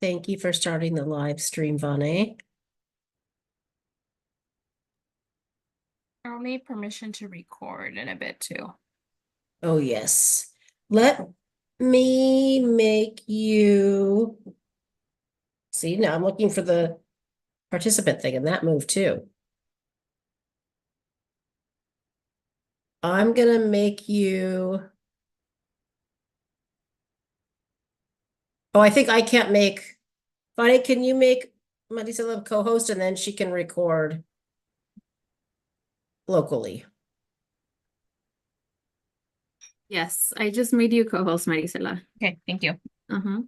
Thank you for starting the live stream, Vane. I'll need permission to record in a bit too. Oh, yes. Let me make you. See, now I'm looking for the participant thing and that moved too. I'm gonna make you. Oh, I think I can't make. Vane, can you make Maricela co-host and then she can record locally? Yes, I just made you co-host, Marisela. Okay, thank you. Uh-huh.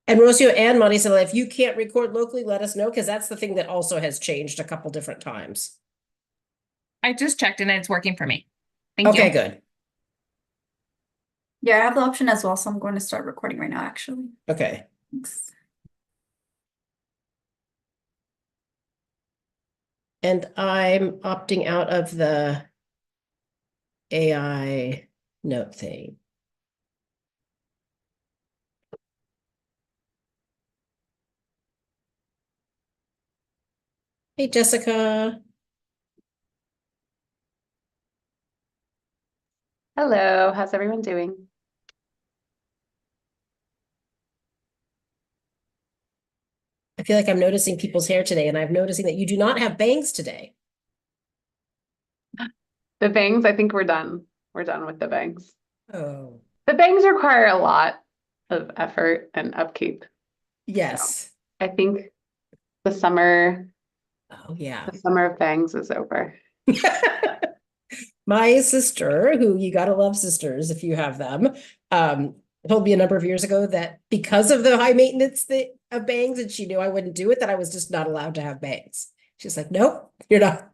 And Rocio and Maricela, if you can't record locally, let us know because that's the thing that also has changed a couple different times. I just checked and it's working for me. Thank Okay, you. good. Yeah, I have the option as well, so I'm going to start recording right now, actually. Okay. Thanks. And I'm opting out of the AI note thing. Hey, Jessica. Hello, how's everyone doing? I feel like I'm noticing people's hair today, and I'm noticing that you do not have bangs today. The bangs, I think we're done. We're done with the bangs. Oh, The bangs require a lot of effort and upkeep. yes. I think the summer Oh, yeah. of bangs is over. My sister, who you gotta love sisters if you have them, told me a number of years ago that because of the high maintenance of bangs, and she knew I wouldn't do it, that I was just not allowed to have bangs. She's like, nope, you're not.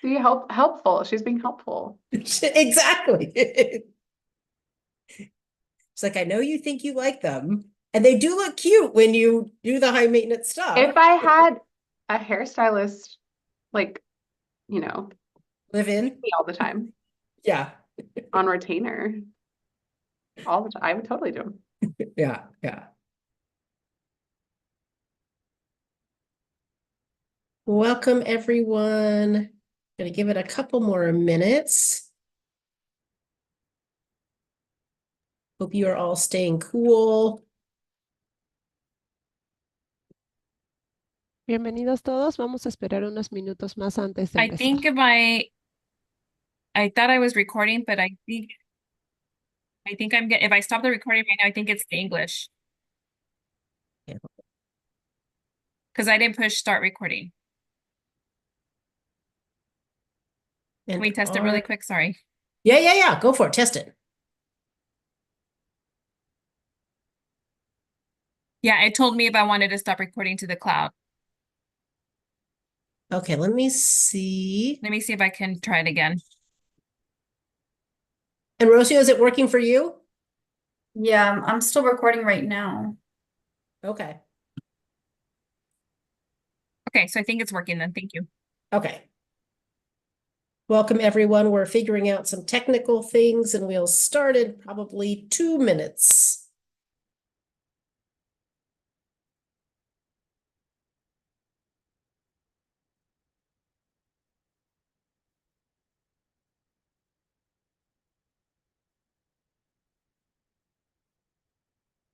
See, helpful. She's being helpful. Exactly. It's like, I know you think you like them, and they do look cute when you do the high maintenance stuff. If I had a hairstylist, like, you know, Live in. me all the time Yeah. on retainer, all the time, I would totally do them. Yeah. Yeah. Welcome, everyone. Gonna give it a couple more minutes. Hope you are all staying cool. Bienvenidos todos. Vamos a esperar unos minutos más antes de I empezar. think I thought I was recording, but I think I'm getting, if I stop the recording right now, I think it's the English. Yeah. Because I didn't push start recording. Can we test it really quick? Sorry. Yeah. Go for it. Test it. Yeah, it told me if I wanted to stop recording to the cloud. Okay, let me see. Let me see if I can try it again. And Rocio, is it working for you? Yeah, I'm still recording right now. Okay. Okay, so I think it's working then. Thank you. Okay. Welcome, everyone. We're figuring out some technical things, and we'll start in probably 2 minutes.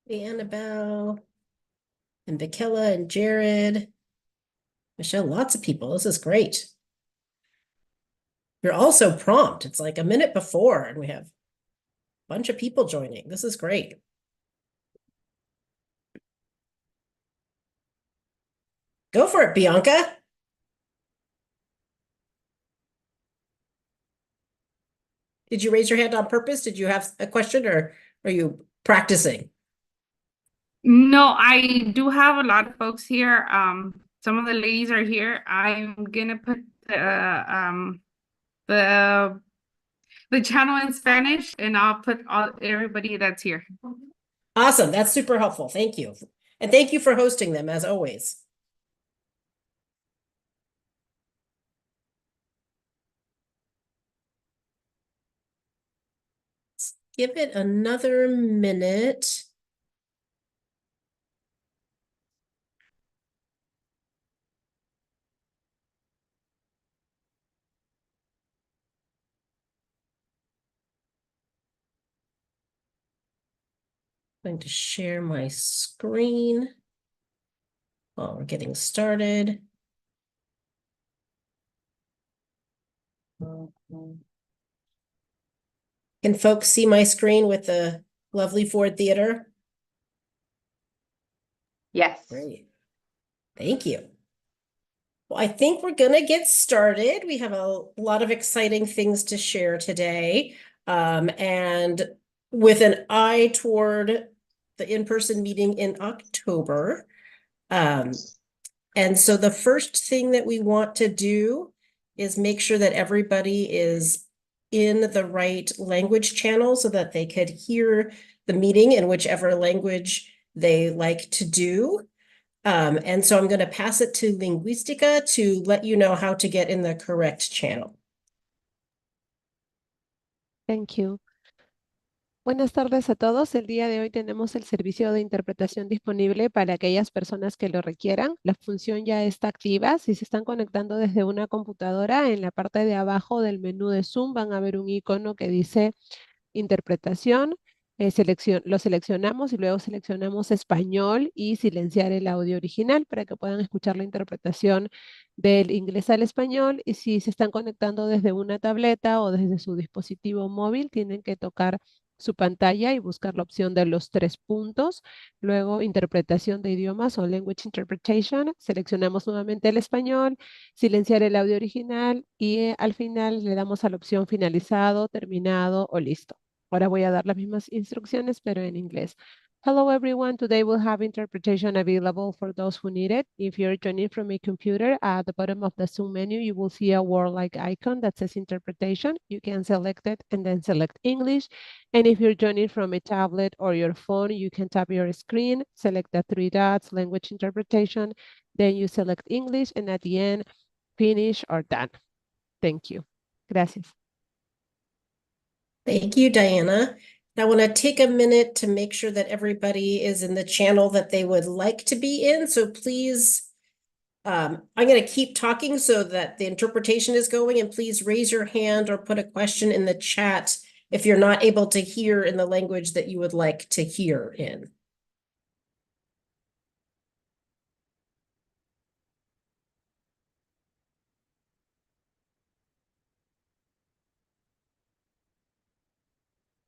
Annabelle and Vikella and Jared. Michelle, lots of people. This is great. You're also prompt. It's like a minute before, and we have a bunch of people joining. This is great. Go for it, Bianca. Did you raise your hand on purpose? Did you have a question, or are you practicing? No, I do have a lot of folks here. Some of the ladies are here. I'm gonna put the channel in Spanish, and I'll put everybody that's here. Awesome. That's super helpful. Thank you. And thank you for hosting them, as always. Let's give it another minute. I'm going to share my screen while we're getting started. Can folks see my screen with the lovely Ford Theater? Yes. Great. Thank you. Well, I think we're gonna get started. We have a lot of exciting things to share today. And with an eye toward the in-person meeting in October. And so the first thing that we want to do is make sure that everybody is in the right language channel so that they could hear the meeting in whichever language they like to do. And so I'm going to pass it to Linguistica to let you know how to get in the correct channel. Thank you. Buenas tardes a todos. El día de hoy tenemos el servicio de interpretación disponible para aquellas personas que lo requieran. La función ya está activa. Si se están conectando desde una computadora, en la parte de abajo del menú de Zoom van a ver un icono que dice interpretación. Lo seleccionamos y luego seleccionamos español y silenciar el audio original para que puedan escuchar la interpretación del inglés al español. Y si se están conectando desde una tableta o desde su dispositivo móvil, tienen que tocar su pantalla y buscar la opción de los 3 puntos. Luego, interpretación de idiomas o language interpretation. Seleccionamos nuevamente el español, silenciar el audio original y al final le damos a la opción finalizado, terminado o listo. Ahora voy a dar las mismas instrucciones, pero en inglés. Hello, everyone. Today we'll have interpretation available for those who need it. If you're joining from a computer, at the bottom of the Zoom menu, you will see a word-like icon that says interpretation. You can select it and then select English. And if you're joining from a tablet or your phone, you can tap your screen, select the 3 dots, language interpretation, then you select English, and at the end, finish or done. Thank you. Gracias. Thank you, Diana. I want to take a minute to make sure that everybody is in the channel that they would like to be in. So please, I'm going to keep talking so that the interpretation is going, and please raise your hand or put a question in the chat if you're not able to hear in the language that you would like to hear in.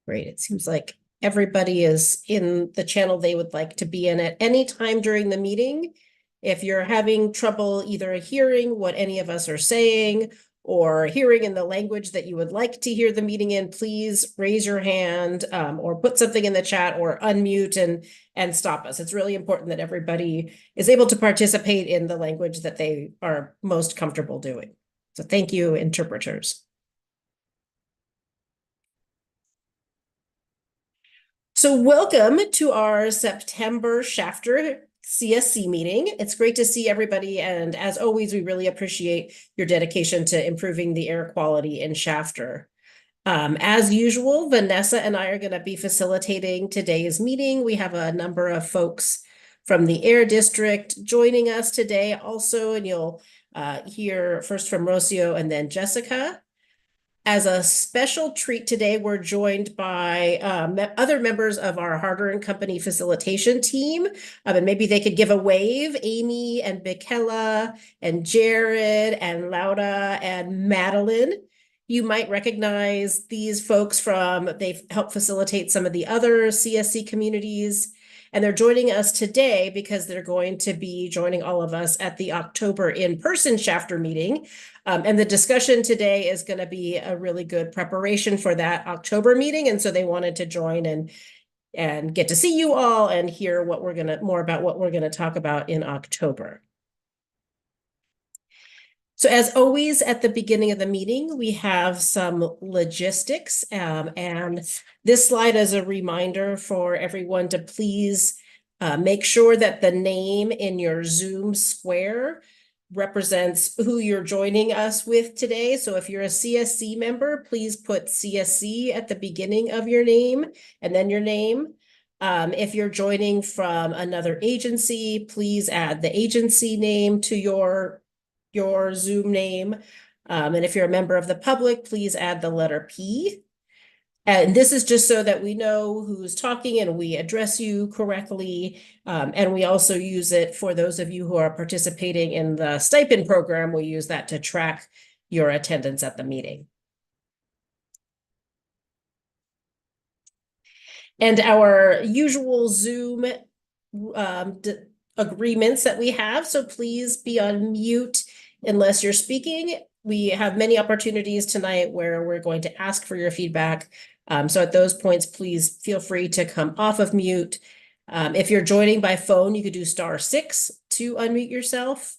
Great. It seems like everybody is in the channel they would like to be in at any time during the meeting. If you're having trouble either hearing what any of us are saying or hearing in the language that you would like to hear the meeting in, please raise your hand or put something in the chat or unmute and stop us. It's really important that everybody is able to participate in the language that they are most comfortable doing. So thank you, interpreters. So welcome to our September Shafter CSC meeting. It's great to see everybody, and as always, we really appreciate your dedication to improving the air quality in Shafter. As usual, Vanessa and I are going to be facilitating today's meeting. We have a number of folks from the Air District joining us today also, and you'll hear first from Rocio and then Jessica. As a special treat today, we're joined by other members of our Harder & Company facilitation team. And maybe they could give a wave. Amy and Michaela and Jared and Laura and Madeline. You might recognize these folks they've helped facilitate some of the other CSC communities. And they're joining us today because they're going to be joining all of us at the October in-person Shafter meeting. And the discussion today is going to be a really good preparation for that October meeting. And so they wanted to join and get to see you all and hear more about what we're going to talk about in October. So as always, at the beginning of the meeting, we have some logistics. And this slide is a reminder for everyone to please Make sure that the name in your Zoom square represents who you're joining us with today. So if you're a CSC member, please put CSC at the beginning of your name and then your name. If you're joining from another agency, please add the agency name to your Zoom name. And if you're a member of the public, please add the letter P. And this is just so that we know who's talking and we address you correctly. And we also use it for those of you who are participating in the stipend program. We use that to track your attendance at the meeting. And our usual Zoom agreements that we have. So please be on mute unless you're speaking. We have many opportunities tonight where we're going to ask for your feedback. So at those points, please feel free to come off of mute. If you're joining by phone, you could do *6 to unmute yourself.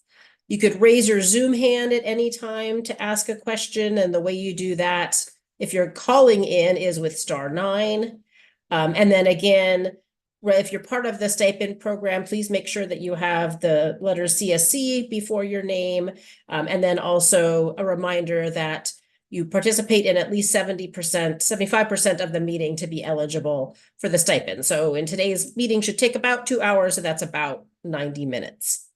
You could raise your Zoom hand at any time to ask a question. And the way you do that, if you're calling in, is with *9. And then again, if you're part of the stipend program, please make sure that you have the letter CSC before your name. And then also a reminder that you participate in at least 70%, 75% of the meeting to be eligible for the stipend. So in today's meeting should take about 2 hours, so that's about 90 minutes.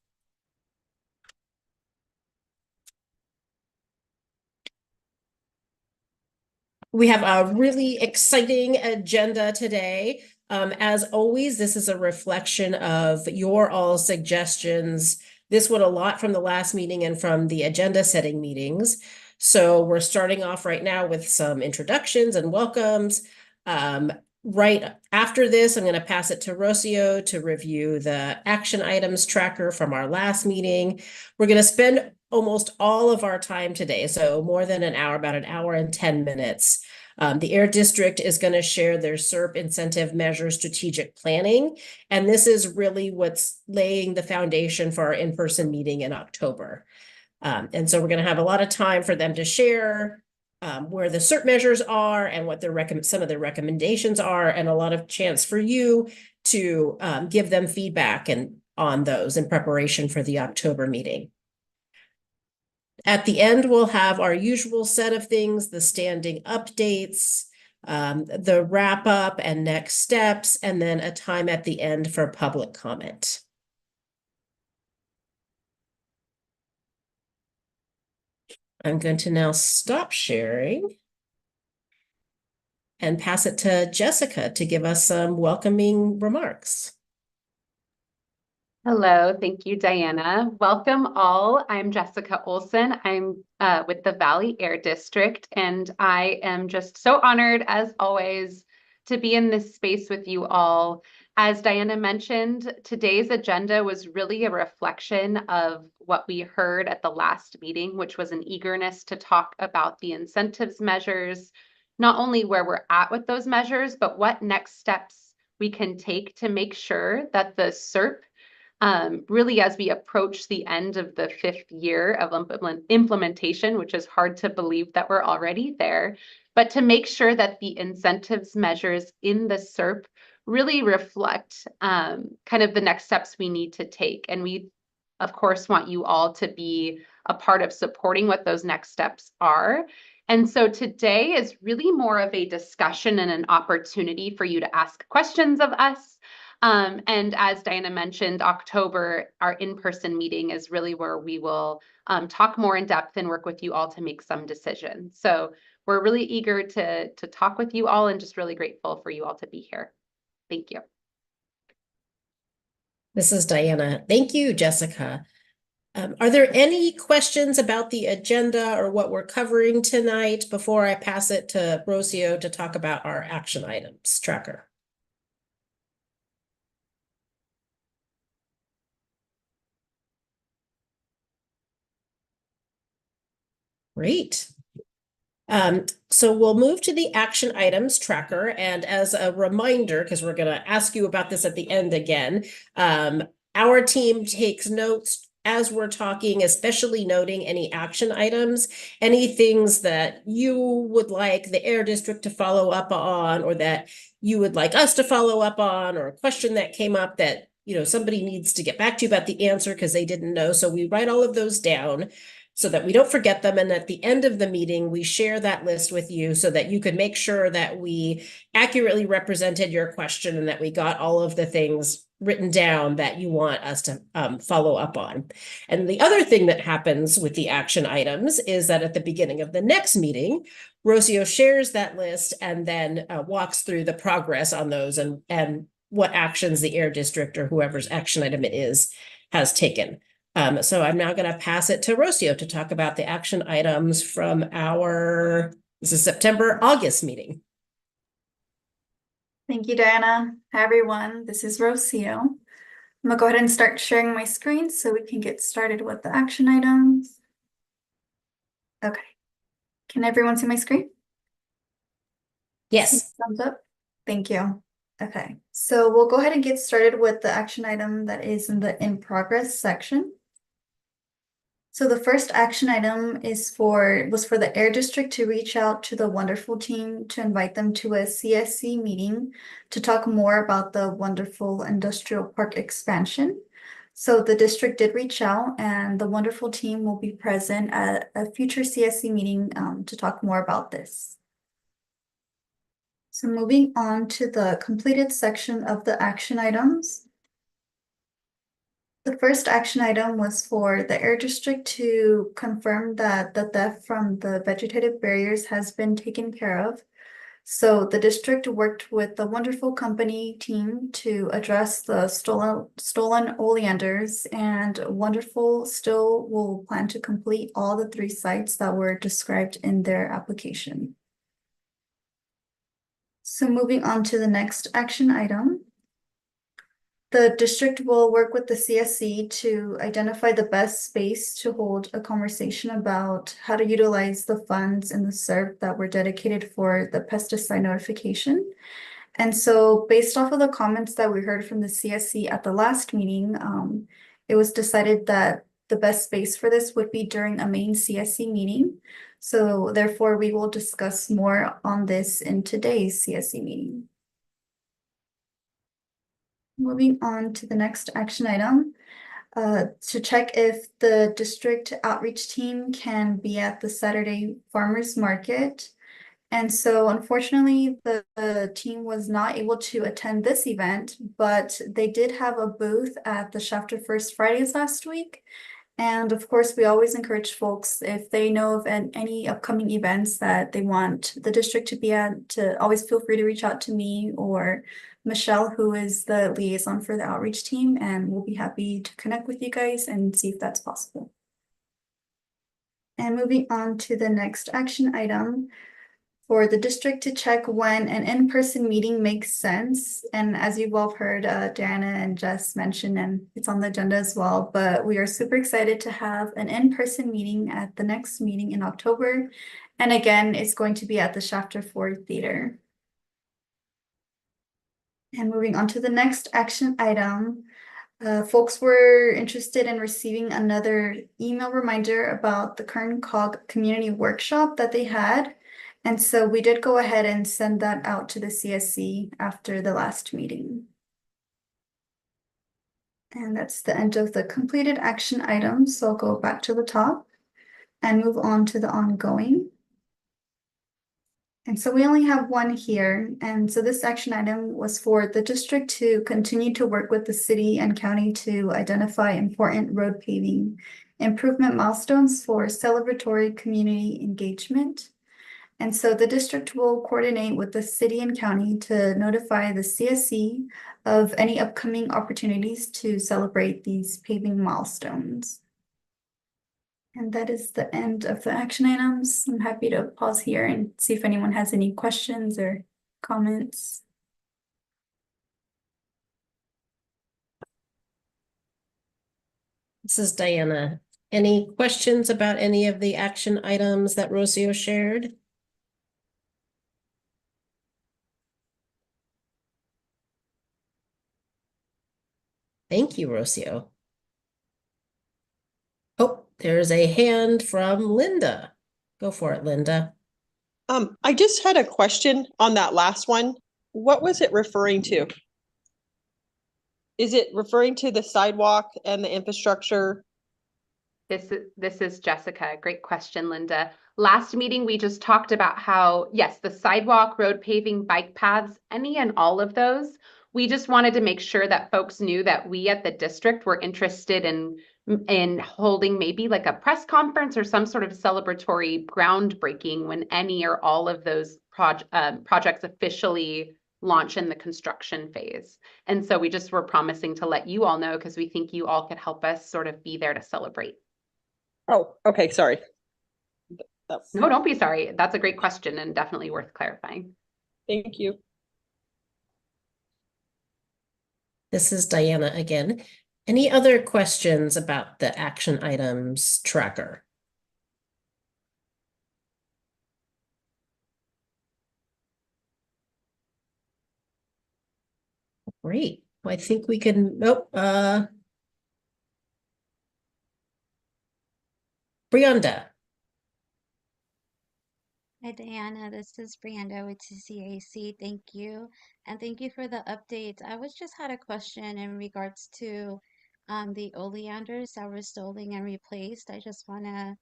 We have a really exciting agenda today. As always, this is a reflection of your all suggestions. This went a lot from the last meeting and from the agenda setting meetings. So we're starting off right now with some introductions and welcomes. Right after this, I'm going to pass it to Rocio to review the action items tracker from our last meeting. We're going to spend almost all of our time today, so more than an hour, about 1 hour and 10 minutes. The Air District is going to share their SERP incentive measure strategic planning, and this is really what's laying the foundation for our in-person meeting in October. And so we're going to have a lot of time for them to share where the SERP measures are and what their some of their recommendations are, and a lot of chance for you to give them feedback on those in preparation for the October meeting. At the end, we'll have our usual set of things, the standing updates, the wrap up and next steps, and then a time at the end for public comment. I'm going to now stop sharing and pass it to Jessica to give us some welcoming remarks. Hello, thank you, Diana. Welcome all. I'm Jessica Olson. I'm with the Valley Air District, and I am just so honored, as always, to be in this space with you all. As Diana mentioned, today's agenda was really a reflection of what we heard at the last meeting, which was an eagerness to talk about the incentives measures, not only where we're at with those measures, but what next steps we can take to make sure that the SERP, really as we approach the end of the 5th year of implementation, which is hard to believe that we're already there, but to make sure that the incentives measures in the SERP really reflect kind of the next steps we need to take. And we, of course, want you all to be a part of supporting what those next steps are. And so today is really more of a discussion and an opportunity for you to ask questions of us. And as Diana mentioned, October, our in-person meeting is really where we will talk more in depth and work with you all to make some decisions. So we're really eager to talk with you all and just really grateful for you all to be here. Thank you. This is Diana. Thank you, Jessica. Are there any questions about the agenda or what we're covering tonight before I pass it to Rocio to talk about our action items tracker? Great. So we'll move to the action items tracker. And as a reminder, because we're going to ask you about this at the end again, our team takes notes as we're talking, especially noting any action items, any things that you would like the Air District to follow up on, or that you would like us to follow up on, or a question that came up that somebody needs to get back to you about the answer because they didn't know. So we write all of those down so that we don't forget them. And at the end of the meeting, we share that list with you so that you could make sure that we accurately represented your question and that we got all of the things written down that you want us to follow up on. And the other thing that happens with the action items is that at the beginning of the next meeting, Rocio shares that list and then walks through the progress on those and what actions the Air District or whoever's action item it is has taken. So I'm now going to pass it to Rocio to talk about the action items from this is August meeting. Thank you, Diana. Hi, everyone. This is Rocio. I'm gonna go ahead and start sharing my screen so we can get started with the action items. Okay. Can everyone see my screen? Yes. Thumbs up. Thank you. Okay, so we'll go ahead and get started with the action item that is in the in progress section. So the first action item was for the Air District to reach out to the wonderful team to invite them to a CSC meeting to talk more about the wonderful industrial park expansion. So the district did reach out and the wonderful team will be present at a future CSC meeting to talk more about this. So moving on to the completed section of the action items. The first action item was for the Air District to confirm that the theft from the vegetative barriers has been taken care of. So the district worked with the wonderful company team to address the stolen oleanders, and Wonderful still will plan to complete all the 3 sites that were described in their application. So moving on to the next action item. The district will work with the CSC to identify the best space to hold a conversation about how to utilize the funds in the SERP that were dedicated for the pesticide notification. And so based off of the comments that we heard from the CSC at the last meeting, it was decided that the best space for this would be during a main CSC meeting. So therefore, we will discuss more on this in today's CSC meeting. Moving on to the next action item, to check if the district outreach team can be at the Saturday farmers market. And so unfortunately, the team was not able to attend this event, but they did have a booth at the Shafter First Fridays last week. And of course, we always encourage folks, if they know of any upcoming events that they want the district to be at, to always feel free to reach out to me or Michelle, who is the liaison for the outreach team, and we'll be happy to connect with you guys and see if that's possible. And moving on to the next action item, for the district to check when an in-person meeting makes sense. And as you've all heard, Diana and Jess mention, and it's on the agenda as well, but we are super excited to have an in-person meeting at the next meeting in October. And again, it's going to be at the Shafter Ford Theater. And moving on to the next action item, folks were interested in receiving another email reminder about the Kern Cog community workshop that they had. And so we did go ahead and send that out to the CSC after the last meeting. And that's the end of the completed action items. So I'll go back to the top and move on to the ongoing. And so we only have one here. And so this action item was for the district to continue to work with the city and county to identify important road paving improvement milestones for celebratory community engagement. And so the district will coordinate with the city and county to notify the CSC of any upcoming opportunities to celebrate these paving milestones. And that is the end of the action items. I'm happy to pause here and see if anyone has any questions or comments. This is Diana. Any questions about any of the action items that Rocio shared? Thank you, Rocio. Oh, there's a hand from Linda. Go for it, Linda. I just had a question on that last one. What was it referring to? is it referring to the sidewalk and the infrastructure? This is Jessica. Great question, Linda. Last meeting, we just talked about how, yes, the sidewalk, road paving, bike paths, any and all of those. We just wanted to make sure that folks knew that we at the district were interested in holding maybe like a press conference or some sort of celebratory groundbreaking when any or all of those projects officially launch in the construction phase. And so we just were promising to let you all know because we think you all could help us sort of be there to celebrate. Oh, okay, sorry. No, don't be sorry. That's a great question and definitely worth clarifying. Thank you. This is Diana again. Any other questions about the action items tracker? Great. I think we can, Brianda. Hi, Diana. This is Brianda with CSC. Thank you. And thank you for the updates. I was just had a question in regards to the oleanders that were stolen and replaced. I just want to,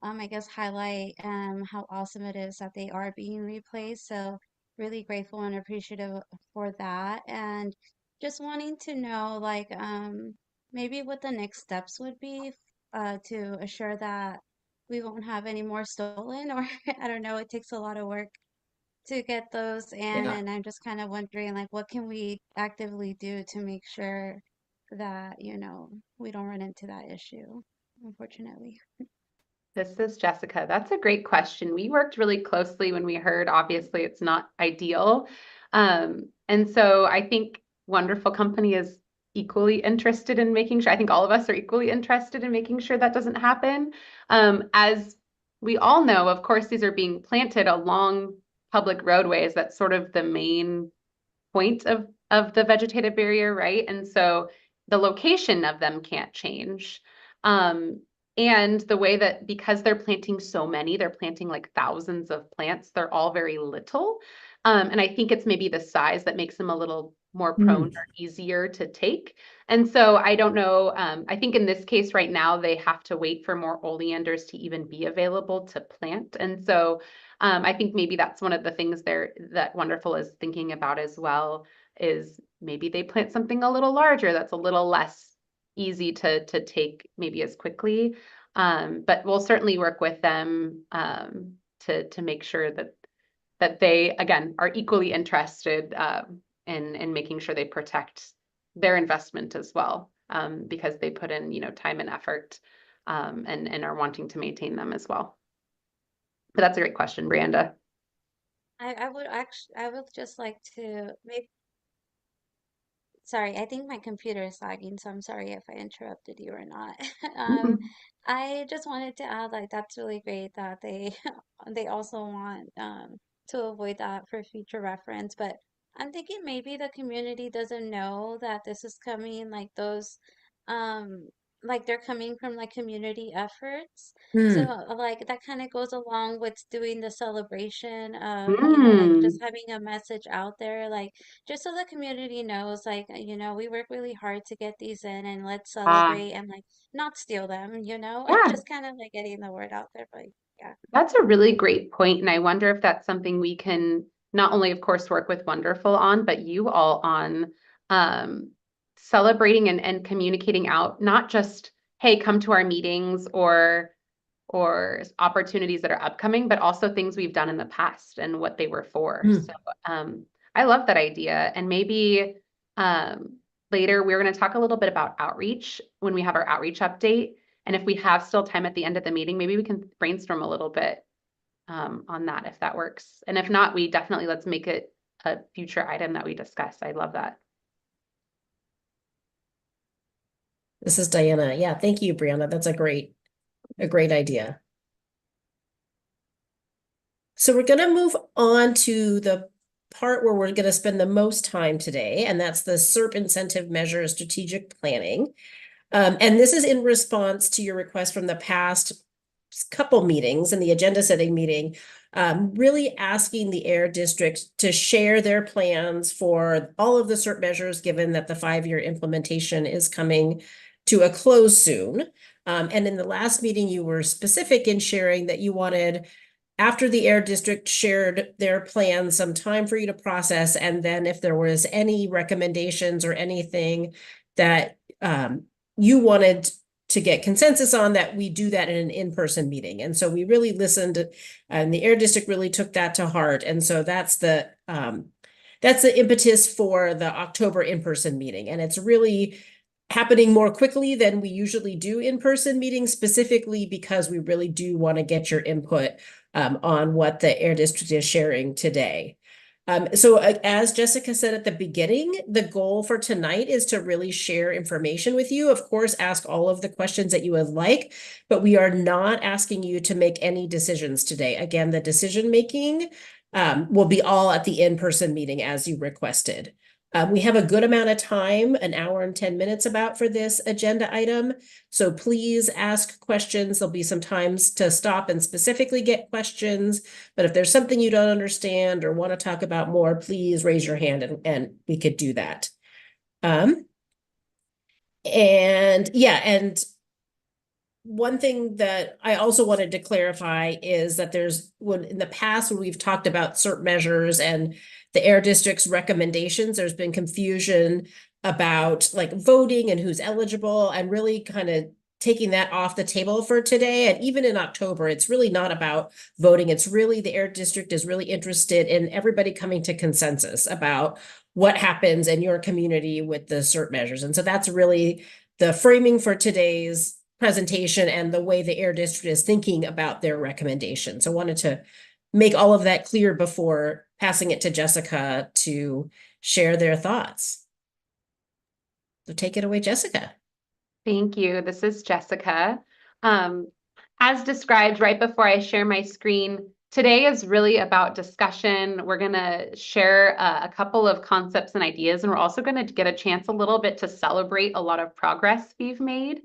I guess, highlight how awesome it is that they are being replaced. So really grateful and appreciative for that. And just wanting to know, like, maybe what the next steps would be to assure that we won't have any more stolen, or I don't know, it takes a lot of work to get those in, Yeah. and I'm just kind of wondering, like, what can we actively do to make sure that, we don't run into that issue, unfortunately. This is Jessica. That's a great question. We worked really closely when we heard, obviously, it's not ideal. And so I think Wonderful Company is equally interested in making sure, I think all of us are equally interested in making sure that doesn't happen. As we all know, of course, these are being planted along public roadways. That's sort of the main point of the vegetative barrier, right? And so the location of them can't change. And the way that, because they're planting so many, they're planting like thousands of plants, they're all very little. And I think it's maybe the size that makes them a little more prone or easier to take. And so I don't know, I think in this case right now, they have to wait for more oleanders to even be available to plant. And so I think maybe that's one of the things there that Wonderful is thinking about as well, is maybe they plant something a little larger that's a little less easy to take maybe as quickly. But we'll certainly work with them to make sure that they, again, are equally interested in making sure they protect their investment as well, because they put in, time and effort and are wanting to maintain them as well. But that's a great question, Brianda. I would just like to maybe, sorry, I think my computer is lagging, so I'm sorry if I interrupted you or not. I just wanted to add, like, that's really great that they they also want to avoid that for future reference. But I'm thinking maybe the community doesn't know that this is coming, like those um like they're coming from like community efforts. So like that kind of goes along with doing the celebration of, like just having a message out there, like just so the community knows, like, we work really hard to get these in, and let's celebrate and like not steal them, Yeah. just kind of like getting the word out there. But yeah. That's a really great point, and I wonder if that's something we can not only, of course, work with Wonderful on, but you all on celebrating and communicating out, not just, hey, come to our meetings or opportunities that are upcoming, but also things we've done in the past and what they were for. So I love that idea. And maybe later we're going to talk a little bit about outreach when we have our outreach update. And if we have still time at the end of the meeting, maybe we can brainstorm a little bit on that, if that works. And if not, we definitely, let's make it a future item that we discuss. I love that. This is Diana. Yeah, thank you, Brianna. That's a great idea. So we're going to move on to the part where we're going to spend the most time today, and that's the SERP incentive measure strategic planning. And this is in response to your request from the past couple meetings in the agenda setting meeting, really asking the air district to share their plans for all of the CERT measures, given that the 5-year implementation is coming to a close soon. And in the last meeting, you were specific in sharing that you wanted, after the air district shared their plan, some time for you to process, and then if there was any recommendations or anything that you wanted to get consensus on, that we do that in an in-person meeting. And so we really listened, and the air district really took that to heart. And so that's the impetus for the October in-person meeting. And it's really happening more quickly than we usually do in-person meetings, specifically because we really do want to get your input on what the air district is sharing today. So as Jessica said at the beginning, the goal for tonight is to really share information with you. Of course, ask all of the questions that you would like, but we are not asking you to make any decisions today. Again, the decision making will be all at the in-person meeting as you requested. We have a good amount of time, an hour and 10 minutes about for this agenda item. So please ask questions. There'll be some times to stop and specifically get questions. But if there's something you don't understand or want to talk about more, please raise your hand and we could do that. And one thing that I also wanted to clarify is that when in the past, when we've talked about CERT measures and the air district's recommendations, there's been confusion about like voting and who's eligible, and really kind of taking that off the table for today. And even in October, it's really not about voting. It's really the air district is really interested in everybody coming to consensus about what happens in your community with the CERT measures. And so that's really the framing for today's presentation and the way the air district is thinking about their recommendations. So I wanted to make all of that clear before passing it to Jessica to share their thoughts. So take it away, Jessica. Thank you. This is Jessica. As described right before I share my screen, today is really about discussion. We're going to share a couple of concepts and ideas, and we're also going to get a chance a little bit to celebrate a lot of progress we've made.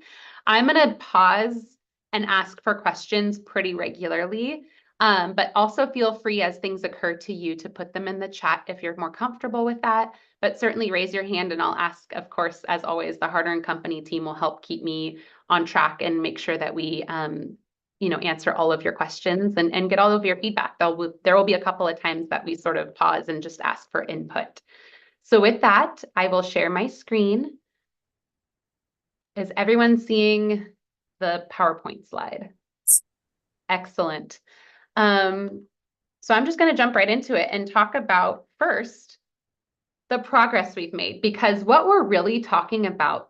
I'm going to pause and ask for questions pretty regularly, but also feel free as things occur to you to put them in the chat if you're more comfortable with that. But certainly raise your hand and I'll ask. Of course, as always, the Harder & Company team will help keep me on track and make sure that we answer all of your questions and get all of your feedback. There will be a couple of times that we sort of pause and just ask for input. So with that, I will share my screen. Is everyone seeing the PowerPoint slide? Excellent. So I'm just going to jump right into it and talk about first the progress we've made, because what we're really talking about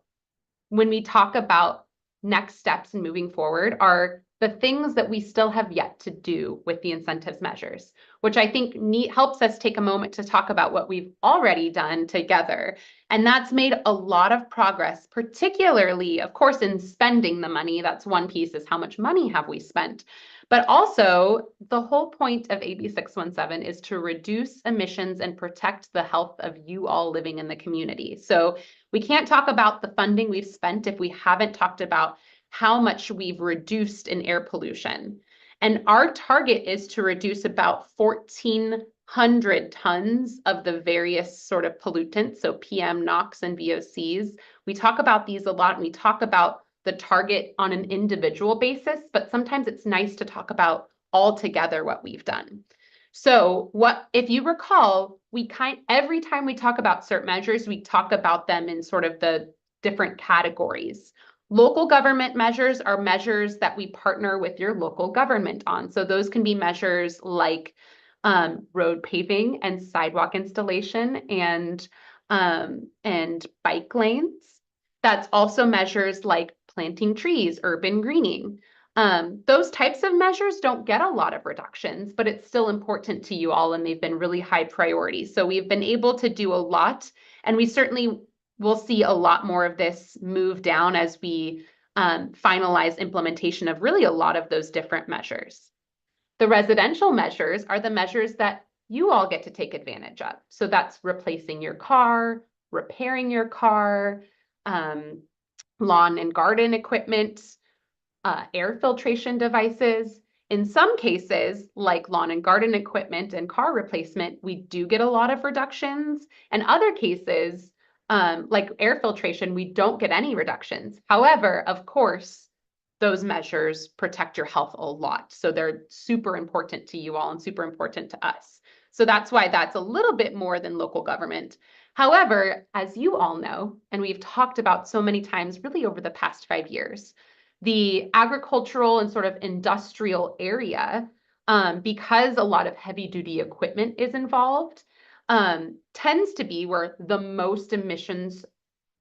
when we talk about next steps and moving forward are the things that we still have yet to do with the incentives measures, which I think helps us take a moment to talk about what we've already done together. And that's made a lot of progress, particularly, of course, in spending the money. That's one piece, is how much money have we spent? But also, the whole point of AB 617 is to reduce emissions and protect the health of you all living in the community. So we can't talk about the funding we've spent if we haven't talked about how much we've reduced in air pollution. And our target is to reduce about 1,400 tons of the various sort of pollutants, so PM, NOx, and VOCs. We talk about these a lot, and we talk about the target on an individual basis, but sometimes it's nice to talk about all together what we've done. So if you recall, every time we talk about CERT measures, we talk about them in sort of the different categories. Local government measures are measures that we partner with your local government on. So those can be measures like road paving and sidewalk installation and bike lanes. That's also measures like planting trees, urban greening. Those types of measures don't get a lot of reductions, but it's still important to you all, and they've been really high priority. So we've been able to do a lot, and we certainly will see a lot more of this move down as we finalize implementation of really a lot of those different measures. The residential measures are the measures that you all get to take advantage of. So that's replacing your car, repairing your car, lawn and garden equipment, air filtration devices. In some cases, like lawn and garden equipment and car replacement, we do get a lot of reductions. And other cases, like air filtration, we don't get any reductions. However, of course, those measures protect your health a lot. So they're super important to you all and super important to us. So that's why that's a little bit more than local government. However, as you all know, and we've talked about so many times really over the past 5 years, the agricultural and sort of industrial area, because a lot of heavy duty equipment is involved, tends to be where the most emissions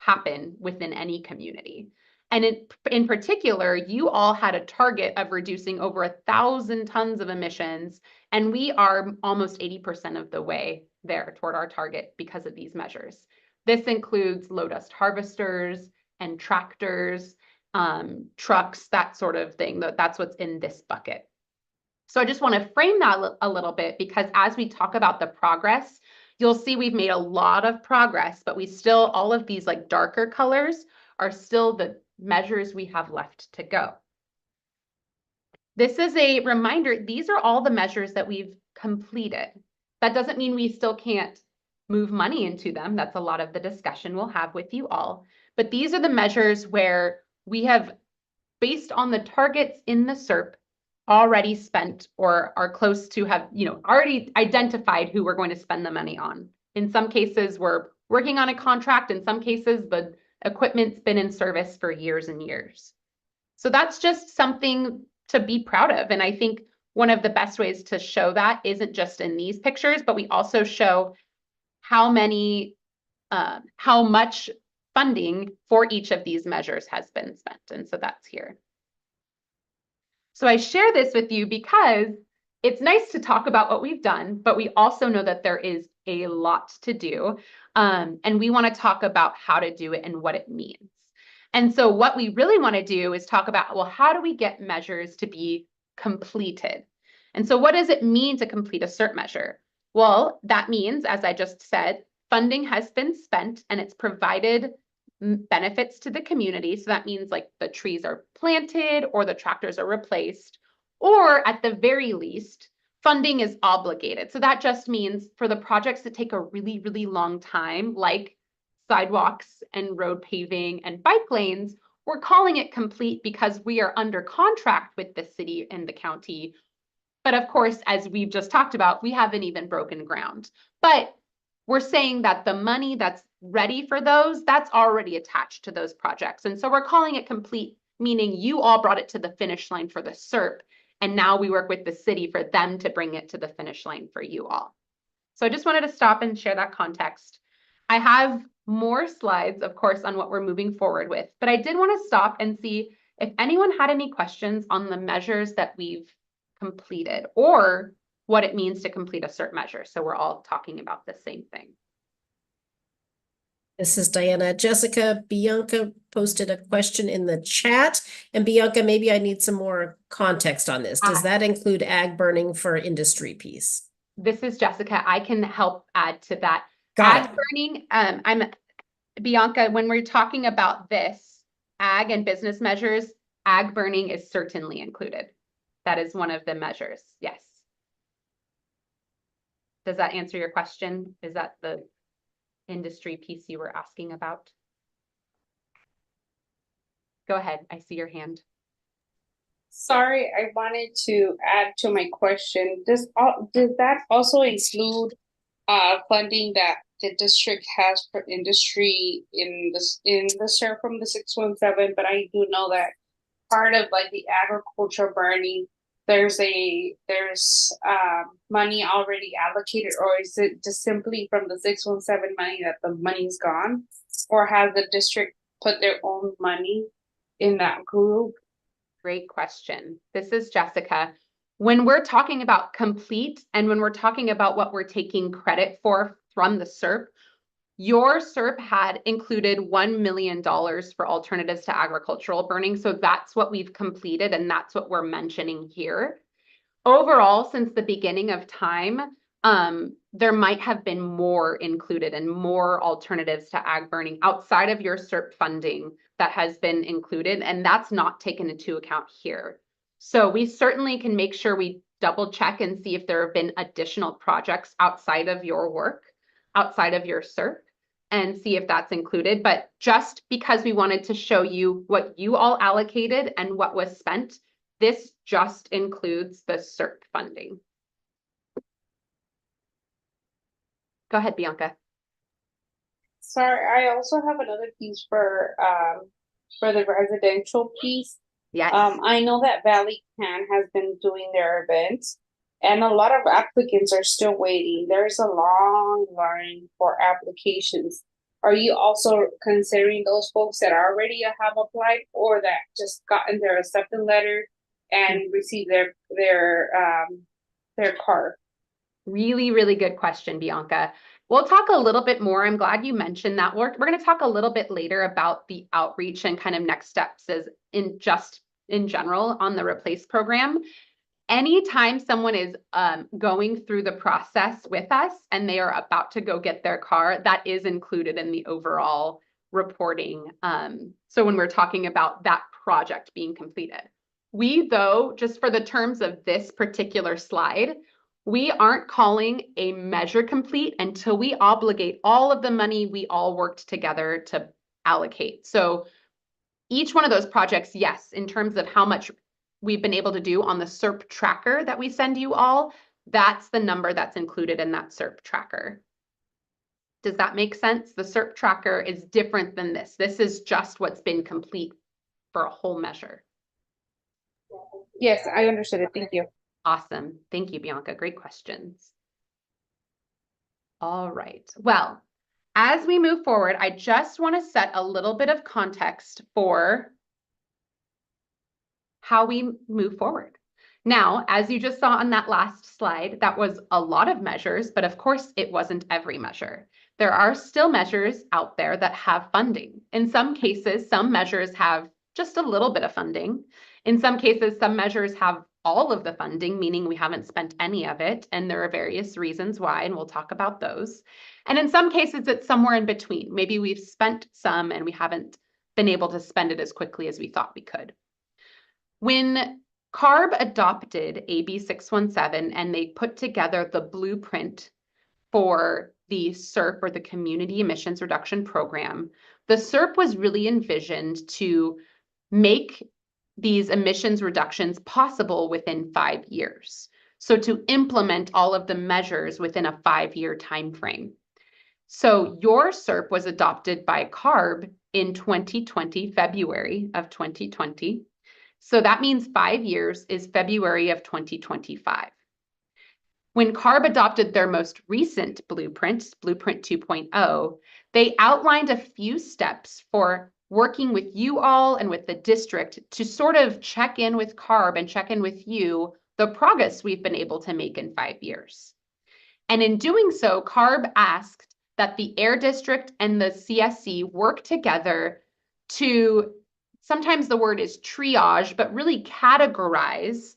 happen within any community. And in particular, you all had a target of reducing over 1,000 tons of emissions, and we are almost 80% of the way there toward our target because of these measures. This includes low dust harvesters and tractors, trucks, that sort of thing. That's what's in this bucket. So I just want to frame that a little bit, because as we talk about the progress, you'll see we've made a lot of progress, but we still, all of these like darker colors are still the measures we have left to go. This is a reminder, these are all the measures that we've completed. That doesn't mean we still can't move money into them. That's a lot of the discussion we'll have with you all. But these are the measures where we have, based on the targets in the SERP, already spent or are close to have, already identified who we're going to spend the money on. In some cases, we're working on a contract. In some cases, the equipment's been in service for years and years. So that's just something to be proud of. And I think one of the best ways to show that isn't just in these pictures, but we also show how much funding for each of these measures has been spent. And so that's here. So I share this with you because it's nice to talk about what we've done, but we also know that there is a lot to do. And we want to talk about how to do it and what it means. And so what we really want to do is talk about, well, how do we get measures to be completed? And so what does it mean to complete a SERP measure? Well, that means, as I just said, funding has been spent and it's provided benefits to the community. So that means like the trees are planted or the tractors are replaced, or at the very least, funding is obligated. So that just means for the projects that take a really, really long time, like sidewalks and road paving and bike lanes, we're calling it complete because we are under contract with the city and the county. But of course, as we've just talked about, we haven't even broken ground. But we're saying that the money that's ready for those, that's already attached to those projects. And so we're calling it complete, meaning you all brought it to the finish line for the SERP. And now we work with the city for them to bring it to the finish line for you all. So I just wanted to stop and share that context. I have more slides, of course, on what we're moving forward with, but I did want to stop and see if anyone had any questions on the measures that we've completed or what it means to complete a SERP measure. So we're all talking about the same thing. This is Diana. Jessica, Bianca posted a question in the chat. And Bianca, maybe I need some more context on this. Does that include ag burning for industry piece? This is Jessica. I can help add to that. Got ag burning, Bianca, when we're talking about this, ag and business measures, ag burning is certainly included. That is one of the measures, yes. Does that answer your question? Is that the industry piece you were asking about? Go ahead, I see your hand. Sorry, I wanted to add to my question. Does that also include funding that the district has for industry in the SERP from the 617? But I do know that part of like the agriculture burning, there's money already allocated, or is it just simply from the 617 money that the money's gone, or has the district put their own money in that group? Great question. This is Jessica. When we're talking about complete and when we're talking about what we're taking credit for from the SERP, your SERP had included $1 million for alternatives to agricultural burning. So that's what we've completed and that's what we're mentioning here. Overall, since the beginning of time, there might have been more included and more alternatives to ag burning outside of your SERP funding that has been included, and that's not taken into account here. So we certainly can make sure we double check and see if there have been additional projects outside of your work, outside of your SERP, and see if that's included. But just because we wanted to show you what you all allocated and what was spent, this just includes the SERP funding. Go ahead, Bianca. Sorry, I also have another piece for the residential piece. Yes. I know that Valley Can has been doing their events, and a lot of applicants are still waiting. There's a long line for applications. Are you also considering those folks that already have applied or that just gotten their acceptance letter and received their card? Really, really good question, Bianca. We'll talk a little bit more. I'm glad you mentioned that. We're going to talk a little bit later about the outreach and kind of next steps as in general on the Replace program. Anytime someone is going through the process with us and they are about to go get their car, that is included in the overall reporting. So when we're talking about that project being completed, we, though, just for the terms of this particular slide, we aren't calling a measure complete until we obligate all of the money we all worked together to allocate. So each one of those projects, yes, in terms of how much we've been able to do on the SERP tracker that we send you all, that's the number that's included in that SERP tracker. Does that make sense? The SERP tracker is different than this. This is just what's been complete for a whole measure. Yes, I understood it. Thank you. Awesome. Thank you, Bianca. Great questions. All right. Well, as we move forward, I just want to set a little bit of context for how we move forward. Now, as you just saw on that last slide, that was a lot of measures, but of course it wasn't every measure. There are still measures out there that have funding. In some cases, some measures have just a little bit of funding. In some cases, some measures have all of the funding, meaning we haven't spent any of it, and there are various reasons why, and we'll talk about those. And in some cases, it's somewhere in between. Maybe we've spent some and we haven't been able to spend it as quickly as we thought we could. When CARB adopted AB617 and they put together the blueprint for the SERP, or the Community Emissions Reduction Program, the SERP was really envisioned to make these emissions reductions possible within 5 years. So to implement all of the measures within a 5-year time frame. So your SERP was adopted by CARB in 2020, February of 2020. So that means 5 years is February of 2025. When CARB adopted their most recent blueprint, Blueprint 2.0, they outlined a few steps for working with you all and with the district to sort of check in with CARB and check in with you the progress we've been able to make in 5 years. And in doing so, CARB asked that the Air District and the CSC work together to, sometimes the word is triage, but really categorize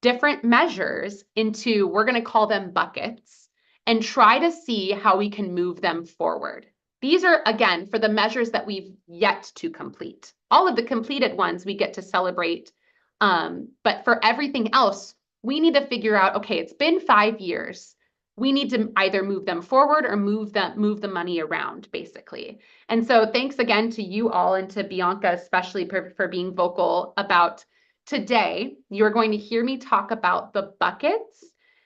different measures into, we're going to call them buckets, and try to see how we can move them forward. These are, again, for the measures that we've yet to complete. All of the completed ones we get to celebrate, but for everything else, we need to figure out, okay, it's been 5 years. We need to either move them forward or move the money around, basically. And so thanks again to you all and to Bianca, especially for being vocal about today. You're going to hear me talk about the buckets,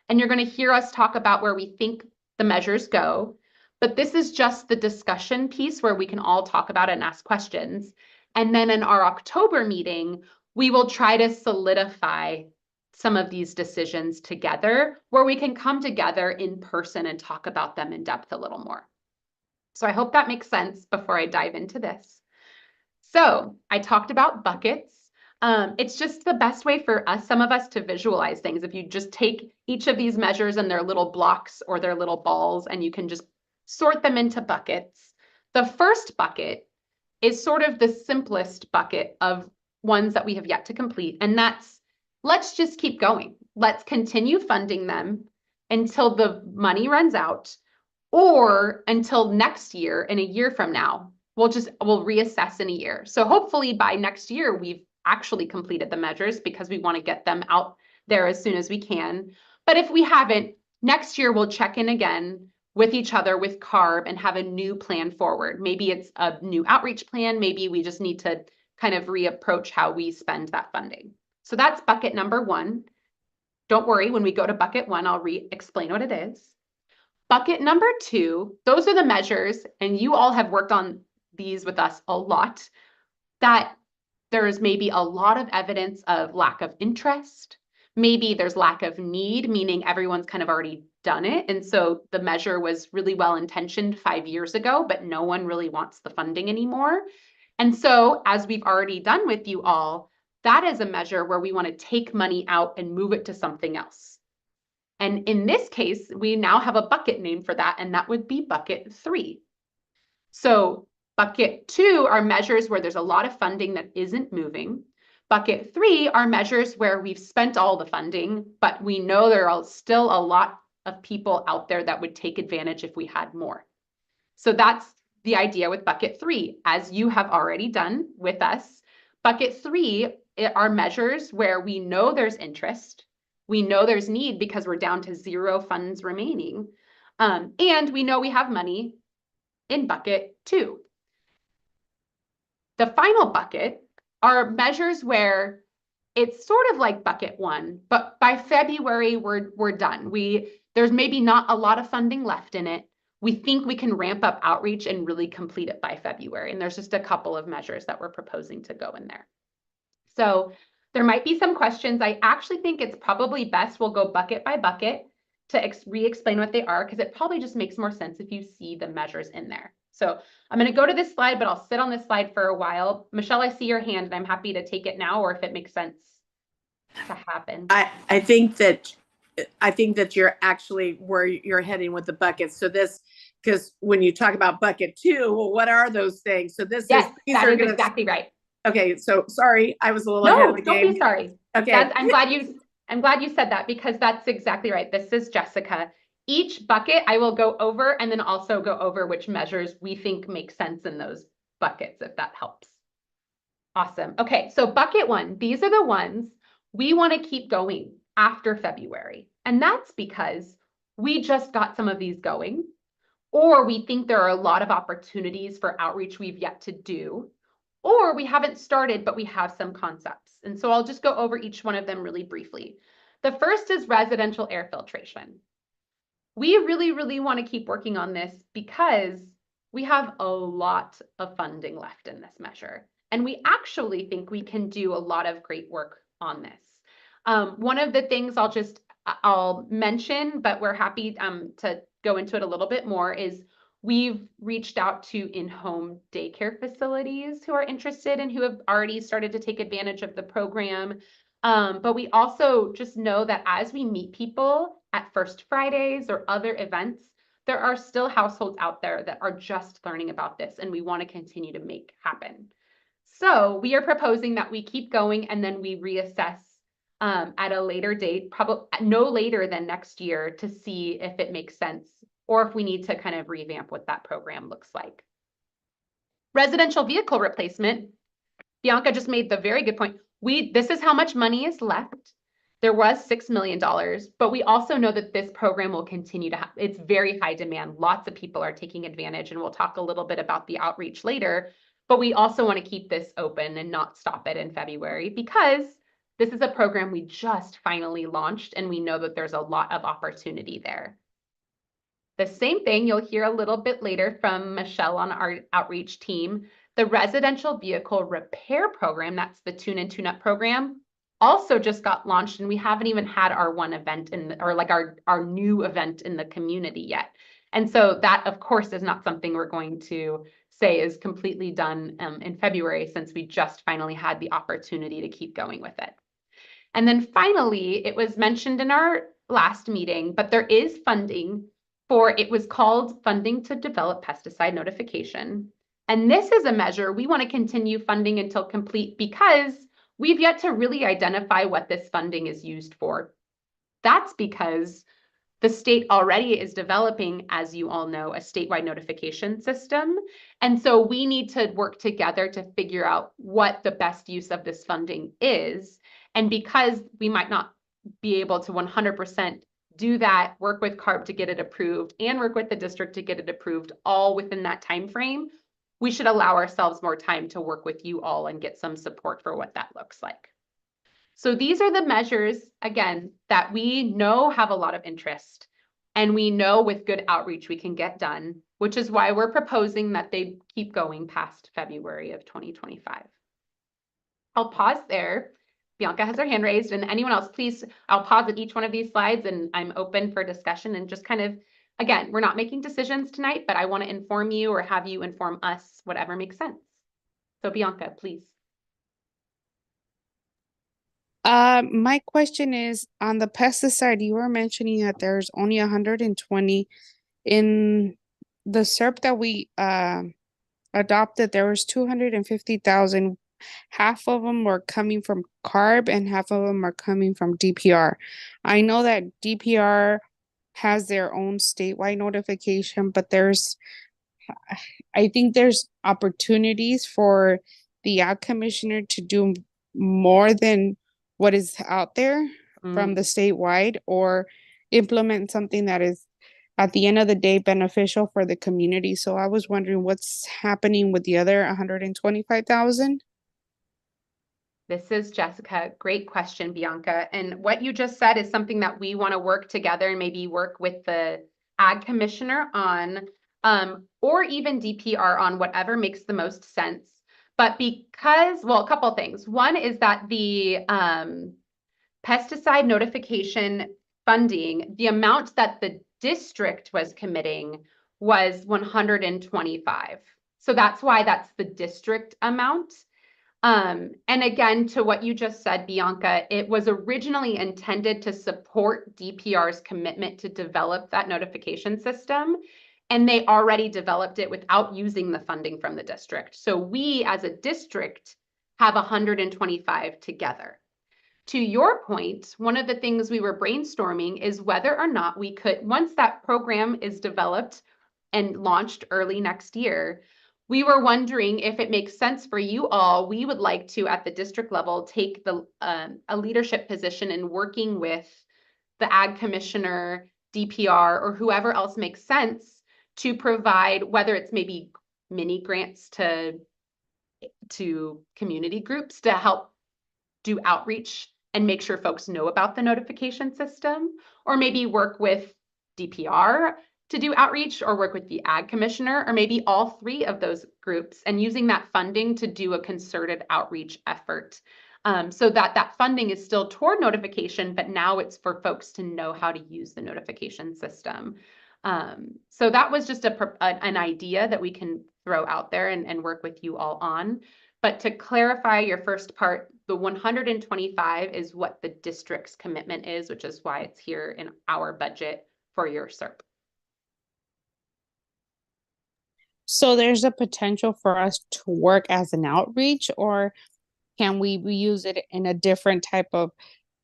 and you're going to hear us talk about where we think the measures go. But this is just the discussion piece where we can all talk about it and ask questions. And then in our October meeting, we will try to solidify some of these decisions together, where we can come together in person and talk about them in depth a little more. So I hope that makes sense before I dive into this. So I talked about buckets. It's just the best way for us, some of us, to visualize things. If you just take each of these measures and their little blocks or their little balls, and you can just sort them into buckets. The first bucket is sort of the simplest bucket of ones that we have yet to complete, and that's, let's just keep going. Let's continue funding them until the money runs out, or until next year, in a year from now. We'll reassess in a year. So hopefully by next year, we've actually completed the measures because we want to get them out there as soon as we can. But if we haven't, next year we'll check in again with each other with CARB and have a new plan forward. Maybe it's a new outreach plan. Maybe we just need to kind of reapproach how we spend that funding. So that's bucket number 1. Don't worry, when we go to bucket 1, I'll explain what it is. Bucket number 2, those are the measures, and you all have worked on these with us a lot, that there's maybe a lot of evidence of lack of interest. Maybe there's lack of need, meaning everyone's kind of already done it. And so the measure was really well intentioned 5 years ago, but no one really wants the funding anymore. And so as we've already done with you all, that is a measure where we want to take money out and move it to something else. And in this case, we now have a bucket name for that, and that would be bucket 3. So bucket 2 are measures where there's a lot of funding that isn't moving. Bucket 3 are measures where we've spent all the funding, but we know there are still a lot of people out there that would take advantage if we had more. So that's the idea with bucket 3, as you have already done with us. Bucket 3 are measures where we know there's interest, we know there's need because we're down to 0 funds remaining, and we know we have money in bucket 2. The final bucket are measures where it's sort of like bucket 1, but by February, we're done. There's maybe not a lot of funding left in it. We think we can ramp up outreach and really complete it by February. And there's just a couple of measures that we're proposing to go in there. So there might be some questions. I actually think it's probably best we'll go bucket by bucket to re-explain what they are, because it probably just makes more sense if you see the measures in there. So I'm going to go to this slide, but I'll sit on this slide for a while. Michelle, I see your hand, and I'm happy to take it now, or if it makes sense to happen. I think that you're actually where you're heading with the buckets. So this, because when you talk about bucket 2, well, what are those things? So this yes, these that are is exactly right. Okay, so sorry, I was a little ahead of the game. Don't be sorry. Okay, I'm glad you said that, because that's exactly right. This is Jessica. Each bucket I will go over, and then also go over which measures we think make sense in those buckets, if that helps. Awesome. Okay, so bucket 1, these are the ones we want to keep going after February. And that's because we just got some of these going, or we think there are a lot of opportunities for outreach we've yet to do, or we haven't started, but we have some concepts. And so I'll just go over each one of them really briefly. The first is residential air filtration. We really, really want to keep working on this because we have a lot of funding left in this measure. And we actually think we can do a lot of great work on this. One of the things I'll mention, but we're happy to go into it a little bit more, is we've reached out to in-home daycare facilities who are interested and who have already started to take advantage of the program. But we also just know that as we meet people at First Fridays or other events, there are still households out there that are just learning about this, and we want to continue to make happen. So we are proposing that we keep going, and then we reassess at a later date, probably no later than next year, to see if it makes sense or if we need to kind of revamp what that program looks like. Residential vehicle replacement, Bianca just made the very good point. This is how much money is left. There was $6 million, but we also know that this program will continue to have, it's very high demand. Lots of people are taking advantage, and we'll talk a little bit about the outreach later, but we also want to keep this open and not stop it in February, because this is a program we just finally launched, and we know that there's a lot of opportunity there. The same thing you'll hear a little bit later from Michelle on our outreach team. The residential vehicle repair program, that's the tune and tune up program, also just got launched, and we haven't even had our one event our new event in the community yet. And so that, of course, is not something we're going to say is completely done in February, since we just finally had the opportunity to keep going with it. And then finally, it was mentioned in our last meeting, but there is funding for, it was called Funding to Develop Pesticide Notification. And this is a measure we want to continue funding until complete, because we've yet to really identify what this funding is used for. That's because The state already is developing, as you all know, a statewide notification system. And so we need to work together to figure out what the best use of this funding is. And because we might not be able to 100% do that, work with CARB to get it approved and work with the district to get it approved all within that time frame, we should allow ourselves more time to work with you all and get some support for what that looks like. So these are the measures, again, that we know have a lot of interest and we know with good outreach we can get done, which is why we're proposing that they keep going past February of 2025. I'll pause there. Bianca has her hand raised, and anyone else, please, I'll pause at each one of these slides and I'm open for discussion and just kind of, again, we're not making decisions tonight, but I want to inform you or have you inform us, whatever makes sense. So Bianca, please. My question is on the pesticide, you were mentioning that there's only 120 in the SERP that we adopted. There was 250,000. Half of them were coming from CARB and half of them are coming from DPR. I know that DPR has their own statewide notification, but I think there's opportunities for the Ag Commissioner to do more than what is out there from the statewide, or implement something that is at the end of the day beneficial for the community. So I was wondering what's happening with the other 125,000. This is Jessica. Great question, Bianca. And what you just said is something that we want to work together and maybe work with the Ag Commissioner on, or even DPR on, whatever makes the most sense. But because, well, a couple things. One is that the pesticide notification funding, the amount that the district was committing was 125. So that's why that's the district amount. And again, to what you just said, Bianca, it was originally intended to support DPR's commitment to develop that notification system. And they already developed it without using the funding from the district. So we as a district have 125 together. To your point, one of the things we were brainstorming is whether or not we could, once that program is developed and launched early next year, we were wondering if it makes sense for you all. We would like to, at the district level, take a leadership position in working with the Ag Commissioner, DPR, or whoever else makes sense to provide, whether it's maybe mini grants to community groups to help do outreach and make sure folks know about the notification system, or maybe work with DPR to do outreach, or work with the Ag Commissioner, or maybe all three of those groups, and using that funding to do a concerted outreach effort. So that funding is still toward notification, but now it's for folks to know how to use the notification system. So that was just an idea that we can throw out there and work with you all on. But to clarify your first part, the 125 is what the district's commitment is, which is why it's here in our budget for your SERP. So there's a potential for us to work as an outreach, or can we use it in a different type of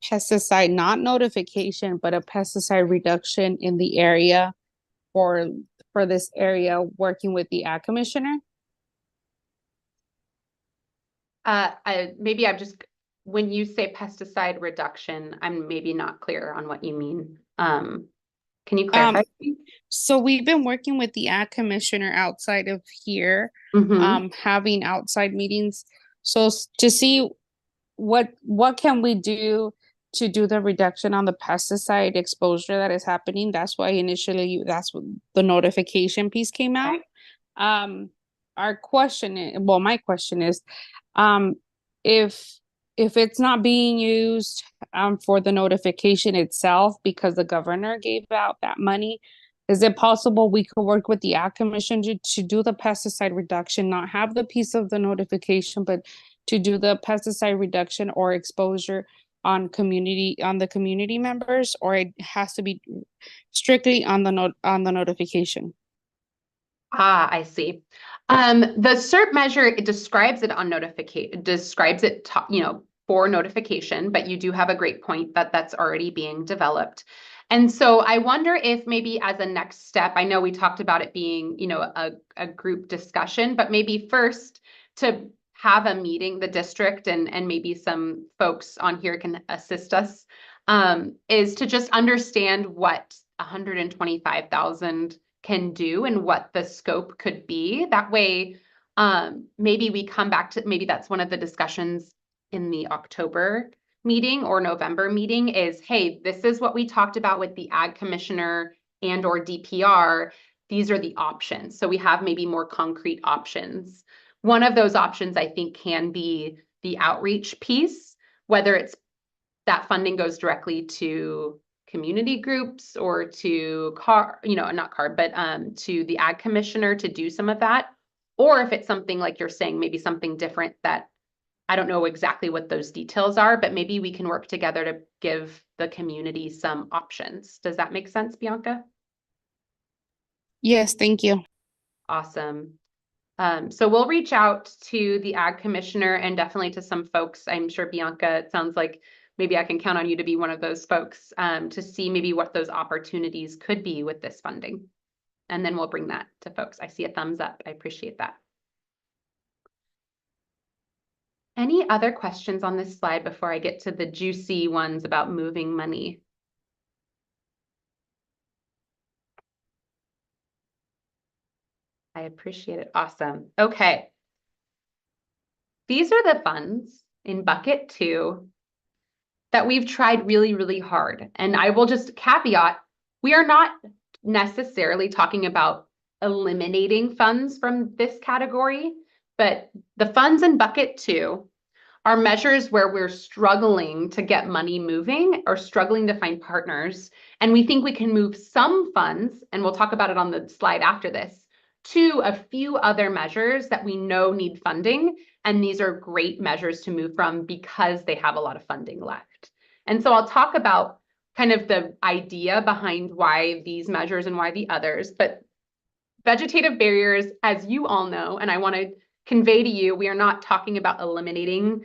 pesticide, not notification, but a pesticide reduction in the area for this area, working with the Ag Commissioner? Maybe I'm just, when you say pesticide reduction, I'm maybe not clear on what you mean. Can you clarify? So we've been working with the Ag Commissioner outside of here, having outside meetings. So to see what can we do to do the reduction on the pesticide exposure that is happening. That's why initially that's what the notification piece came out. Our question is, well, my question is, if it's not being used for the notification itself because the governor gave out that money, is it possible we could work with the Ag Commission to do the pesticide reduction, not have the piece of the notification, but to do the pesticide reduction or exposure on the community members, or it has to be strictly on the notification? I see. The SERP measure, it describes it on notification, for notification, but you do have a great point that that's already being developed. And so I wonder if maybe as a next step, I know we talked about it being, you know, a group discussion, but maybe first to have a meeting, the district and maybe some folks on here can assist us, is to just understand what 125,000 can do and what the scope could be. That way, maybe we come back to, maybe that's one of the discussions in the October meeting or November meeting is, hey, this is what we talked about with the ag commissioner and or DPR. These are the options. So we have maybe more concrete options. One of those options I think can be the outreach piece, whether it's that funding goes directly to community groups or to to the ag commissioner to do some of that. Or if it's something like you're saying, maybe something different that I don't know exactly what those details are, but maybe we can work together to give the community some options. Does that make sense, Bianca? Yes, thank you. Awesome. So we'll reach out to the ag commissioner and definitely to some folks. I'm sure, Bianca, it sounds like maybe I can count on you to be one of those folks to see maybe what those opportunities could be with this funding. And then we'll bring that to folks. I see a thumbs up. I appreciate that. Any other questions on this slide before I get to the juicy ones about moving money? I appreciate it. Awesome. Okay. These are the funds in bucket 2 that we've tried really, really hard. And I will just caveat, we are not necessarily talking about eliminating funds from this category, but the funds in bucket 2 are measures where we're struggling to get money moving or struggling to find partners. And we think we can move some funds, and we'll talk about it on the slide after this, to a few other measures that we know need funding. And these are great measures to move from because they have a lot of funding left. And so I'll talk about kind of the idea behind why these measures and why the others, but vegetative barriers, as you all know, and I want to convey to you, we are not talking about eliminating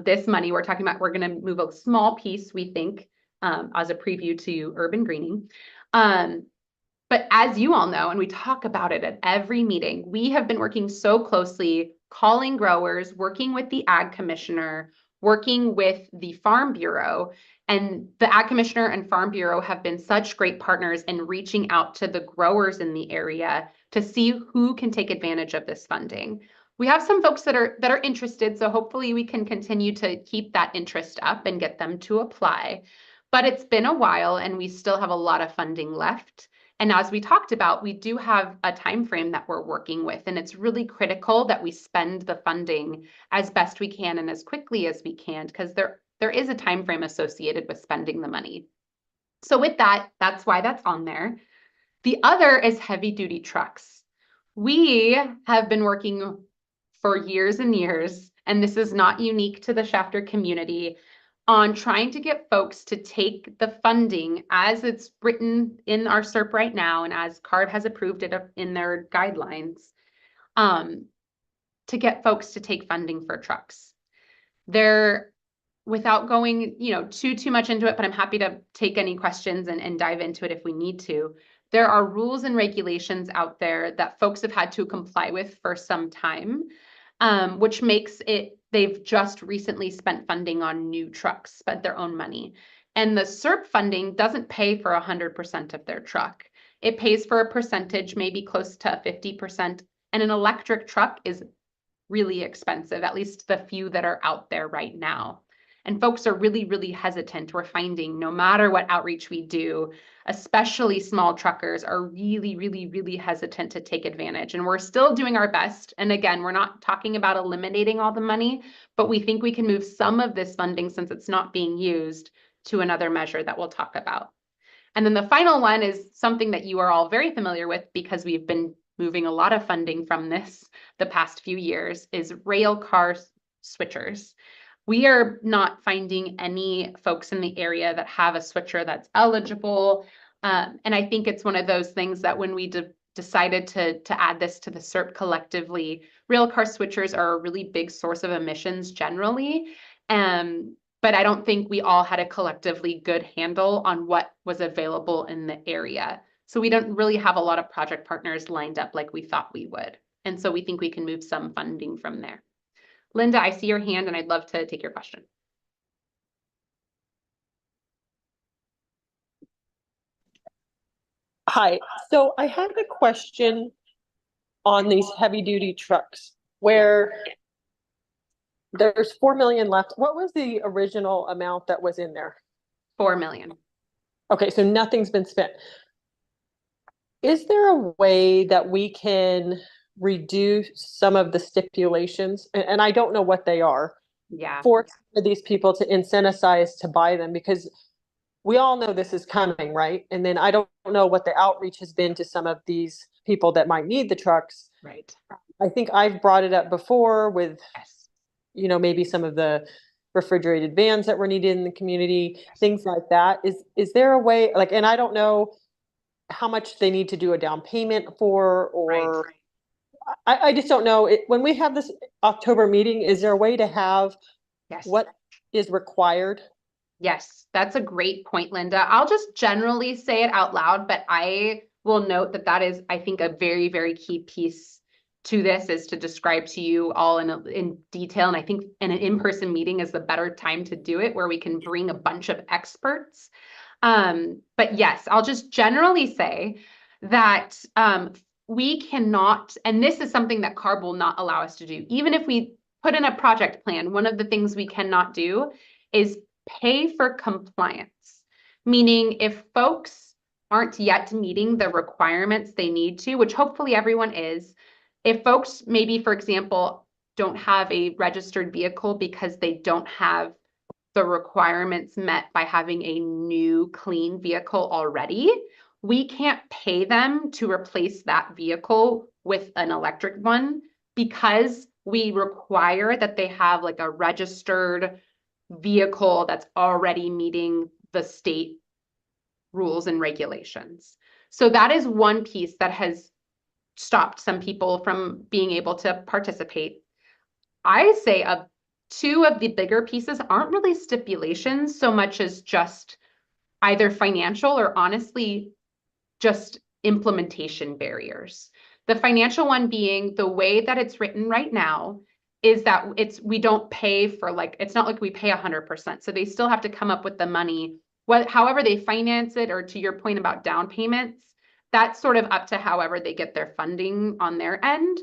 this money. We're talking about, we're going to move a small piece, we think, as a preview to urban greening. But as you all know, and we talk about it at every meeting, we have been working so closely, calling growers, working with the ag commissioner, working with the Farm Bureau. And the ag commissioner and Farm Bureau have been such great partners in reaching out to the growers in the area to see who can take advantage of this funding. We have some folks that are interested, so hopefully we can continue to keep that interest up and get them to apply. But it's been a while and we still have a lot of funding left. And as we talked about, we do have a time frame that we're working with, and it's really critical that we spend the funding as best we can and as quickly as we can, because there is a time frame associated with spending the money. So with that, that's why that's on there. The other is heavy duty trucks. We have been working for years and years, and this is not unique to the Shafter community, on trying to get folks to take the funding as it's written in our SERP right now, and as CARB has approved it in their guidelines, to get folks to take funding for trucks. Without going, too much into it, but I'm happy to take any questions and dive into it if we need to. There are rules and regulations out there that folks have had to comply with for some time, which makes it, they've just recently spent funding on new trucks, spent their own money. And the SERP funding doesn't pay for 100% of their truck. It pays for a percentage, maybe close to 50%. And an electric truck is really expensive, at least the few that are out there right now. And folks are really, really hesitant. We're finding no matter what outreach we do, especially small truckers are really, really, really hesitant to take advantage. And we're still doing our best. And again, we're not talking about eliminating all the money, but we think we can move some of this funding, since it's not being used, to another measure that we'll talk about. And then the final one is something that you are all very familiar with, because we've been moving a lot of funding from this the past few years, is rail car switchers. We are not finding any folks in the area that have a switcher that's eligible. And I think it's one of those things that when we decided to add this to the SERP collectively, rail car switchers are a really big source of emissions generally. But but I don't think we all had a collectively good handle on what was available in the area. So we don't really have a lot of project partners lined up like we thought we would. And so we think we can move some funding from there. Linda, I see your hand and I'd love to take your question. Hi, so I had a question on these heavy duty trucks where there's 4 million left. What was the original amount that was in there? 4 million. Okay, so nothing's been spent. Is there a way that we can reduce some of the stipulations? And I don't know what they are. Yeah. For these people to incentivize to buy them, because we all know this is coming, right? And then I don't know what the outreach has been to some of these people that might need the trucks. Right. I think I've brought it up before with, Yes. you know, maybe some of the refrigerated vans that were needed in the community, things like that. Is there a way, like, and I don't know how much they need to do a down payment for, or I just don't know. When we have this October meeting, is there a way to have Yes. what is required? Yes, that's a great point, Linda. I'll just generally say it out loud, but I will note that that is, I think, a very, very key piece to this is to describe to you all in detail. And I think in an in-person meeting is the better time to do it, where we can bring a bunch of experts. But yes, I'll just generally say that we cannot, and this is something that CARB will not allow us to do. Even if we put in a project plan, one of the things we cannot do is pay for compliance, meaning if folks aren't yet meeting the requirements they need to, which hopefully everyone is, if folks maybe, for example, don't have a registered vehicle because they don't have the requirements met by having a new clean vehicle already, we can't pay them to replace that vehicle with an electric one because we require that they have like a registered vehicle that's already meeting the state rules and regulations. So that is one piece that has stopped some people from being able to participate. I say two of the bigger pieces aren't really stipulations so much as just either financial or honestly just implementation barriers. The financial one being the way that it's written right now is that we don't pay for, like, it's not like we pay 100%. So they still have to come up with the money. However they finance it, or to your point about down payments, that's sort of up to however they get their funding on their end.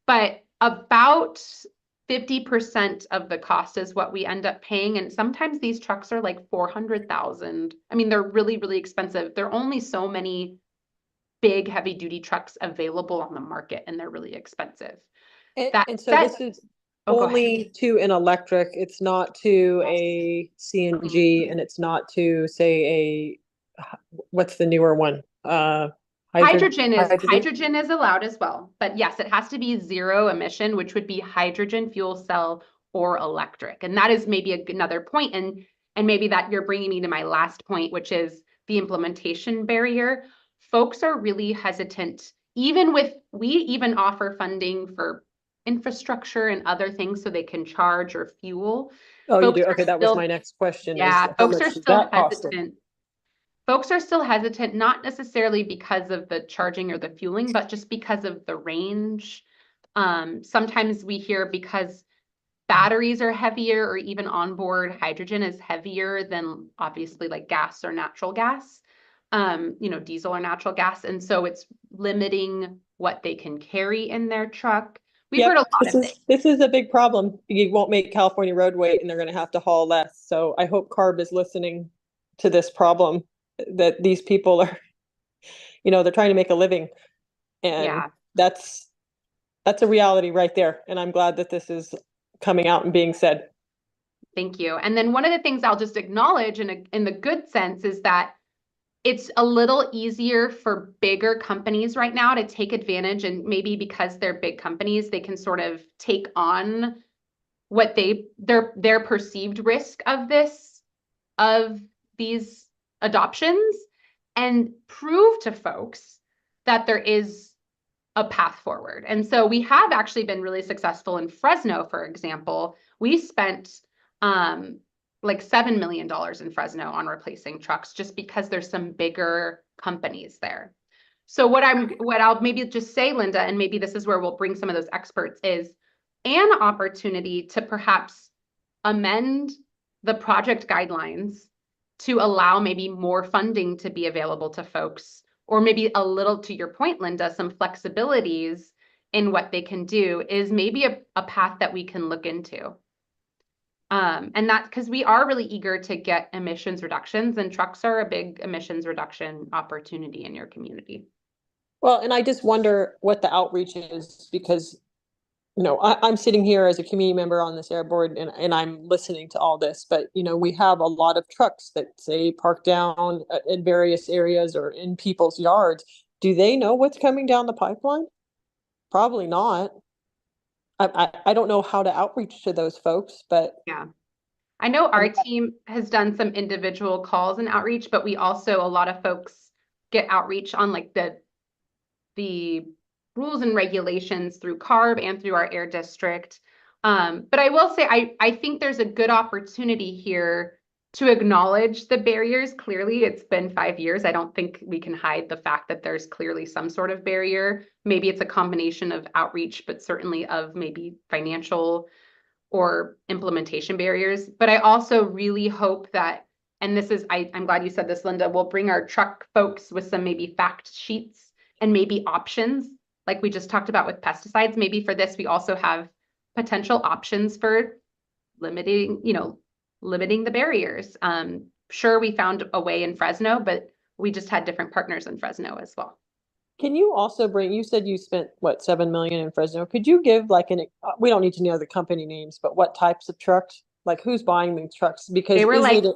But about 50% of the cost is what we end up paying. And sometimes these trucks are like 400,000. I mean, they're really, really expensive. There are only so many big heavy duty trucks available on the market, and they're really expensive. And so this is only to an electric, it's not to a CNG, and it's not to, say, what's the newer one? Hydrogen is allowed as well, but yes, it has to be zero emission, which would be hydrogen, fuel cell, or electric. And that is maybe another point, and maybe that you're bringing me to my last point, which is the implementation barrier. Folks are really hesitant, we even offer funding for infrastructure and other things so they can charge or fuel. Oh, you do? Okay, that was my next question. Yeah, folks are still hesitant. Folks are still hesitant, not necessarily because of the charging or the fueling, but just because of the range. Sometimes we hear because batteries are heavier, or even onboard hydrogen is heavier than obviously like gas or natural gas, diesel or natural gas. And so it's limiting what they can carry in their truck. We've heard a lot of things. This is a big problem. You won't make California road weight, and they're going to have to haul less. So I hope CARB is listening to this problem, that these people are, they're trying to make a living. And that's a reality right there. And I'm glad that this is coming out and being said. Thank you. And then one of the things I'll just acknowledge in the good sense is that it's a little easier for bigger companies right now to take advantage, and maybe because they're big companies, they can sort of take on what their perceived risk of these adoptions, and prove to folks that there is a path forward. And so we have actually been really successful in Fresno, for example. We spent like $7 million in Fresno on replacing trucks, just because there's some bigger companies there. So what I'll maybe just say, Linda, and maybe this is where we'll bring some of those experts, is an opportunity to perhaps amend the project guidelines to allow maybe more funding to be available to folks, or maybe a little, to your point, Linda, some flexibilities in what they can do is maybe a path that we can look into. And that's because we are really eager to get emissions reductions, and trucks are a big emissions reduction opportunity in your community. Well, and I just wonder what the outreach is, because, you know, I'm sitting here as a community member on this air board, and I'm listening to all this, but, you know, we have a lot of trucks that say park down in various areas or in people's yards. Do they know what's coming down the pipeline? Probably not. I don't know how to outreach to those folks, but Yeah. I know our team has done some individual calls and outreach, but we also, a lot of folks get outreach on like the rules and regulations through CARB and through our air district. But I will say, I think there's a good opportunity here to acknowledge the barriers. Clearly, it's been 5 years. I don't think we can hide the fact that there's clearly some sort of barrier. Maybe it's a combination of outreach, but certainly of maybe financial or implementation barriers. But I also really hope that, and this is, I'm glad you said this, Linda, we'll bring our truck folks with some maybe fact sheets and maybe options, like we just talked about with pesticides. Maybe for this, we also have potential options for limiting the barriers. Sure, we found a way in Fresno, but we just had different partners in Fresno as well. can you also bring, you said you spent what, 7 million in Fresno? Could you give like we don't need to know the company names, but what types of trucks? Like who's buying these trucks? Because They were is like, it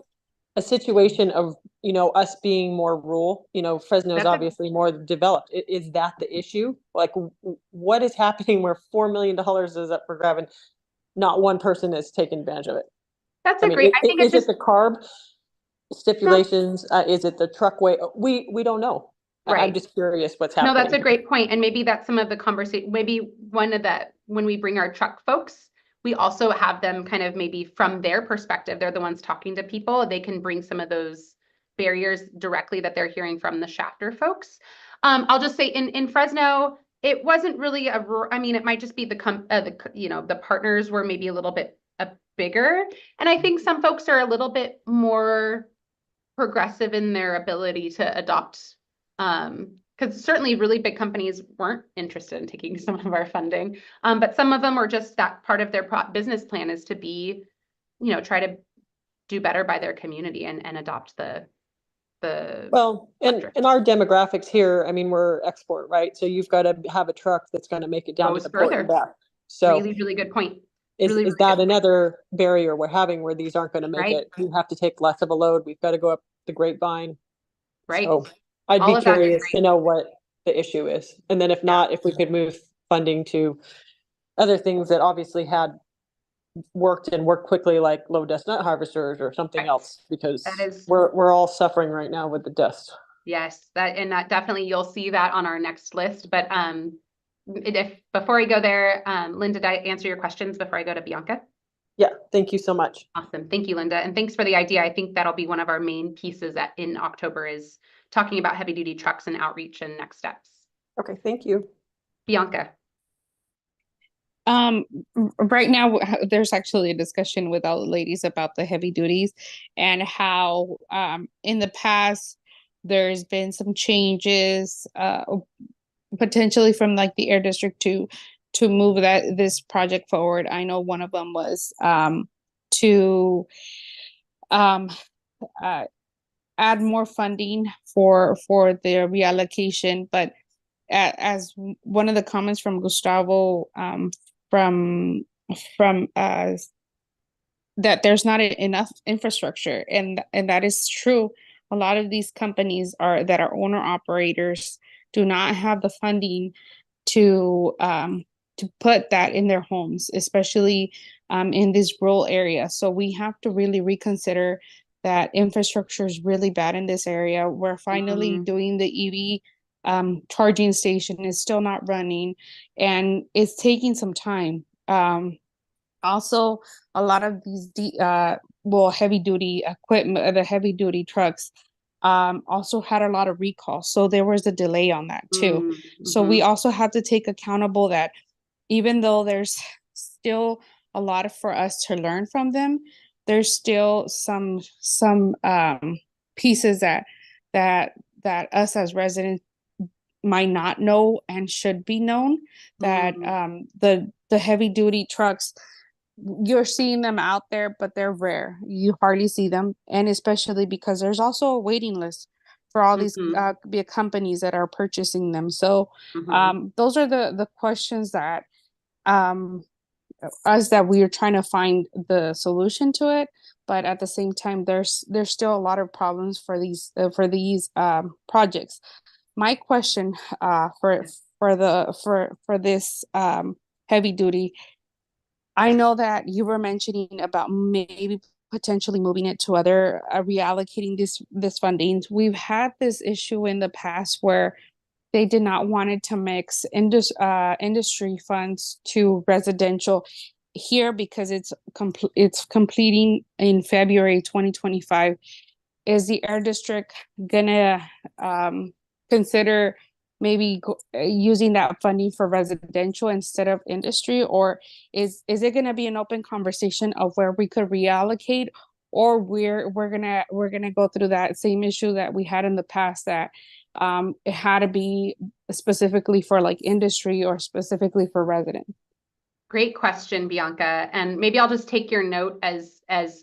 a situation of, you know, us being more rural? You know, Fresno is That's a- obviously more developed. Is that the issue? Like what is happening where $4 million is up for grab and not one person is taking advantage of it? that's I a mean, great, I think it's is just it the CARB stipulations? Is it the truckway? We don't know. I'm right. just curious what's No, happening. that's a great point. And maybe that's some of the conversation, maybe one of the, when we bring our truck folks, we also have them kind of maybe from their perspective, they're the ones talking to people. They can bring some of those barriers directly that they're hearing from the Shafter folks. I'll just say in Fresno, it wasn't really I mean, it might just be the partners were maybe a little bit bigger. And I think some folks are a little bit more progressive in their ability to adopt, because certainly really big companies weren't interested in taking some of our funding, but some of them are just that part of their business plan is to be, try to do better by their community and adopt the Well, and electric. in our demographics here, I mean, we're export, right? So you've got to have a truck that's going to make it down Goes to the port and further. back. So Really, really good point. is Really, is really that good point. another barrier we're having where these aren't going to make Right. it? We have to take less of a load. We've got to go up the grapevine. Right. So I'd All be of that is curious great. to know what the issue is. And then if not, if we could move funding to other things that obviously had worked quickly, like low dust nut harvesters or something Right. else, because That is- we're all suffering right now with the dust. Yes, that definitely, you'll see that on our next list. But if before I go there, Linda, did I answer your questions before I go to Bianca? Yeah, thank you so much. Awesome. Thank you, Linda. And thanks for the idea. I think that'll be one of our main pieces in October is talking about heavy duty trucks and outreach and next steps. Okay, thank you. Bianca. Right now there's actually a discussion with all the ladies about the heavy duties and how in the past there's been some changes potentially from like the air district to move this project forward. I know one of them was to add more funding for the reallocation, but as one of the comments from Gustavo from that there's not enough infrastructure, and that is true. A lot of these companies that are owner operators do not have the funding to put that in their homes, especially in this rural area. So we have to really reconsider that infrastructure is really bad in this area. We're finally doing the EV charging station is still not running, and it's taking some time. Also, a lot of these well, heavy duty equipment, the heavy duty trucks, also had a lot of recalls. So there was a delay on that too. So we also have to take accountable that even though there's still a lot for us to learn from them, there's still some pieces that us as residents might not know and should be known. That the heavy duty trucks, you're seeing them out there, but they're rare. You hardly see them, and especially because there's also a waiting list for all these big companies that are purchasing them. So those are the questions that us that we are trying to find the solution to it, but at the same time there's still a lot of problems for these projects. My question for this heavy duty, I know that you were mentioning about maybe potentially moving it to other reallocating this funding. We've had this issue in the past where they did not wanted to mix industry funds to residential here because it's completing in February 2025. Is the air district gonna consider maybe using that funding for residential instead of industry, or is it gonna be an open conversation of where we could reallocate, or we're gonna go through that same issue that we had in the past, that it had to be specifically for like industry or specifically for resident? Great question, Bianca. And maybe I'll just take your note as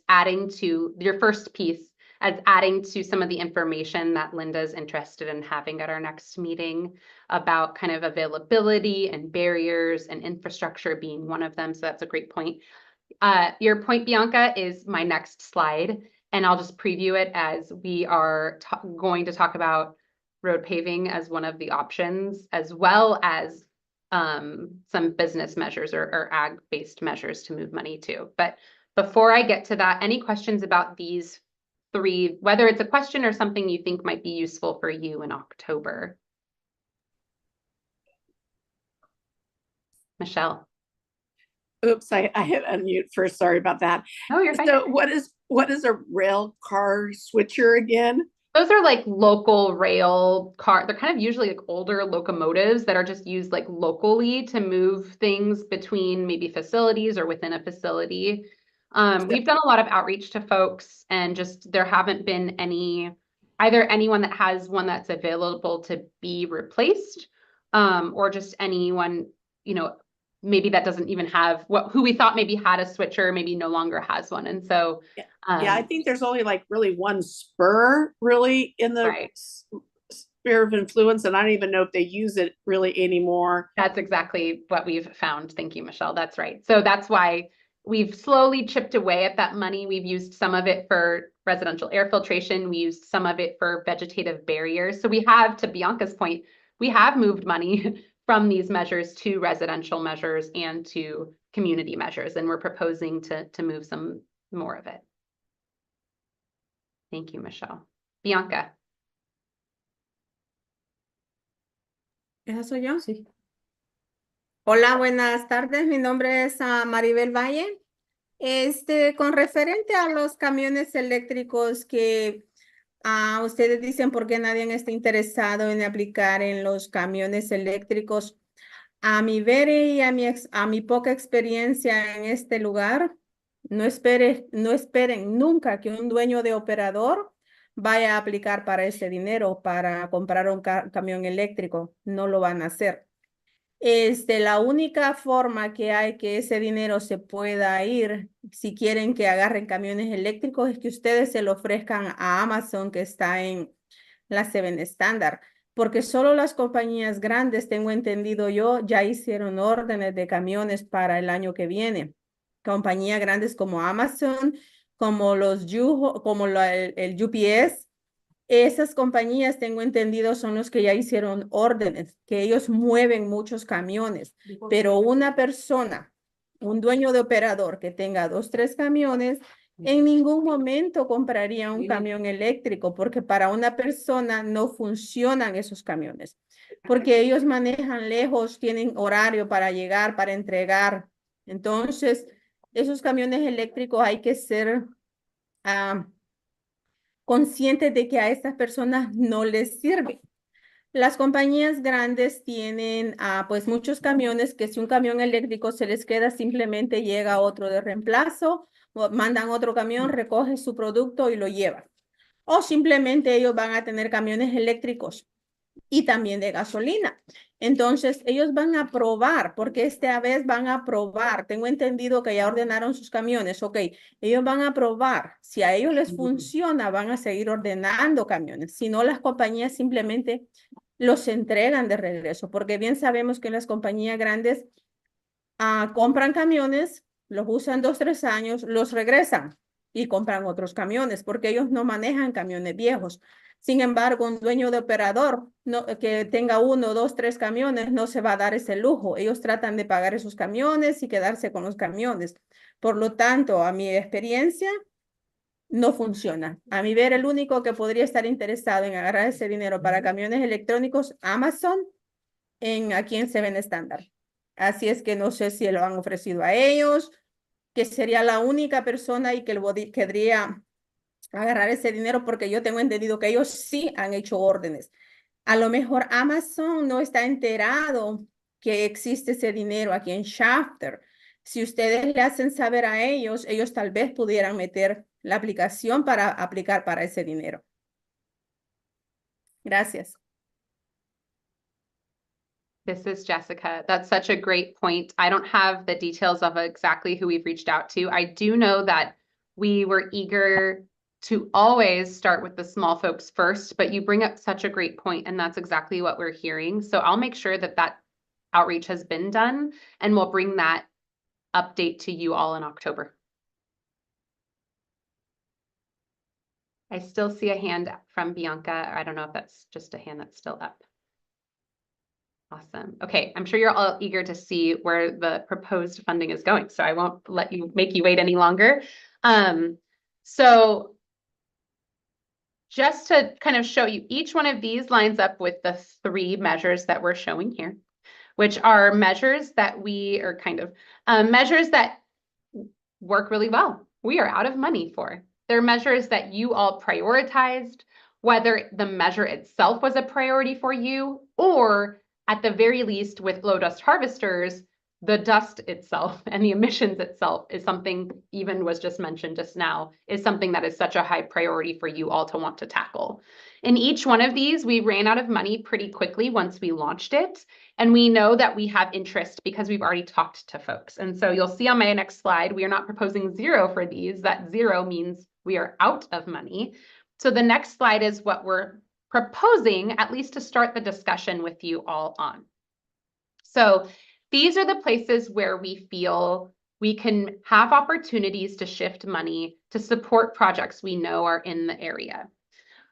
adding to your first piece, as adding to some of the information that Linda's interested in having at our next meeting about kind of availability and barriers and infrastructure being one of them. So that's a great point. Your point, Bianca, is my next slide, and I'll just preview it as we are going to talk about road paving as one of the options, as well as some business measures or ag-based measures to move money to. But before I get to that, any questions about these three, whether it's a question or something you think might be useful for you in October? Michelle. Oops, I hit unmute first. Sorry about that. Oh, you're fine. So what is a rail car switcher again? Those are like local rail car. They're kind of usually like older locomotives that are just used like locally to move things between maybe facilities or within a facility. We've done a lot of outreach to folks, and just there haven't been either anyone that has one that's available to be replaced, or just anyone, maybe that doesn't even have who we thought maybe had a switcher, maybe no longer has one. And so I think there's only like really one spur really in the sphere of influence, and I don't even know if they use it really anymore. That's exactly what we've found. Thank you, Michelle. That's right. So that's why we've slowly chipped away at that money. We've used some of it for residential air filtration. We used some of it for vegetative barriers. So we have, to Bianca's point, we have moved money from these measures to residential measures and to community measures, and we're proposing to move some more of it. Thank you, Michelle. Bianca. ¿Esa soy yo? Sí. Hola, buenas tardes. Mi nombre es Maribel Valle. Con referente a los camiones eléctricos que ustedes dicen por qué nadie está interesado en aplicar en los camiones eléctricos. A mi ver y a mi poca experiencia en este lugar, no esperen nunca que un dueño de operador vaya a aplicar para ese dinero para comprar un camión eléctrico. No lo van a hacer. La única forma que hay que ese dinero se pueda ir, si quieren que agarren camiones eléctricos, es que ustedes se lo ofrezcan a Amazon, que está en la 7 Standard, porque solo las compañías grandes, tengo entendido yo, ya hicieron órdenes de camiones para el año que viene. Compañías grandes como Amazon, como el UPS. Esas compañías, tengo entendido, son los que ya hicieron órdenes, que ellos mueven muchos camiones, pero una persona, un dueño de operador que tenga 2, 3 camiones, en ningún momento compraría un camión eléctrico, porque para una persona no funcionan esos camiones, porque ellos manejan lejos, tienen horario para llegar, para entregar. Entonces, esos camiones eléctricos hay que ser conscientes de que a estas personas no les sirve. Las compañías grandes tienen pues muchos camiones que si un camión eléctrico se les queda, simplemente llega otro de reemplazo, o mandan otro camión, recoge su producto y lo lleva. O simplemente ellos van a tener camiones eléctricos y también de gasolina. Entonces, ellos van a probar, porque esta vez van a probar. Tengo entendido que ya ordenaron sus camiones. Ok, ellos van a probar. Si a ellos les funciona, van a seguir ordenando camiones. Si no, las compañías simplemente los entregan de regreso, porque bien sabemos que las compañías grandes compran camiones, los usan 2, 3 años, los regresan y compran otros camiones, porque ellos no manejan camiones viejos. Sin embargo, un dueño de operador que tenga 1, 2, 3 camiones no se va a dar ese lujo. Ellos tratan de pagar esos camiones y quedarse con los camiones. Por lo tanto, a mi experiencia, no funciona. A mi ver, el único que podría estar interesado en agarrar ese dinero para camiones electrónicos, Amazon, aquí en Seven Standard. Así es que no sé si lo han ofrecido a ellos, que sería la única persona y que querría agarrar ese dinero, porque yo tengo entendido que ellos sí han hecho órdenes. A lo mejor Amazon no está enterado que existe ese dinero aquí en Shafter. Si ustedes le hacen saber a ellos, ellos tal vez pudieran meter la aplicación para aplicar para ese dinero. Gracias. This is Jessica. That's such a great point. I don't have the details of exactly who we've reached out to. I do know that we were eager to always start with the small folks first, but you bring up such a great point, and that's exactly what we're hearing. So I'll make sure that that outreach has been done, and we'll bring that update to you all in October. I still see a hand from Bianca. I don't know if that's just a hand that's still up. Awesome. Okay, I'm sure you're all eager to see where the proposed funding is going, so I won't make you wait any longer. So just to kind of show you, each one of these lines up with the 3 measures that we're showing here, which are measures that measures that work really well. We are out of money for. They're measures that you all prioritized, whether the measure itself was a priority for you, or at the very least with low dust harvesters, the dust itself and the emissions itself is something, even was just mentioned just now, is something that is such a high priority for you all to want to tackle. In each one of these, we ran out of money pretty quickly once we launched it. And we know that we have interest because we've already talked to folks. And so you'll see on my next slide, we are not proposing 0 for these. That 0 means we are out of money. So the next slide is what we're proposing, at least to start the discussion with you all on. So these are the places where we feel we can have opportunities to shift money to support projects we know are in the area.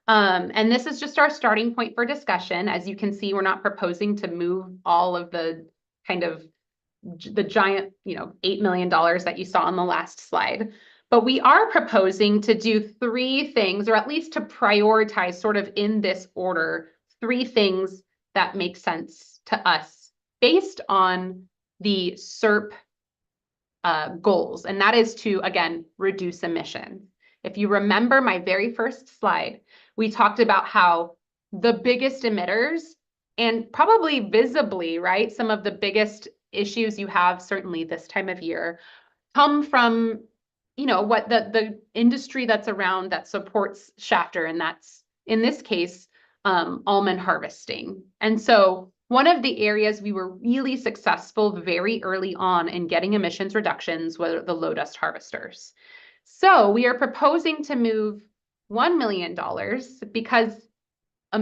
And this is just our starting point for discussion. As you can see, we're not proposing to move all of the kind of the giant, $8 million that you saw on the last slide. But we are proposing to do 3 things, or at least to prioritize sort of in this order, 3 things that make sense to us based on the SERP goals. And that is to, again, reduce emissions. If you remember my very first slide, we talked about how the biggest emitters, and probably visibly, right, some of the biggest issues you have, certainly this time of year, come from, what the industry that's around that supports Shafter, and that's, in this case, almond harvesting. And so one of the areas we were really successful very early on in getting emissions reductions were the low dust harvesters. So we are proposing to move $1 million because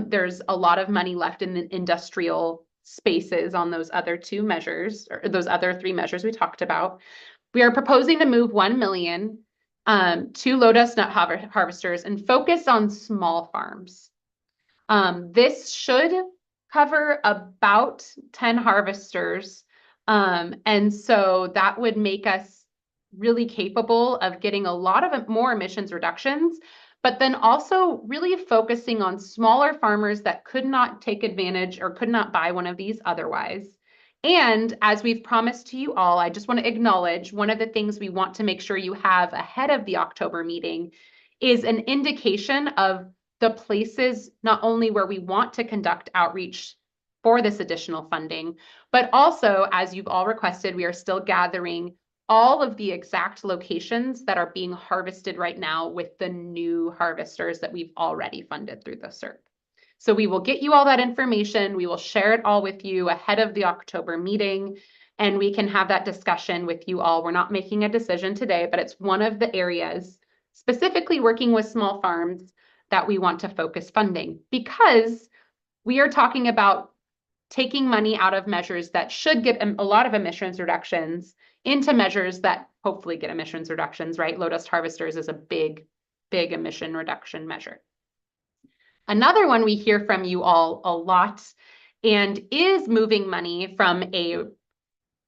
there's a lot of money left in the industrial spaces on those other 2 measures, or those other 3 measures we talked about. We are proposing to move $1 million to low dust nut harvesters and focus on small farms. This should cover about 10 harvesters. And so that would make us really capable of getting a lot of more emissions reductions, but then also really focusing on smaller farmers that could not take advantage or could not buy one of these otherwise. And as we've promised to you all, I just want to acknowledge one of the things we want to make sure you have ahead of the October meeting is an indication of the places not only where we want to conduct outreach for this additional funding, but also, as you've all requested, we are still gathering all of the exact locations that are being harvested right now with the new harvesters that we've already funded through the SERP. So we will get you all that information. We will share it all with you ahead of the October meeting, and we can have that discussion with you all. We're not making a decision today, but it's one of the areas, specifically working with small farms, that we want to focus funding, because we are talking about taking money out of measures that should get a lot of emissions reductions into measures that hopefully get emissions reductions, right? Low dust harvesters is a big emission reduction measure. Another one we hear from you all a lot and is moving money from an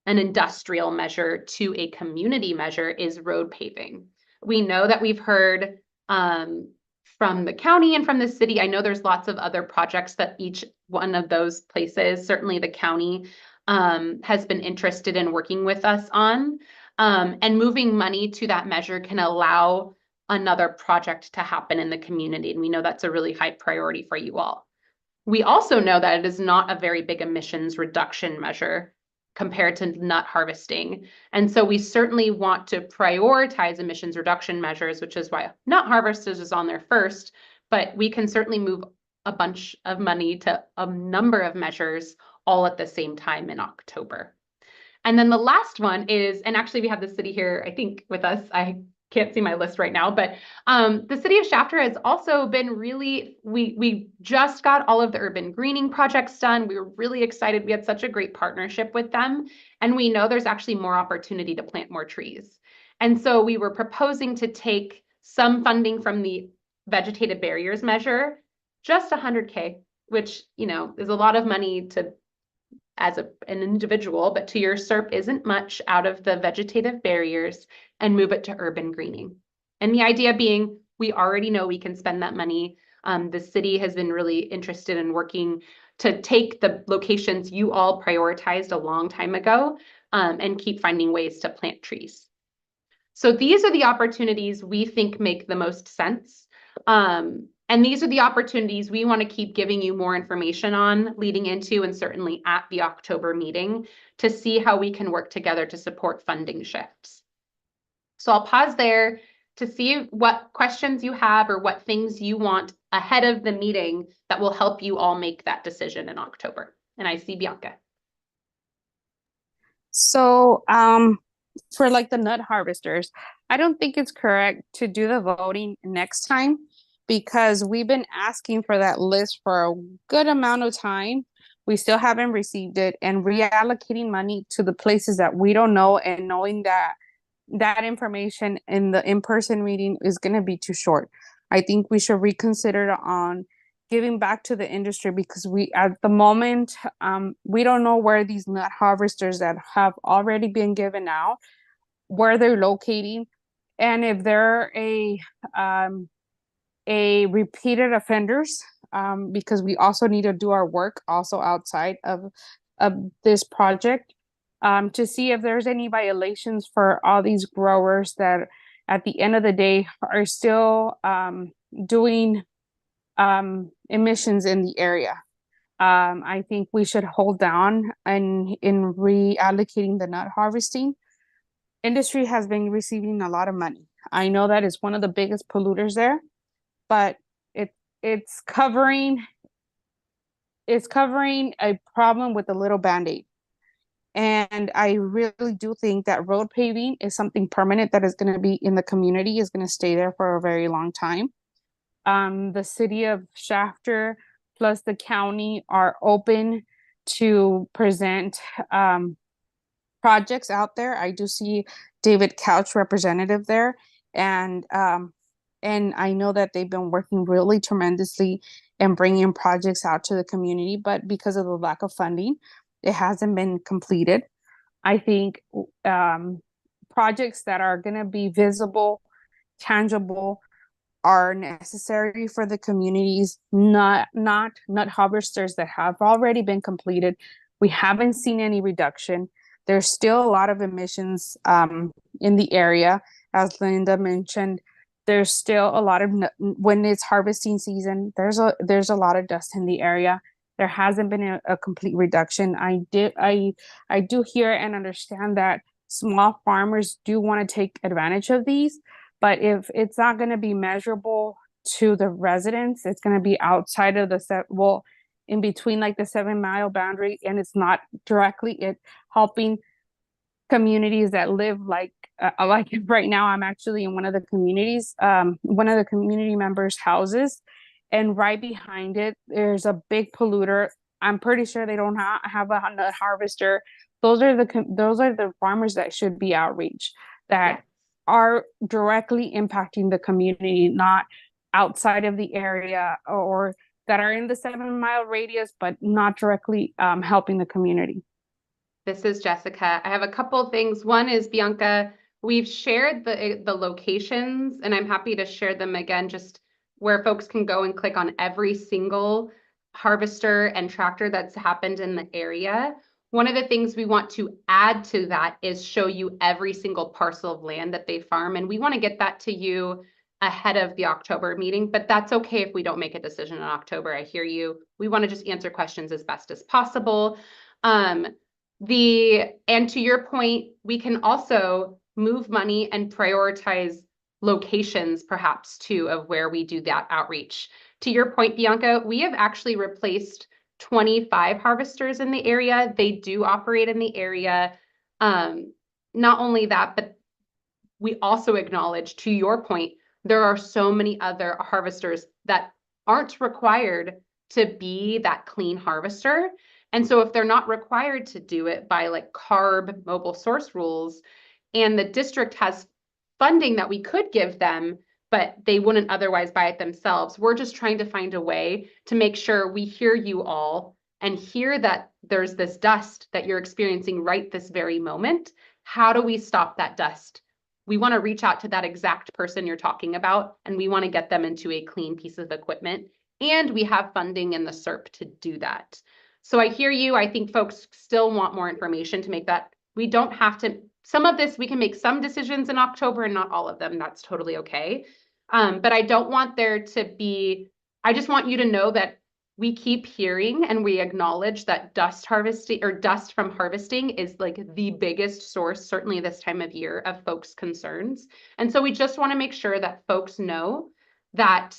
industrial measure to a community measure is road paving. We know that we've heard from the county and from the city. I know there's lots of other projects that each one of those places, certainly the county, has been interested in working with us on. And moving money to that measure can allow another project to happen in the community. And we know that's a really high priority for you all. We also know that it is not a very big emissions reduction measure compared to nut harvesting. And so we certainly want to prioritize emissions reduction measures, which is why nut harvesters is on there first, but we can certainly move a bunch of money to a number of measures all at the same time in October. And then the last one is, and actually we have the city here, I think, with us. I can't see my list right now, but the city of Shafter has also been really, we just got all of the urban greening projects done. We were really excited. We had such a great partnership with them. And we know there's actually more opportunity to plant more trees. And so we were proposing to take some funding from the vegetative barriers measure, just $100K, which, you know, is a lot of money to as an individual, but to your SERP isn't much, out of the vegetative barriers and move it to urban greening. And the idea being, we already know we can spend that money. The city has been really interested in working to take the locations you all prioritized a long time ago and keep finding ways to plant trees. So these are the opportunities we think make the most sense. And these are the opportunities we want to keep giving you more information on leading into, and certainly at the October meeting, to see how we can work together to support funding shifts. So I'll pause there to see what questions you have or what things you want ahead of the meeting that will help you all make that decision in October. And I see Bianca. So, for like the nut harvesters, I don't think it's correct to do the voting next time, because we've been asking for that list for a good amount of time. We still haven't received it, and reallocating money to the places that we don't know, and knowing that that information in the in-person meeting is going to be too short. I think we should reconsider on giving back to the industry, because we, at the moment, we don't know where these nut harvesters that have already been given out, where they're locating, and if they're a repeated offenders, because we also need to do our work also outside of this project, to see if there's any violations for all these growers that at the end of the day are still doing emissions in the area. I think we should hold down in reallocating the nut harvesting. Industry has been receiving a lot of money. I know that it's one of the biggest polluters there, but it's covering a problem with a little band-aid. And I really do think that road paving is something permanent that is going to be in the community, is going to stay there for a very long time. The city of Shafter plus the county are open to present projects out there. I do see David Couch, representative there, and I know that they've been working really tremendously and bringing projects out to the community, but because of the lack of funding, it hasn't been completed. I think projects that are going to be visible, tangible, are necessary for the communities, not nut harvesters that have already been completed. We haven't seen any reduction. There's still a lot of emissions in the area. As Linda mentioned, there's still a lot of when it's harvesting season, there's a lot of dust in the area. There hasn't been a complete reduction. I do hear and understand that small farmers do want to take advantage of these, but if it's not going to be measurable to the residents, it's going to be outside of the in between like the 7-mile boundary, and it's not directly helping communities that live like right now. I'm actually in one of the communities, one of the community members' houses, and right behind it there's a big polluter. I'm pretty sure they don't have a harvester. Those are the farmers that should be outreach, that are directly impacting the community, not outside of the area, or that are in the 7-mile radius but not directly helping the community. This is Jessica. I have a couple of things. One is, Bianca, we've shared the locations, and I'm happy to share them again, just where folks can go and click on every single harvester and tractor that's happened in the area. One of the things we want to add to that is show you every single parcel of land that they farm, and we want to get that to you ahead of the October meeting, but that's okay if we don't make a decision in October. I hear you. We want to just answer questions as best as possible. And to your point, we can also move money and prioritize locations perhaps too of where we do that outreach. To your point, Bianca, we have actually replaced 25 harvesters in the area. They do operate in the area. Not only that, but we also acknowledge, to your point, there are so many other harvesters that aren't required to be that clean harvester. And so if they're not required to do it by like CARB mobile source rules, and the district has funding that we could give them, but they wouldn't otherwise buy it themselves, we're just trying to find a way to make sure we hear you all and hear that there's this dust that you're experiencing right this very moment. How do we stop that dust? We want to reach out to that exact person you're talking about, and we want to get them into a clean piece of equipment. And we have funding in the SERP to do that. So I hear you. I think folks still want more information to make that. We don't have to, some of this, we can make some decisions in October and not all of them. That's totally okay. But I don't want there to be, I just want you to know that we keep hearing and we acknowledge that dust harvesting or dust from harvesting is like the biggest source, certainly this time of year, of folks' concerns. And so we just want to make sure that folks know that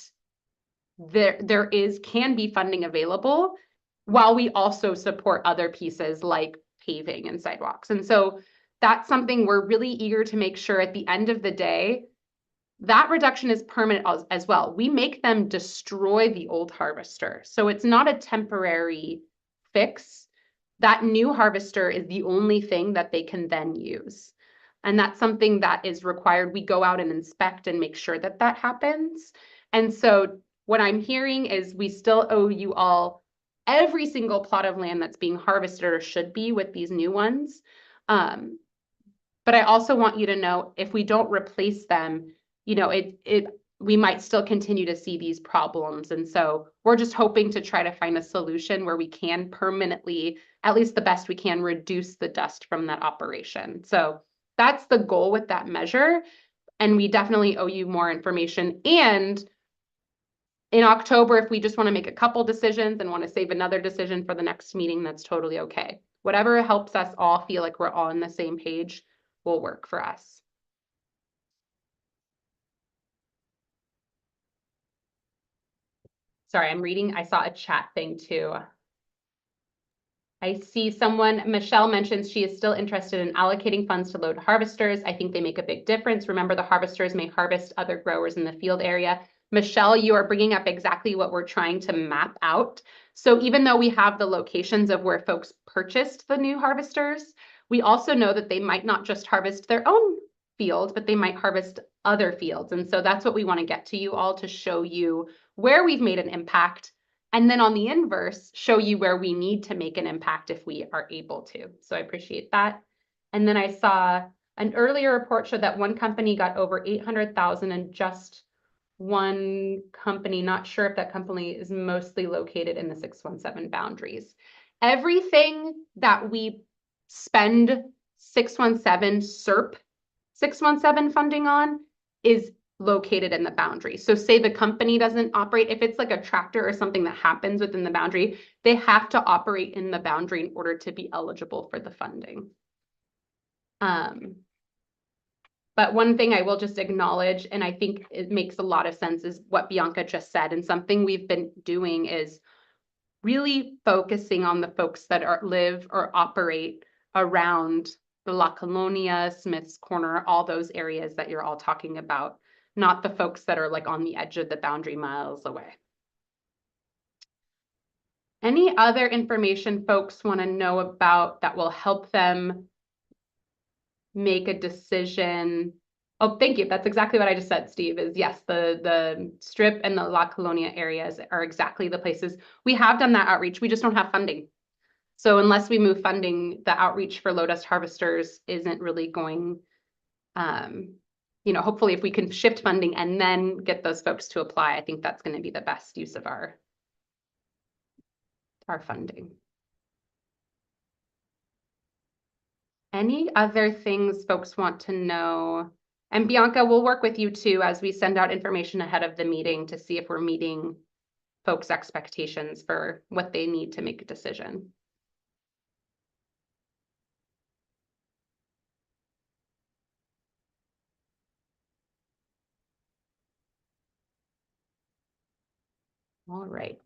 there can be funding available, while we also support other pieces like paving and sidewalks. And so that's something we're really eager to make sure at the end of the day, that reduction is permanent as well. We make them destroy the old harvester. So it's not a temporary fix. That new harvester is the only thing that they can then use. And that's something that is required. We go out and inspect and make sure that that happens. And so what I'm hearing is we still owe you all every single plot of land that's being harvested, or should be, with these new ones. But I also want you to know, if we don't replace them, you know, we might still continue to see these problems. And so we're just hoping to try to find a solution where we can permanently, at least the best we can, reduce the dust from that operation. So that's the goal with that measure. And we definitely owe you more information. And in October, if we just want to make a couple decisions and want to save another decision for the next meeting, that's totally okay. Whatever helps us all feel like we're all on the same page will work for us. Sorry, I'm reading. I saw a chat thing too. I see someone, Michelle mentions she is still interested in allocating funds to load harvesters. I think they make a big difference. Remember, the harvesters may harvest other growers in the field area. Michelle, you are bringing up exactly what we're trying to map out. So even though we have the locations of where folks purchased the new harvesters, we also know that they might not just harvest their own field, but they might harvest other fields. And so that's what we want to get to you all, to show you where we've made an impact. And then on the inverse, show you where we need to make an impact if we are able to. So I appreciate that. And then I saw an earlier report showed that one company got over 800,000 and just one company, not sure if that company is mostly located in the 617 boundaries. Everything that we spend 617 SERP 617 funding on is located in the boundary. So say the company doesn't operate, if it's like a tractor or something that happens within the boundary, they have to operate in the boundary in order to be eligible for the funding. But one thing I will just acknowledge, and I think it makes a lot of sense, is what Bianca just said. And something we've been doing is really focusing on the folks that live or operate around the La Colonia, Smith's Corner, all those areas that you're all talking about, not the folks that are like on the edge of the boundary miles away. Any other information folks want to know about that will help them make a decision? Oh, thank you. That's exactly what I just said, Steve, is yes, the Strip and the La Colonia areas are exactly the places. We have done that outreach. We just don't have funding. So unless we move funding, the outreach for low dust harvesters isn't really going, you know, hopefully if we can shift funding and then get those folks to apply, I think that's going to be the best use of our funding. Any other things folks want to know? And Bianca, we'll work with you too as we send out information ahead of the meeting to see if we're meeting folks' expectations for what they need to make a decision. All right.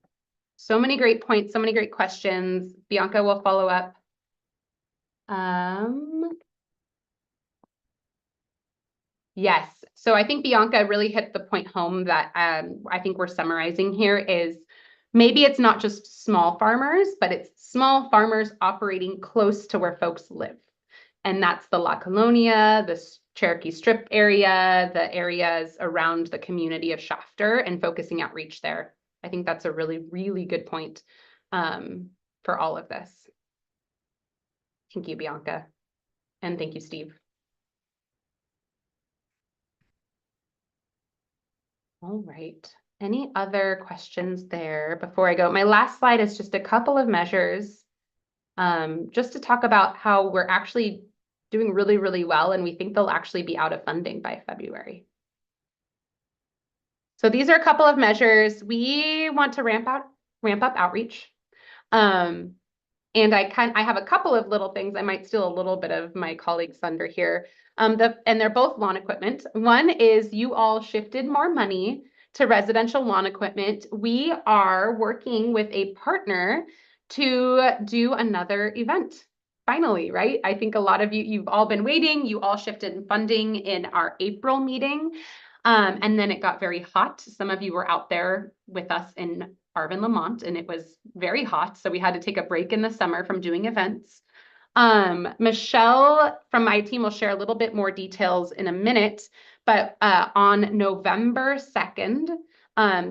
So many great points, so many great questions. Bianca will follow up. Yes. So I think Bianca really hit the point home that I think we're summarizing here is maybe it's not just small farmers, but it's small farmers operating close to where folks live. And that's the La Colonia, the Cherokee Strip area, the areas around the community of Shafter, and focusing outreach there. I think that's a really, really good point for all of this. Thank you, Bianca. And thank you, Steve. All right. Any other questions there before I go? My last slide is just a couple of measures just to talk about how we're actually doing really, really well, and we think they'll actually be out of funding by February. So these are a couple of measures. We want to ramp up outreach. And I have a couple of little things. I might steal a little bit of my colleague's thunder here. And they're both lawn equipment. One is you all shifted more money to residential lawn equipment. We are working with a partner to do another event. Finally, right? I think a lot of you've all been waiting. You all shifted funding in our April meeting. And then it got very hot. Some of you were out there with us in Arvin, Lamont, and it was very hot. So we had to take a break in the summer from doing events. Michelle from my team will share a little bit more details in a minute, but on November 2nd,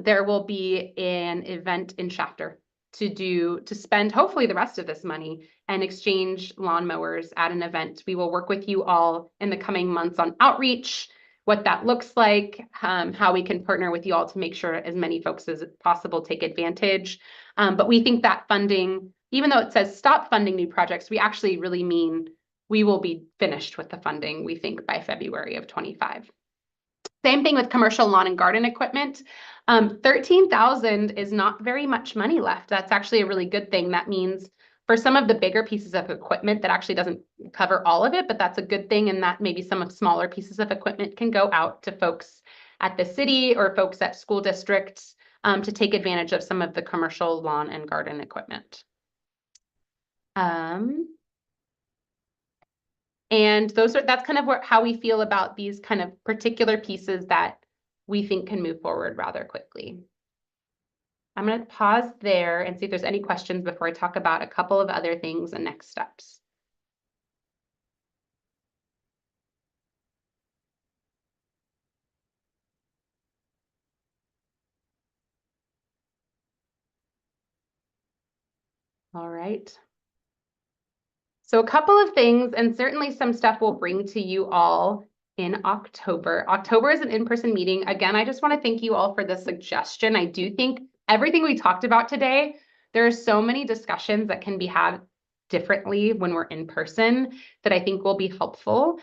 there will be an event in Shafter to spend hopefully the rest of this money and exchange lawnmowers at an event. We will work with you all in the coming months on outreach, what that looks like, how we can partner with you all to make sure as many folks as possible take advantage. But we think that funding, even though it says stop funding new projects, we actually really mean we will be finished with the funding, we think, by February of 25. Same thing with commercial lawn and garden equipment. $13,000 is not very much money left. That's actually a really good thing. That means for some of the bigger pieces of equipment that actually doesn't cover all of it, but that's a good thing. And that maybe some of smaller pieces of equipment can go out to folks at the city or folks at school districts to take advantage of some of the commercial lawn and garden equipment. And that's kind of how we feel about these kind of particular pieces that we think can move forward rather quickly. I'm going to pause there and see if there's any questions before I talk about a couple of other things and next steps. All right. So a couple of things, and certainly some stuff we'll bring to you all in October. October is an in-person meeting. Again, I just want to thank you all for the suggestion. I do think everything we talked about today, there are so many discussions that can be had differently when we're in person that I think will be helpful.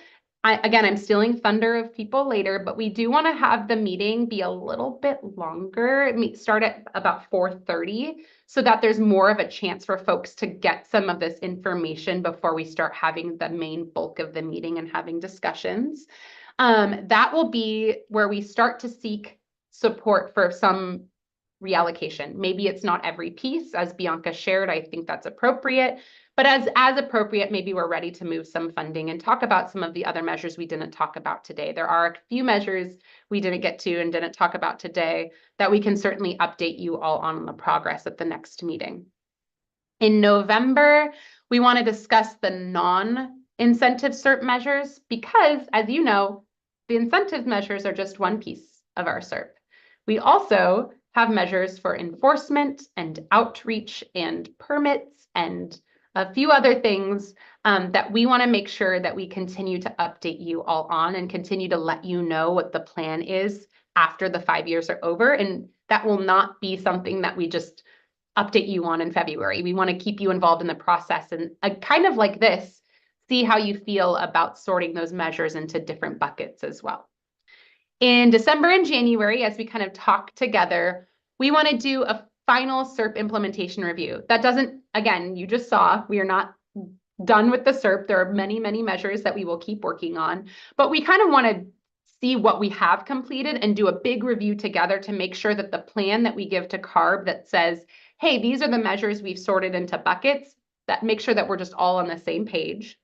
Again, I'm stealing thunder of people later, but we do want to have the meeting be a little bit longer. Start at about 4:30 so that there's more of a chance for folks to get some of this information before we start having the main bulk of the meeting and having discussions. That will be where we start to seek support for some reallocation. Maybe it's not every piece, as Bianca shared. I think that's appropriate. But as appropriate, maybe we're ready to move some funding and talk about some of the other measures we didn't talk about today. There are a few measures we didn't get to and didn't talk about today that we can certainly update you all on the progress at the next meeting. In November, we want to discuss the non-incentive CERP measures because, as you know, the incentive measures are just one piece of our CERP. We also have measures for enforcement and outreach and permits and a few other things that we want to make sure that we continue to update you all on and continue to let you know what the plan is after the 5 years are over. And that will not be something that we just update you on in February. We want to keep you involved in the process and kind of like this, see how you feel about sorting those measures into different buckets as well. In December and January, as we kind of talk together, we want to do a final CERP implementation review. That doesn't, again, you just saw, we are not done with the CERP. There are many, many measures that we will keep working on, but we kind of want to see what we have completed and do a big review together to make sure that the plan that we give to CARB that says, hey, these are the measures we've sorted into buckets, that make sure that we're just all on the same page.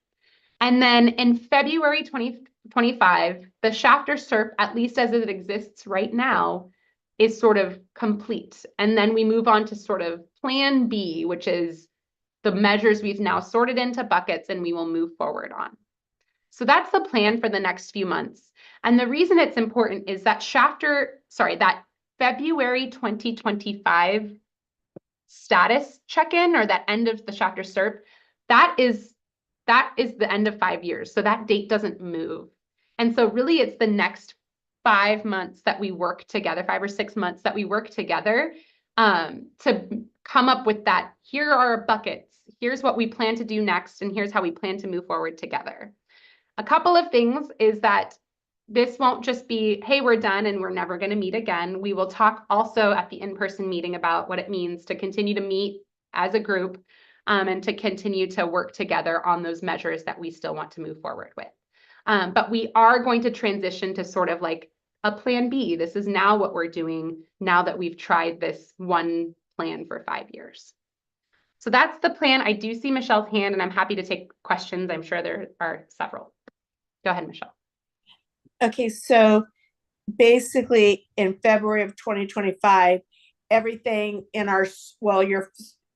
And then in February 2025, the Shafter CERP, at least as it exists right now, is sort of complete. And then we move on to sort of Plan B, which is the measures we've now sorted into buckets and we will move forward on. So that's the plan for the next few months. And the reason it's important is that that February 2025 status check-in, or that end of the Shafter CERP, that is the end of 5 years. So that date doesn't move. And so really it's the next 5 months that we work together, 5 or 6 months that we work together to come up with that. Here are our buckets. Here's what we plan to do next. And here's how we plan to move forward together. A couple of things is that this won't just be, hey, we're done and we're never going to meet again. We will talk also at the in-person meeting about what it means to continue to meet as a group and to continue to work together on those measures that we still want to move forward with. But we are going to transition to sort of like a plan B. This is now what we're doing now that we've tried this one plan for 5 years. So that's the plan. I do see Michelle's hand and I'm happy to take questions. I'm sure there are several. Go ahead, Michelle. Okay, so basically in February of 2025, everything in our,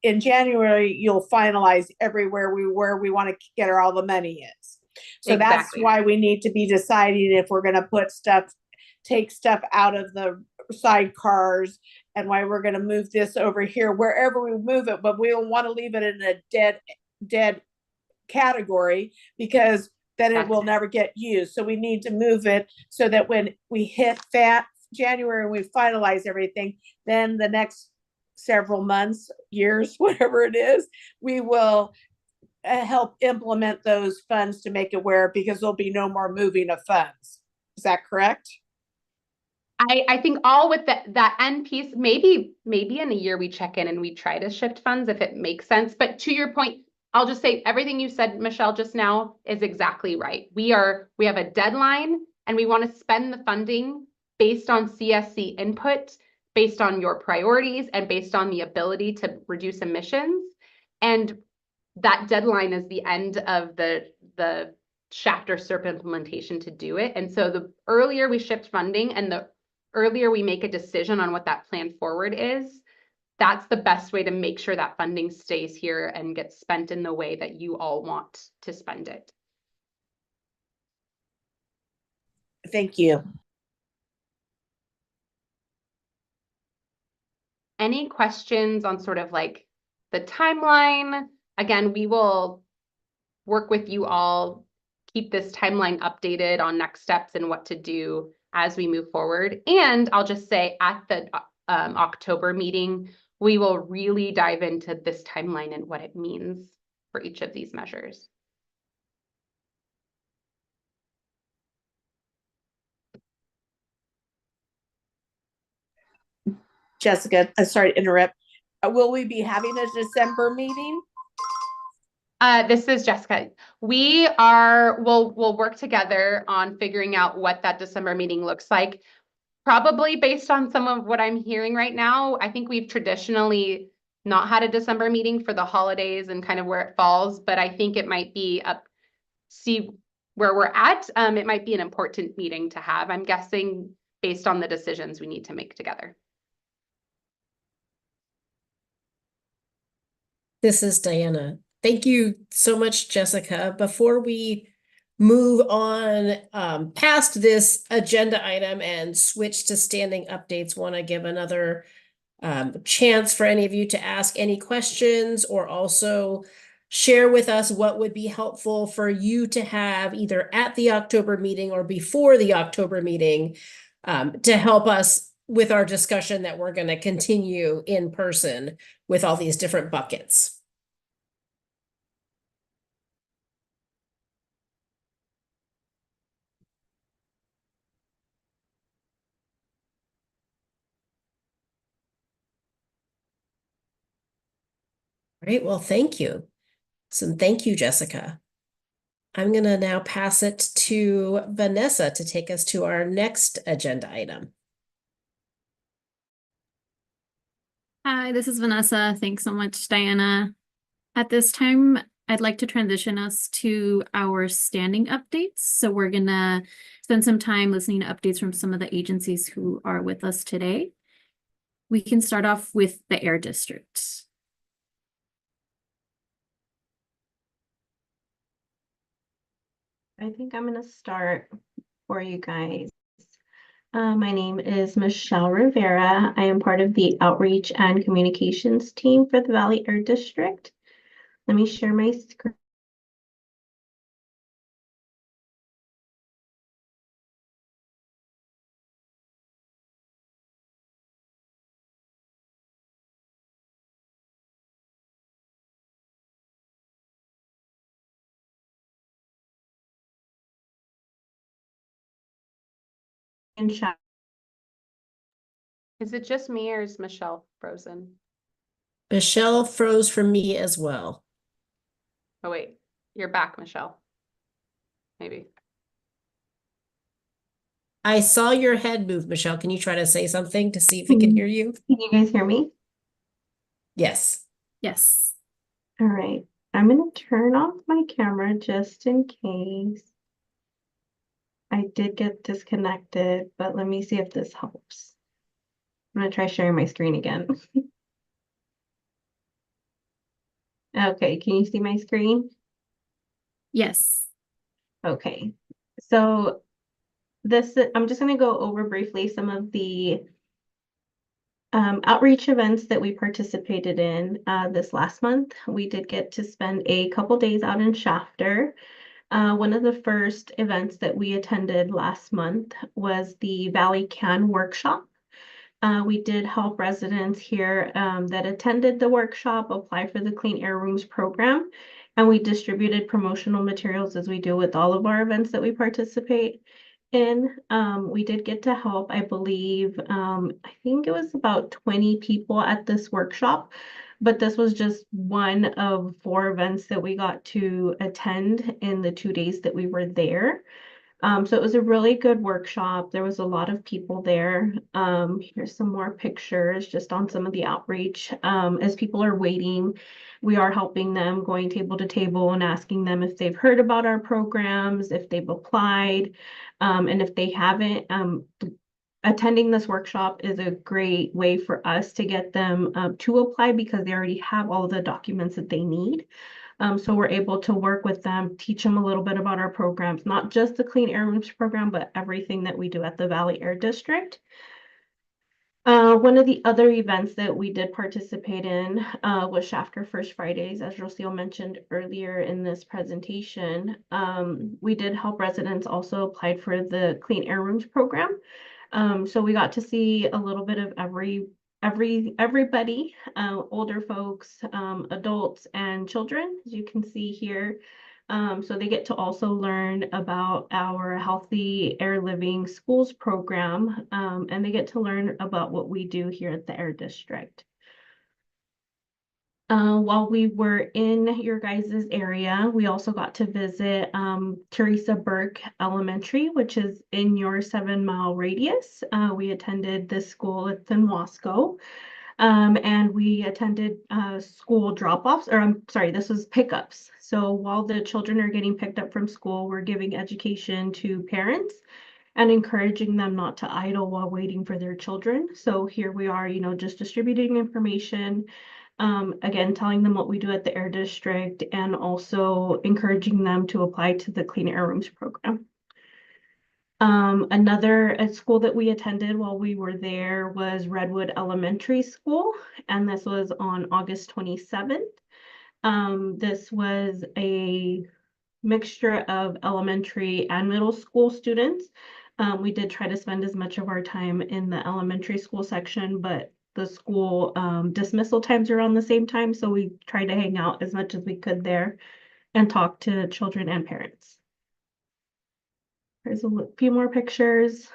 in January, you'll finalize everywhere where we want to get all the money is. So Exactly. That's why we need to be deciding if we're going to take stuff out of the sidecars and why we're going to move this over here, wherever we move it, but we don't want to leave it in a dead category because then it will never get used. So we need to move it so that when we hit January and we finalize everything, then the next several months, years, whatever it is, we will help implement those funds to make it where, because there'll be no more moving of funds. Is that correct? I think all with that end piece, maybe in a year we check in and we try to shift funds if it makes sense. But to your point, I'll just say everything you said, Michelle, just now is exactly right. We have a deadline and we want to spend the funding based on CSC input, based on your priorities and based on the ability to reduce emissions. And that deadline is the end of the Shafter CERP implementation to do it. And so the earlier we shift funding and the earlier we make a decision on what that plan forward is, that's the best way to make sure that funding stays here and gets spent in the way that you all want to spend it. Thank you. Any questions on sort of like the timeline? Again, we will work with you all, keep this timeline updated on next steps and what to do as we move forward. And I'll just say at the October meeting, we will really dive into this timeline and what it means for each of these measures. Jessica, sorry to interrupt. Will we be having a December meeting? This is Jessica. We'll work together on figuring out what that December meeting looks like. Probably based on some of what I'm hearing right now, I think we've traditionally not had a December meeting for the holidays and kind of where it falls, but I think it might be see where we're at. It might be an important meeting to have, I'm guessing, based on the decisions we need to make together. This is Diana. Thank you so much, Jessica. Before we move on past this agenda item and switch to standing updates, want to give another chance for any of you to ask any questions or also share with us what would be helpful for you to have either at the October meeting or before the October meeting to help us with our discussion that we're going to continue in person with all these different buckets. Great, well, thank you. So thank you, Jessica. I'm going to now pass it to Vanessa to take us to our next agenda item. Hi, this is Vanessa. Thanks so much, Diana. At this time, I'd like to transition us to our standing updates. So we're going to spend some time listening to updates from some of the agencies who are with us today. We can start off with the Air District. I think I'm going to start for you guys. My name is Michelle Rivera. I am part of the Outreach and Communications team for the Valley Air District. Let me share my screen. And chat. Is it just me or is Michelle frozen? Michelle froze for me as well. Oh, wait, you're back, Michelle. Maybe. I saw your head move, Michelle. Can you try to say something to see if we can hear you? Can you guys hear me? Yes. Yes. All right. I'm going to turn off my camera just in case. I did get disconnected, but let me see if this helps. I'm going to try sharing my screen again. Okay, can you see my screen? Yes. Okay, so I'm just going to go over briefly some of the outreach events that we participated in this last month. We did get to spend a couple days out in Shafter. One of the first events that we attended last month was the Valley Can workshop. We did help residents here that attended the workshop apply for the Clean Air Rooms program, and we distributed promotional materials as we do with all of our events that we participate in. We did get to help, I believe, I think it was about 20 people at this workshop, but this was just one of 4 events that we got to attend in the 2 days that we were there. So it was a really good workshop. There was a lot of people there. Here's some more pictures just on some of the outreach. As people are waiting, we are helping them, going table to table and asking them if they've heard about our programs, if they've applied, and if they haven't. Attending this workshop is a great way for us to get them to apply because they already have all the documents that they need. So we're able to work with them, teach them a little bit about our programs, not just the Clean Air Rooms program, but everything that we do at the Valley Air District. One of the other events that we did participate in was Shafter First Fridays, as Rocio mentioned earlier in this presentation. We did help residents also apply for the Clean Air Rooms program. So we got to see a little bit of everybody, older folks, adults, and children. As you can see here, So they get to also learn about our Healthy Air Living Schools program, and they get to learn about what we do here at the Air District. While we were in your guys' area, we also got to visit Teresa Burke Elementary, which is in your 7-mile radius. We attended this school. It's in Wasco. And we attended school drop-offs, or I'm sorry, this was pickups. So while the children are getting picked up from school, we're giving education to parents and encouraging them not to idle while waiting for their children. So here we are, just distributing information, again, telling them what we do at the Air District, and also encouraging them to apply to the Clean Air Rooms program. Another school that we attended while we were there was Redwood Elementary School, and this was on August 27th. This was a mixture of elementary and middle school students. We did try to spend as much of our time in the elementary school section, but the school dismissal times are around the same time, so we tried to hang out as much as we could there and talk to children and parents. There's a few more pictures.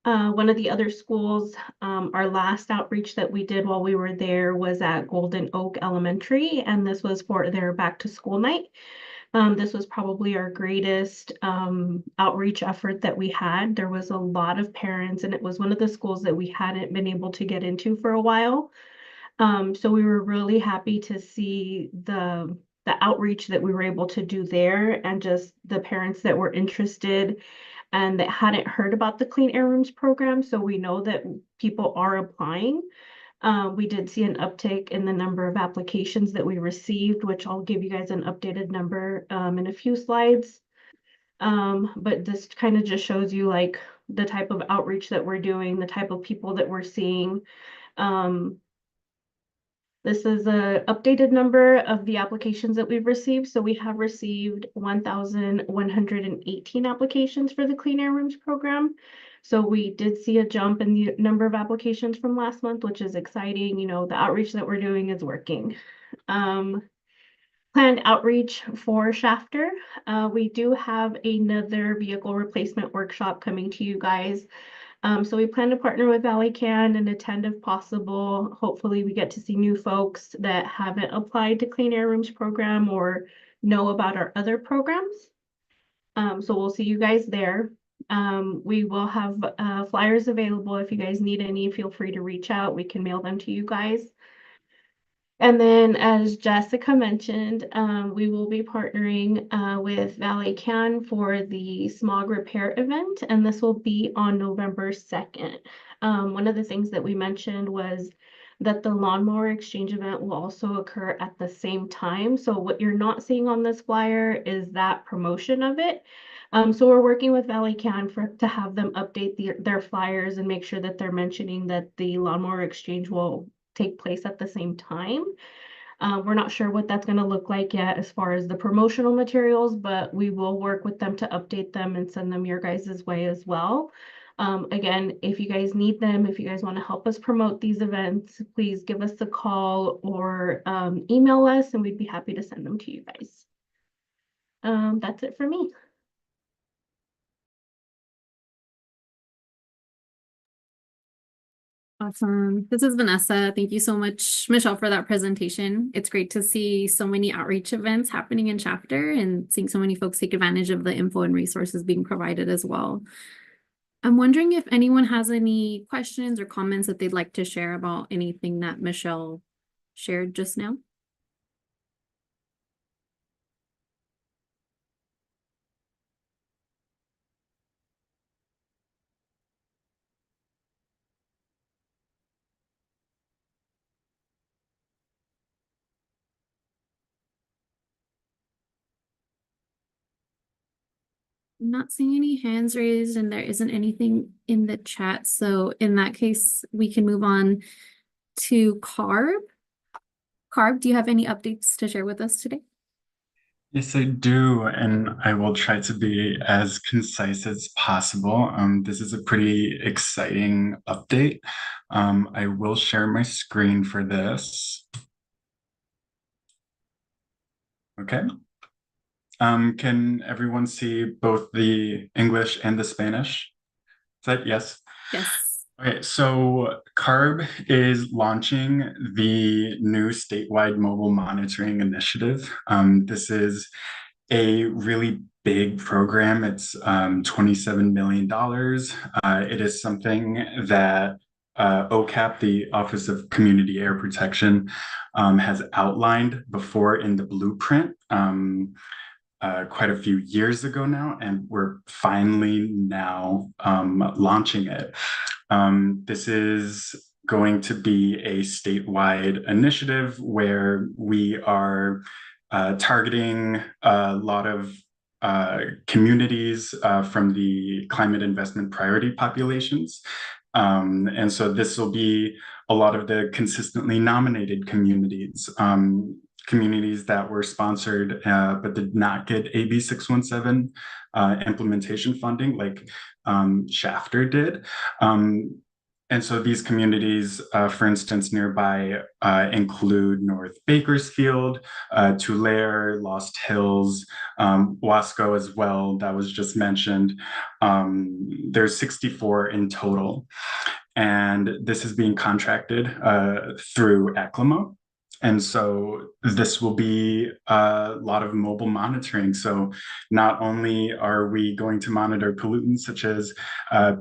One of the other schools, our last outreach that we did while we were there was at Golden Oak Elementary, and this was for their back to school night. This was probably our greatest outreach effort that we had. There was a lot of parents, and it was one of the schools that we hadn't been able to get into for a while. So we were really happy to see the outreach that we were able to do there, and just the parents that were interested and that hadn't heard about the Clean Air Rooms program. So we know that people are applying. We did see an uptick in the number of applications that we received, which I'll give you guys an updated number in a few slides. But this kind of just shows you like the type of outreach that we're doing, the type of people that we're seeing. This is an updated number of the applications that we've received. So we have received 1,118 applications for the Clean Air Rooms program. So we did see a jump in the number of applications from last month, which is exciting. The outreach that we're doing is working. Planned outreach for Shafter. We do have another vehicle replacement workshop coming to you guys. So we plan to partner with Valley Can and attend if possible. Hopefully we get to see new folks that haven't applied to Clean Air Rooms program or know about our other programs. So we'll see you guys there. We will have flyers available. If you guys need any, feel free to reach out. We can mail them to you guys. And then, as Jessica mentioned, we will be partnering with Valley Can for the smog repair event, and this will be on November 2nd. One of the things that we mentioned was that the lawnmower exchange event will also occur at the same time. So what you're not seeing on this flyer is that promotion of it. So we're working with Valley Can to have them update their flyers and make sure that they're mentioning that the lawnmower exchange will take place at the same time. We're not sure what that's going to look like yet as far as the promotional materials, but we will work with them to update them and send them your guys' way as well. Again, if you guys need them, if you guys want to help us promote these events, please give us a call or email us, and we'd be happy to send them to you guys. That's it for me. Awesome. This is Vanessa. Thank you so much, Michelle, for that presentation. It's great to see so many outreach events happening in Chapter and seeing so many folks take advantage of the info and resources being provided as well. I'm wondering if anyone has any questions or comments that they'd like to share about anything that Michelle shared just now. I'm not seeing any hands raised and there isn't anything in the chat. So in that case, we can move on to Carb. Carb, do you have any updates to share with us today? Yes, I do, and I will try to be as concise as possible. This is a pretty exciting update. I will share my screen for this. Okay. Can everyone see both the English and the Spanish? Is that yes? Yes. Okay, so CARB is launching the new statewide mobile monitoring initiative. This is a really big program. It's $27 million. It is something that OCAP, the Office of Community Air Protection, has outlined before in the blueprint. Quite a few years ago now, and we're finally now launching it. This is going to be a statewide initiative where we are targeting a lot of communities from the climate investment priority populations. And so this will be a lot of the consistently nominated communities, communities that were sponsored but did not get AB617 implementation funding like Shafter did. And so these communities, for instance, nearby include North Bakersfield, Tulare, Lost Hills, Wasco as well, that was just mentioned. There's 64 in total. And this is being contracted through ACLIMA. And so this will be a lot of mobile monitoring. So not only are we going to monitor pollutants such as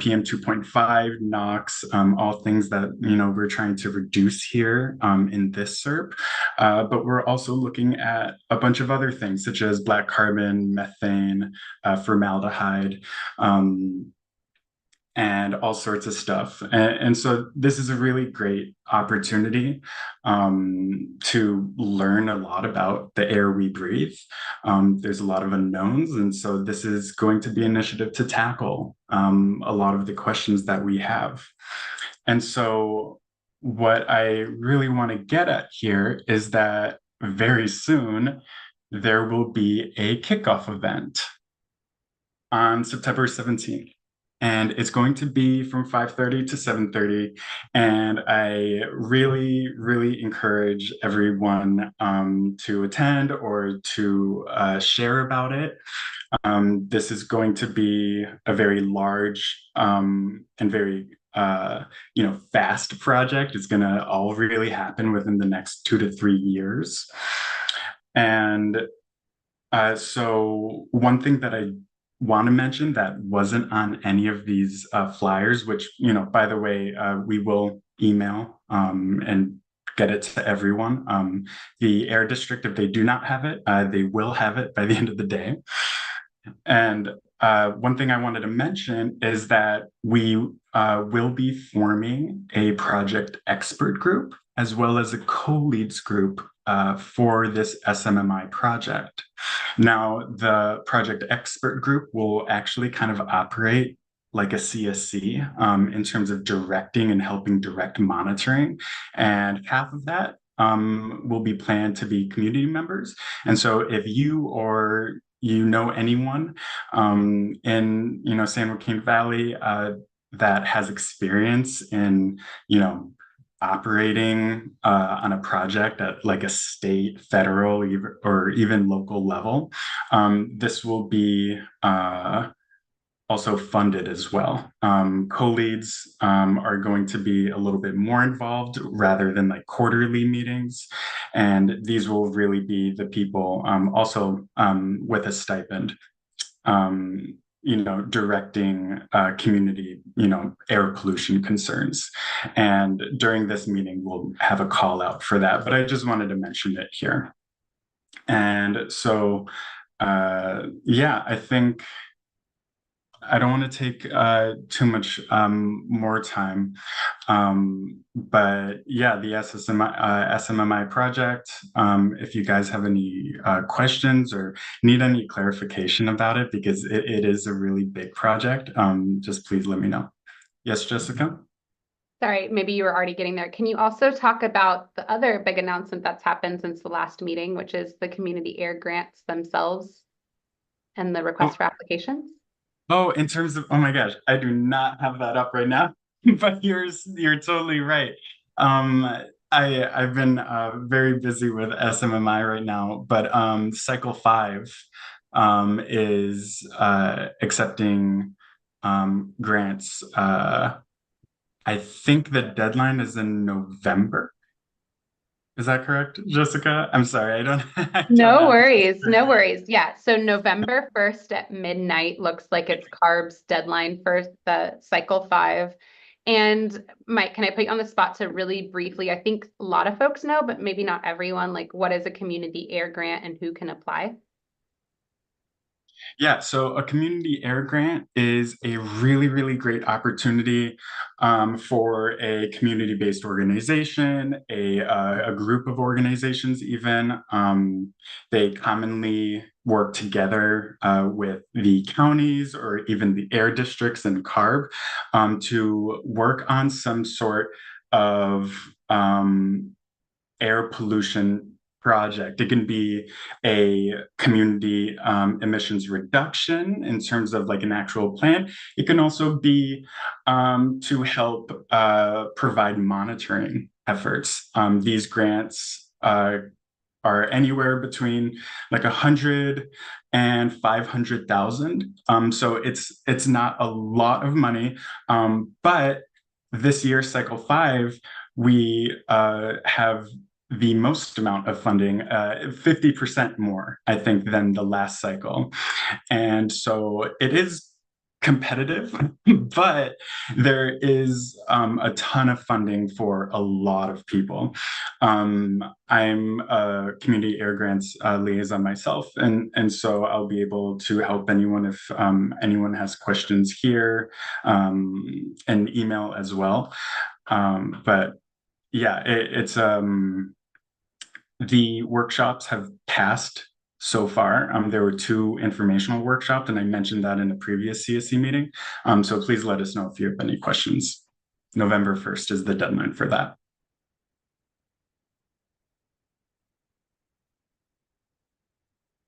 PM 2.5, NOx, all things that we're trying to reduce here in this SERP, but we're also looking at a bunch of other things such as black carbon, methane, formaldehyde, and all sorts of stuff. And so this is a really great opportunity to learn a lot about the air we breathe. There's a lot of unknowns, and so this is going to be an initiative to tackle a lot of the questions that we have. And so what I really want to get at here is that very soon there will be a kickoff event on September 17th. And it's going to be from 5:30 to 7:30. And I really, really encourage everyone to attend or to share about it. This is going to be a very large and very fast project. It's going to all really happen within the next 2 to 3 years. And so one thing that I want to mention that wasn't on any of these flyers, which, by the way, we will email and get it to everyone. The Air District, if they do not have it, they will have it by the end of the day. And one thing I wanted to mention is that we will be forming a project expert group as well as a co-leads group for this SMMI project. Now, the project expert group will actually kind of operate like a CSC in terms of directing and helping direct monitoring. And half of that will be planned to be community members. And so if you or anyone in San Joaquin Valley that has experience in operating on a project at like a state, federal, or even local level, this will be also funded as well. Co-leads are going to be a little bit more involved rather than like quarterly meetings. And these will really be the people also with a stipend, directing community, air pollution concerns. And during this meeting, we'll have a call out for that, but I just wanted to mention it here. And so, I think I don't want to take too much more time, but yeah, the SMMI project, if you guys have any questions or need any clarification about it, because it is a really big project, just please let me know. Yes, Jessica? Sorry, maybe you were already getting there. Can you also talk about the other big announcement that's happened since the last meeting, which is the community air grants themselves and the request for applications? Oh, in terms of, oh my gosh, I do not have that up right now, but you're totally right. I've been very busy with SMMI right now, but cycle 5 is accepting grants. I think the deadline is in November. Is that correct, Jessica? I'm sorry, I don't. I don't No have- worries, no worries. Yeah, so November 1st at midnight looks like it's CARB's deadline for the cycle 5. And Mike, can I put you on the spot to really briefly, I think a lot of folks know, but maybe not everyone, like what is a community air grant and who can apply? Yeah, so a community air grant is a really, really great opportunity for a community-based organization, a group of organizations even. They commonly work together with the counties or even the air districts and CARB to work on some sort of air pollution project. It can be a community emissions reduction in terms of like an actual plan. It can also be to help provide monitoring efforts. These grants are anywhere between like 100 and 500,000. So it's not a lot of money, but this year, cycle 5, we have the most amount of funding, 50% more, I think, than the last cycle. And so it is competitive, but there is a ton of funding for a lot of people. I'm a community air grants liaison myself, and so I'll be able to help anyone if anyone has questions here, and email as well. But yeah, it's the workshops have passed so far. There were 2 informational workshops, and I mentioned that in a previous CSC meeting. So please let us know if you have any questions. November 1st is the deadline for that.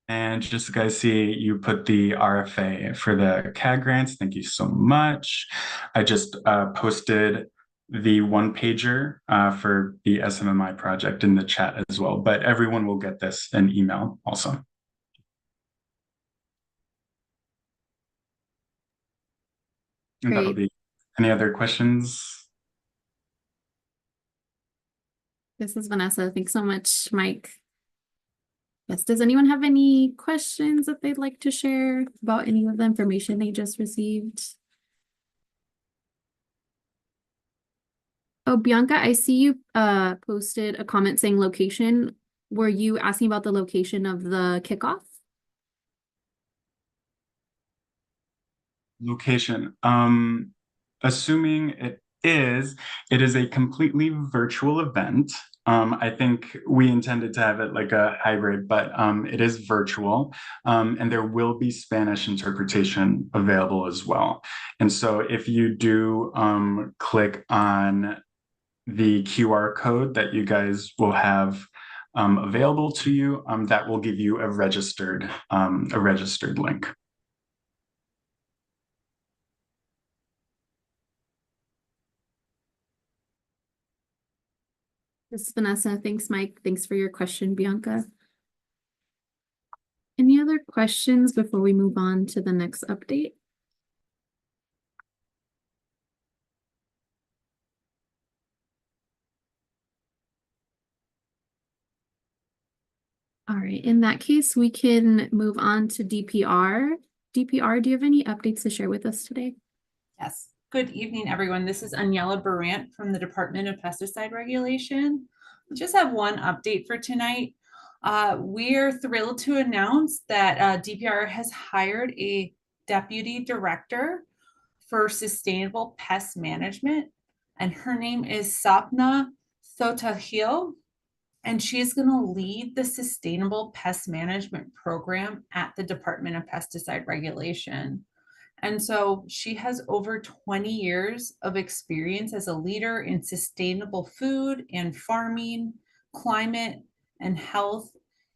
And Jessica, I see you put the RFA for the CAG grants. Thank you so much. I just posted the 1-pager for the SMMI project in the chat as well, but everyone will get this in email also. And that'll be, any other questions? This is Vanessa. Thanks so much, Mike. Yes, does anyone have any questions that they'd like to share about any of the information they just received? Oh, Bianca, I see you posted a comment saying location. Were you asking about the location of the kickoff? Location. Assuming it is a completely virtual event. I think we intended to have it like a hybrid, but it is virtual, and there will be Spanish interpretation available as well. And so if you do click on the QR code that you guys will have available to you, that will give you a registered link. This is Vanessa. Thanks, Mike. Thanks for your question, Bianca. Any other questions before we move on to the next update? All right, in that case, we can move on to DPR. DPR, do you have any updates to share with us today? Yes. Good evening, everyone. This is Aniela Barant from the Department of Pesticide Regulation. We just have one update for tonight. We are thrilled to announce that DPR has hired a deputy director for sustainable pest management, and her name is Sapna Sotahil, and she is going to lead the sustainable pest management program at the Department of Pesticide Regulation. And so she has over 20 years of experience as a leader in sustainable food and farming, climate and health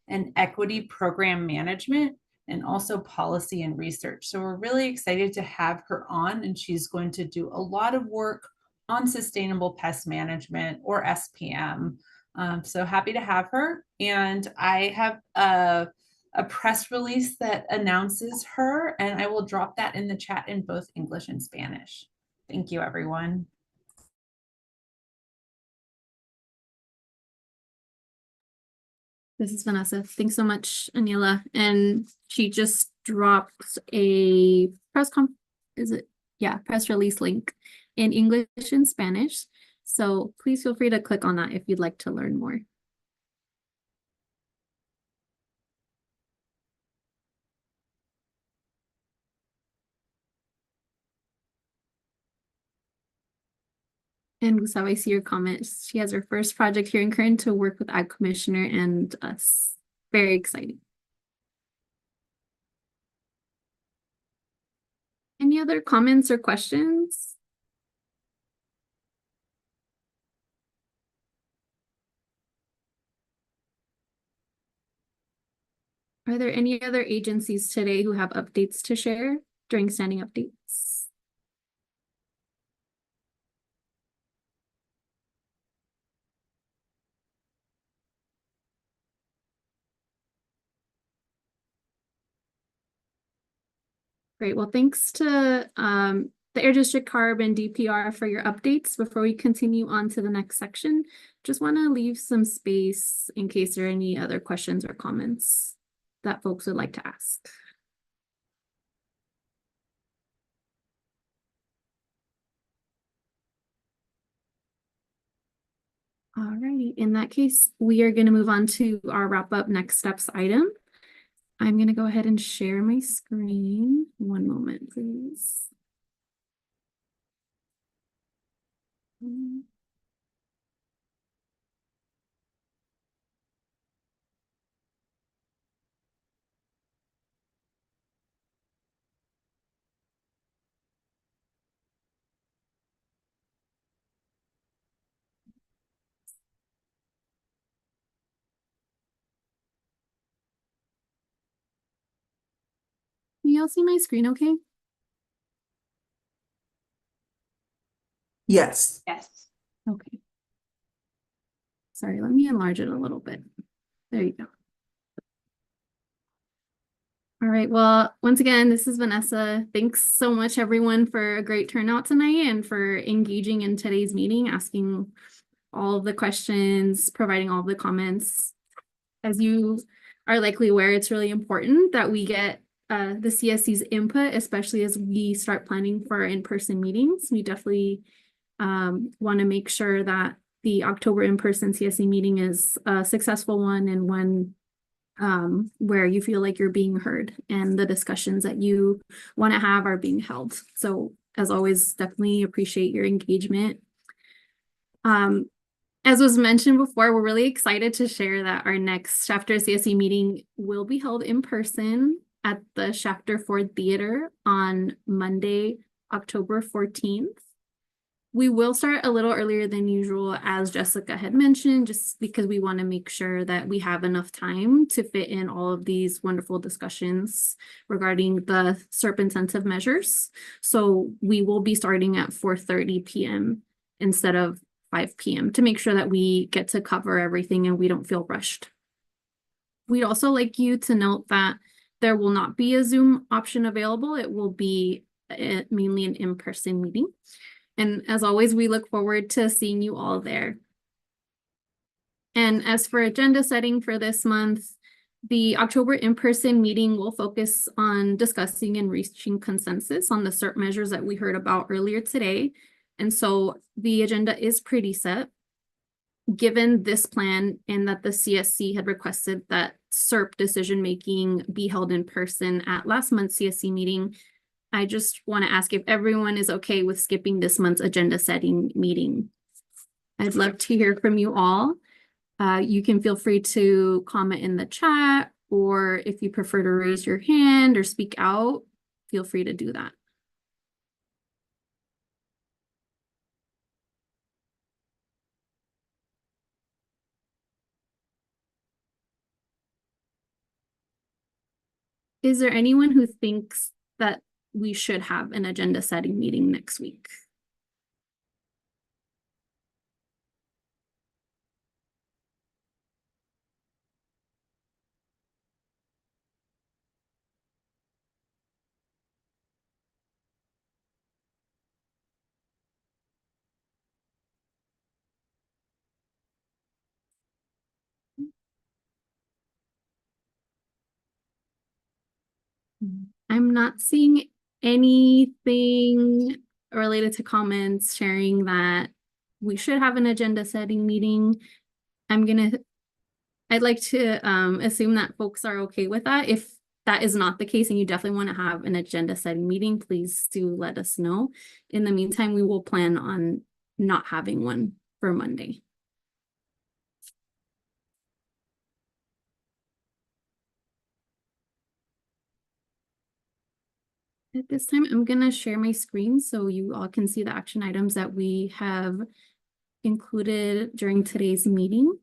and equity program management, and also policy and research. So we're really excited to have her on, and she's going to do a lot of work on sustainable pest management, or SPM. So happy to have her. And I have a press release that announces her, and I will drop that in the chat in both English and Spanish. Thank you, everyone. This is Vanessa. Thanks so much, Aniela. And she just dropped a press release link in English and Spanish. So please feel free to click on that if you'd like to learn more. And Gustavo, I see your comments. She has her first project here in Kern to work with Ag Commissioner and us. Very exciting. Any other comments or questions? Are there any other agencies today who have updates to share during standing updates? Great. Well, thanks to the Air District CARB and DPR for your updates. Before we continue on to the next section, just want to leave some space in case there are any other questions or comments that folks would like to ask. Alrighty, in that case, we are going to move on to our wrap up next steps item. I'm going to go ahead and share my screen. One moment, please. Can you all see my screen okay? Yes. Yes. Okay. Sorry, let me enlarge it a little bit. There you go. All right, well, once again, this is Vanessa. Thanks so much, everyone, for a great turnout tonight and for engaging in today's meeting, asking all of the questions, providing all of the comments. As you are likely aware, it's really important that we get the CSC's input, especially as we start planning for in-person meetings. We definitely want to make sure that the October in-person CSC meeting is a successful one and one where you feel like you're being heard and the discussions that you want to have are being held. So as always, definitely appreciate your engagement. As was mentioned before, we're really excited to share that our next Shafter CSC meeting will be held in person at the Shafter Ford Theater on Monday, October 14th. We will start a little earlier than usual, as Jessica had mentioned, just because we want to make sure that we have enough time to fit in all of these wonderful discussions regarding the SERP incentive measures. So we will be starting at 4:30 p.m. instead of 5 p.m. to make sure that we get to cover everything and we don't feel rushed. We'd also like you to note that there will not be a Zoom option available. It will be mainly an in-person meeting. And as always, we look forward to seeing you all there. And as for agenda setting for this month, the October in-person meeting will focus on discussing and reaching consensus on the SERP measures that we heard about earlier today. And so the agenda is pretty set. Given this plan and that the CSC had requested that SERP decision-making be held in person at last month's CSC meeting, I just want to ask if everyone is okay with skipping this month's agenda setting meeting. I'd love to hear from you all. You can feel free to comment in the chat, or if you prefer to raise your hand or speak out, feel free to do that. Is there anyone who thinks that we should have an agenda setting meeting next week? I'm not seeing anything related to comments sharing that we should have an agenda setting meeting. I'd like to assume that folks are okay with that. If that is not the case and you definitely want to have an agenda setting meeting, please do let us know. In the meantime, we will plan on not having one for Monday. At this time, I'm going to share my screen so you all can see the action items that we have included during today's meeting.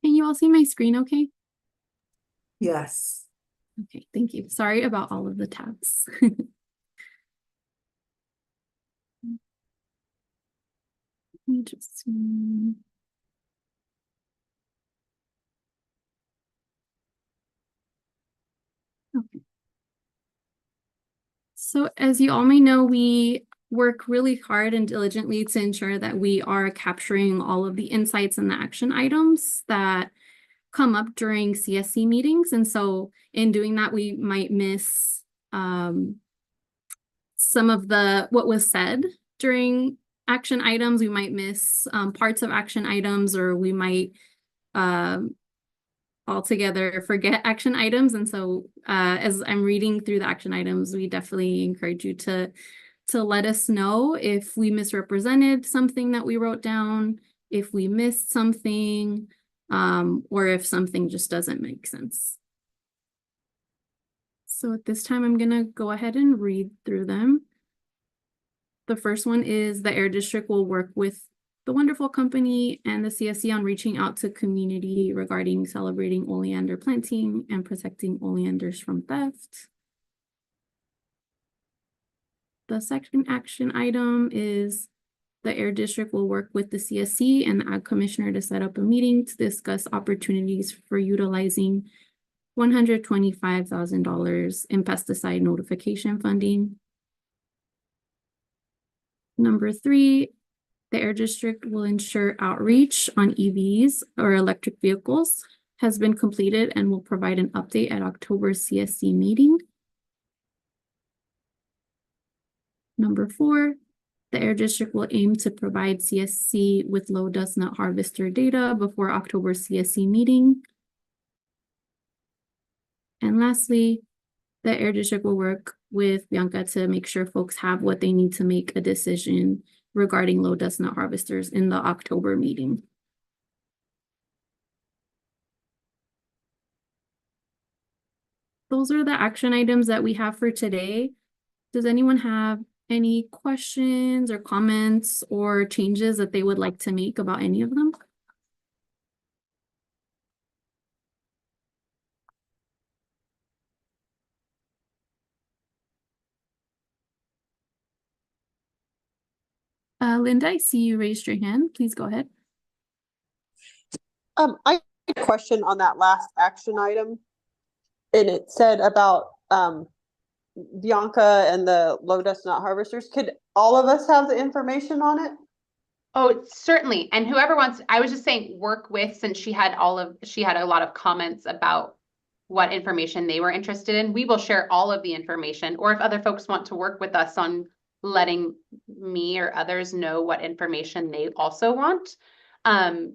Can you all see my screen okay? Yes. Okay, thank you. Sorry about all of the tabs. Let me just see. Okay. So as you all may know, we work really hard and diligently to ensure that we are capturing all of the insights and the action items that come up during CSC meetings. And so in doing that, we might miss some of what was said during action items. We might miss parts of action items, or we might altogether forget action items. And so as I'm reading through the action items, we definitely encourage you to let us know if we misrepresented something that we wrote down, if we missed something, or if something just doesn't make sense. So at this time, I'm gonna go ahead and read through them. The first one is the Air District will work with the wonderful company and the CSC on reaching out to community regarding celebrating oleander planting and protecting oleanders from theft. The second action item is the Air District will work with the CSC and the Ag Commissioner to set up a meeting to discuss opportunities for utilizing $125,000 in pesticide notification funding. Number 3, the Air District will ensure outreach on EVs or electric vehicles has been completed and will provide an update at October's CSC meeting. Number 4, the Air District will aim to provide CSC with low dust nut harvester data before October's CSC meeting. And lastly, the Air District will work with Bianca to make sure folks have what they need to make a decision regarding low dust nut harvesters in the October meeting. Those are the action items that we have for today. Does anyone have any questions or comments or changes that they would like to make about any of them? Linda, I see you raised your hand. Please go ahead. I have a question on that last action item. And it said about Bianca and the low dust nut harvesters. Could all of us have the information on it? Oh, certainly. And whoever wants, I was just saying work with, since she had a lot of comments about what information they were interested in. We will share all of the information, or if other folks want to work with us on letting me or others know what information they also want.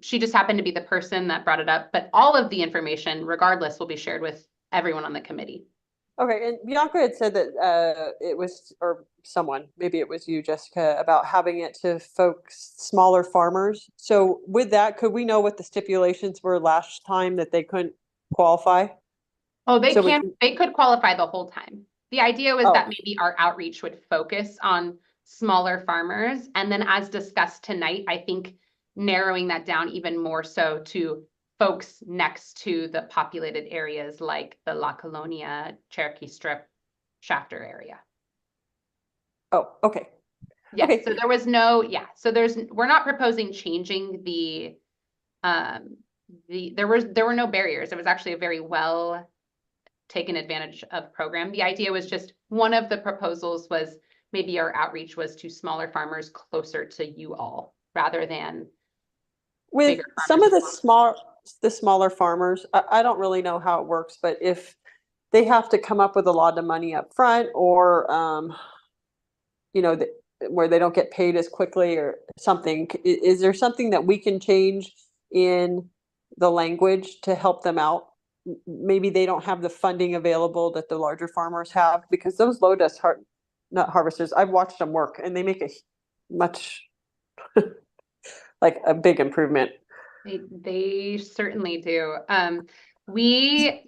She just happened to be the person that brought it up, but all of the information, regardless, will be shared with everyone on the committee. Okay, and Bianca had said that it was, or someone, maybe it was you, Jessica, about having it to folks, smaller farmers. So with that, could we know what the stipulations were last time that they couldn't qualify? Oh, they could qualify the whole time. The idea was that maybe our outreach would focus on smaller farmers. And then as discussed tonight, I think narrowing that down even more so to folks next to the populated areas like the La Colonia, Cherokee Strip, Shafter area. Oh, okay. Yeah, okay. So there was no, so we're not proposing changing there were no barriers. It was actually a very well taken advantage of program. The idea was just one of the proposals was maybe our outreach was to smaller farmers closer to you all rather than With bigger some of farmers. the smaller farmers, I don't really know how it works, but if they have to come up with a lot of money up front, or you know, where they don't get paid as quickly or something, is there something that we can change in the language to help them out? Maybe they don't have the funding available that the larger farmers have, because those low dust nut harvesters, I've watched them work and they make a much like a big improvement. They certainly do. And maybe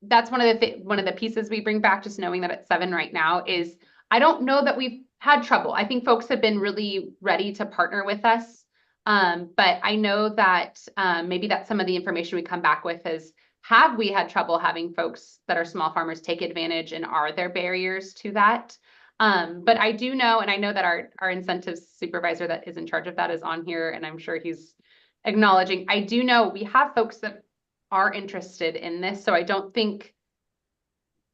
that's one of the pieces we bring back, just knowing that it's 7 right now, is I don't know that we've had trouble. I think folks have been really ready to partner with us. But I know that maybe that's some of the information we come back with is, have we had trouble having folks that are small farmers take advantage, and are there barriers to that? But I do know, and I know that our incentives supervisor that is in charge of that is on here, and I'm sure he's acknowledging. I do know we have folks that are interested in this, so I don't think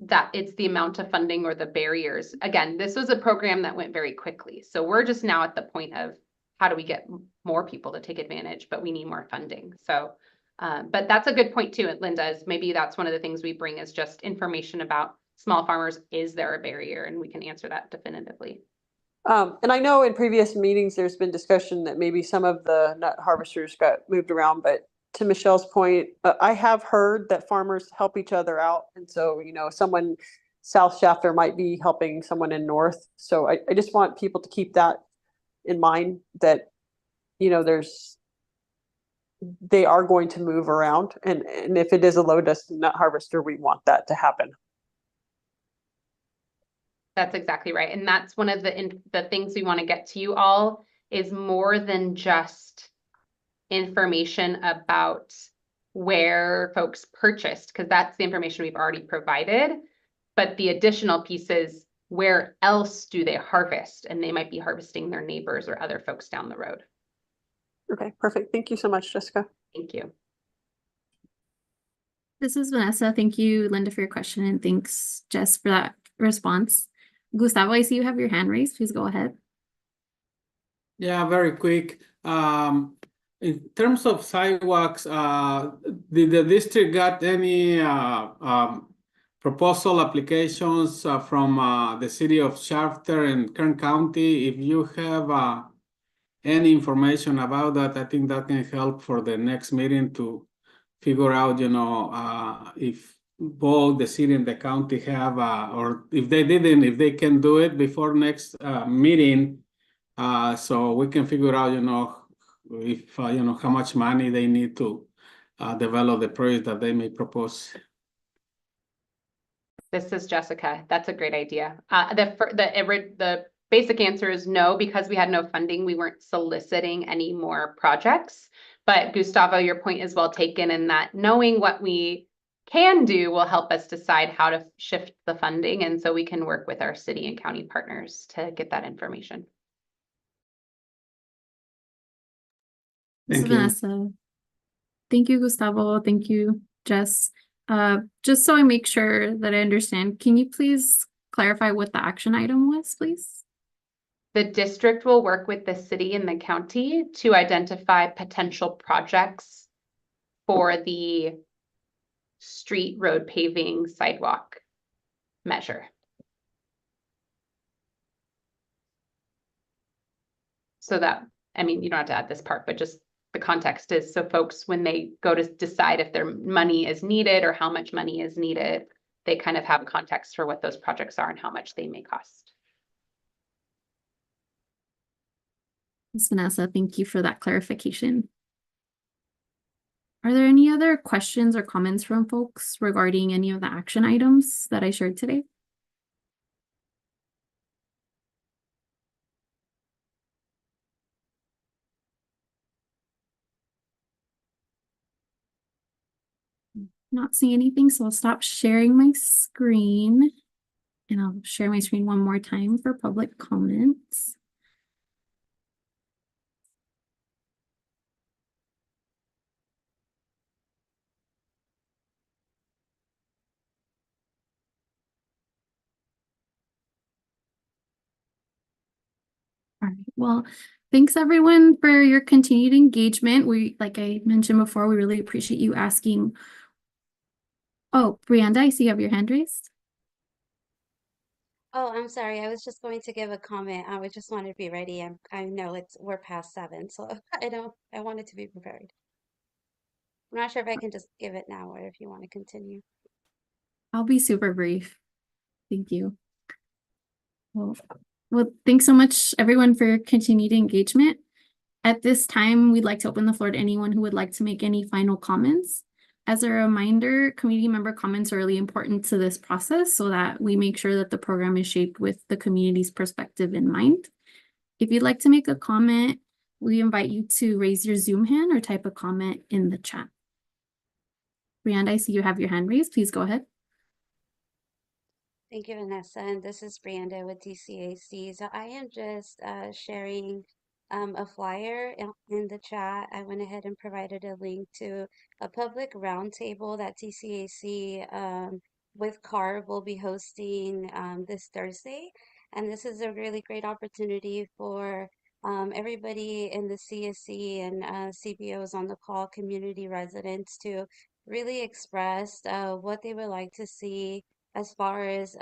that it's the amount of funding or the barriers. Again, this was a program that went very quickly, so we're just now at the point of how do we get more people to take advantage, but we need more funding. So, but that's a good point too, Linda, is maybe that's one of the things we bring is just information about small farmers. Is there a barrier? And we can answer that definitively. And I know in previous meetings, there's been discussion that maybe some of the nut harvesters got moved around, but to Michelle's point, I have heard that farmers help each other out. And so, you know, someone South Shafter might be helping someone in North. So I just want people to keep that in mind, that, you know, they are going to move around. And if it is a low dust nut harvester, we want that to happen. That's exactly right. And that's one of the things we want to get to you all, is more than just information about where folks purchased, because that's the information we've already provided. But the additional piece is, where else do they harvest? And they might be harvesting their neighbors or other folks down the road. Okay, perfect. Thank you so much, Jessica. Thank you. This is Vanessa. Thank you, Linda, for your question, and thanks, Jess, for that response. Gustavo, I see you have your hand raised. Please go ahead. Yeah, very quick. In terms of sidewalks, did the district got any proposal applications from the city of Shafter and Kern County? If you have any information about that, I think that can help for the next meeting to figure out, you know, if both the city and the county have, or if they didn't, if they can do it before next meeting, so we can figure out, you know, if, you know, how much money they need to develop the project that they may propose. This is Jessica. That's a great idea. The basic answer is no, because we had no funding. We weren't soliciting any more projects. But Gustavo, your point is well taken, in that knowing what we can do will help us decide how to shift the funding. And so we can work with our city and county partners to get that information. Thank you, Vanessa. Thank you, Gustavo. Thank you, Jess. Just so I make sure that I understand, can you please clarify what the action item was, please? The district will work with the city and the county to identify potential projects for the street, road paving, sidewalk measure. So that, I mean, you don't have to add this part, but just the context is, so folks, when they go to decide if their money is needed or how much money is needed, they kind of have context for what those projects are and how much they may cost. Ms. Vanessa, thank you for that clarification. Are there any other questions or comments from folks regarding any of the action items that I shared today? Not seeing anything, so I'll stop sharing my screen, and I'll share my screen one more time for public comments. Well, thanks everyone for your continued engagement. Like I mentioned before, we really appreciate you asking. Oh, Brianda, I see you have your hand raised. Oh, I'm sorry. I was just going to give a comment. I would just want to be ready. I know we're past 7, so I wanted to be prepared. I'm not sure if I can just give it now or if you want to continue. I'll be super brief. Thank you. Well, thanks so much everyone for your continued engagement. At this time, we'd like to open the floor to anyone who would like to make any final comments. As a reminder, community member comments are really important to this process so that we make sure that the program is shaped with the community's perspective in mind. If you'd like to make a comment, we invite you to raise your Zoom hand or type a comment in the chat. Brianda, I see you have your hand raised. Please go ahead. Thank you, Vanessa. And this is Brianda with TCAC. So I am just sharing a flyer in the chat. I went ahead and provided a link to a public roundtable that TCAC with CARB will be hosting this Thursday. And this is a really great opportunity for everybody in the CSC and CBOs on the call, community residents, to really express what they would like to see as far as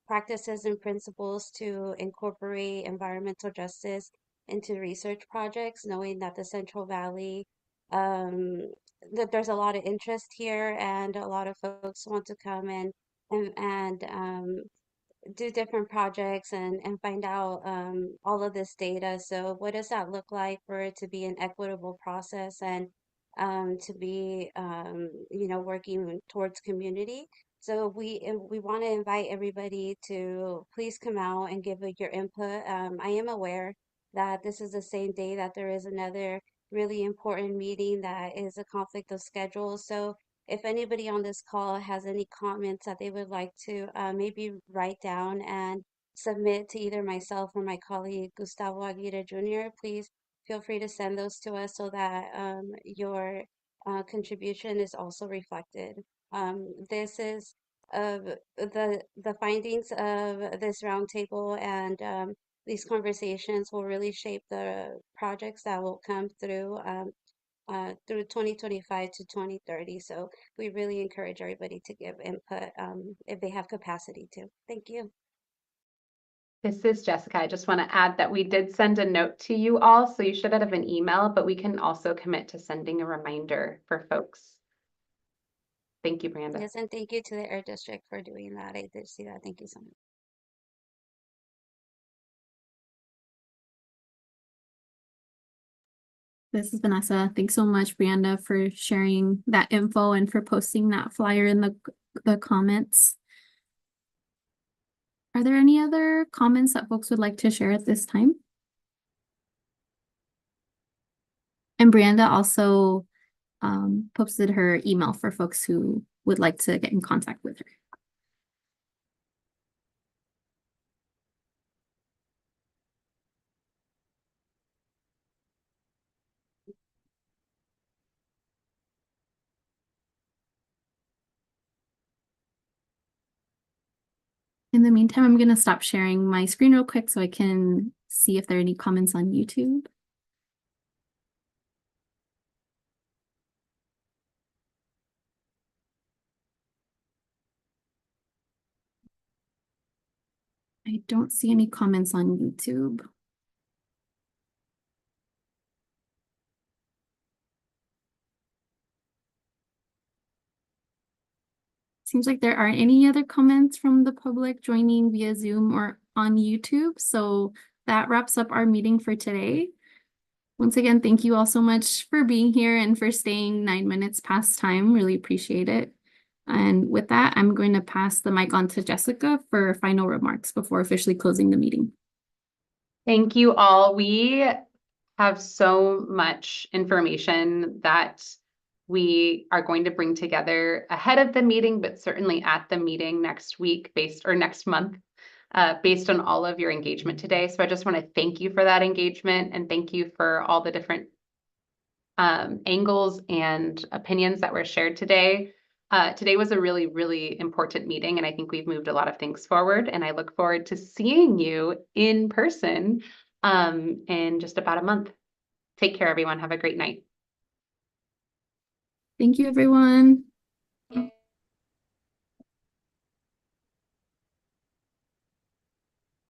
practices and principles to incorporate environmental justice into research projects, knowing that the Central Valley, that there's a lot of interest here and a lot of folks want to come and do different projects and find out all of this data. So what does that look like for it to be an equitable process and to be working towards community? So we want to invite everybody to please come out and give your input. I am aware that this is the same day that there is another really important meeting that is a conflict of schedule. So if anybody on this call has any comments that they would like to maybe write down and submit to either myself or my colleague Gustavo Aguirre Jr., please feel free to send those to us so that your contribution is also reflected. This is the findings of this roundtable, and these conversations will really shape the projects that will come through 2025 to 2030. So we really encourage everybody to give input if they have capacity to. Thank you. This is Jessica. I just want to add that we did send a note to you all, so you should have an email, but we can also commit to sending a reminder for folks. Thank you, Brenda. Yes, and thank you to the Air District for doing that. I did see that. Thank you so much. This is Vanessa. Thanks so much, Brianda, for sharing that info and for posting that flyer in the comments. Are there any other comments that folks would like to share at this time? And Brianda also posted her email for folks who would like to get in contact with her. In the meantime, I'm going to stop sharing my screen real quick so I can see if there are any comments on YouTube. I don't see any comments on YouTube. Seems like there aren't any other comments from the public joining via Zoom or on YouTube. So that wraps up our meeting for today. Once again, thank you all so much for being here and for staying 9 minutes past time. Really appreciate it. And with that, I'm going to pass the mic on to Jessica for final remarks before officially closing the meeting. Thank you all. We have so much information that we are going to bring together ahead of the meeting, but certainly at the meeting next week next month, based on all of your engagement today. So I just want to thank you for that engagement and thank you for all the different angles and opinions that were shared today. Today was a really, really important meeting, and I think we've moved a lot of things forward, and I look forward to seeing you in person in just about a month. Take care, everyone. Have a great night. Thank you, everyone.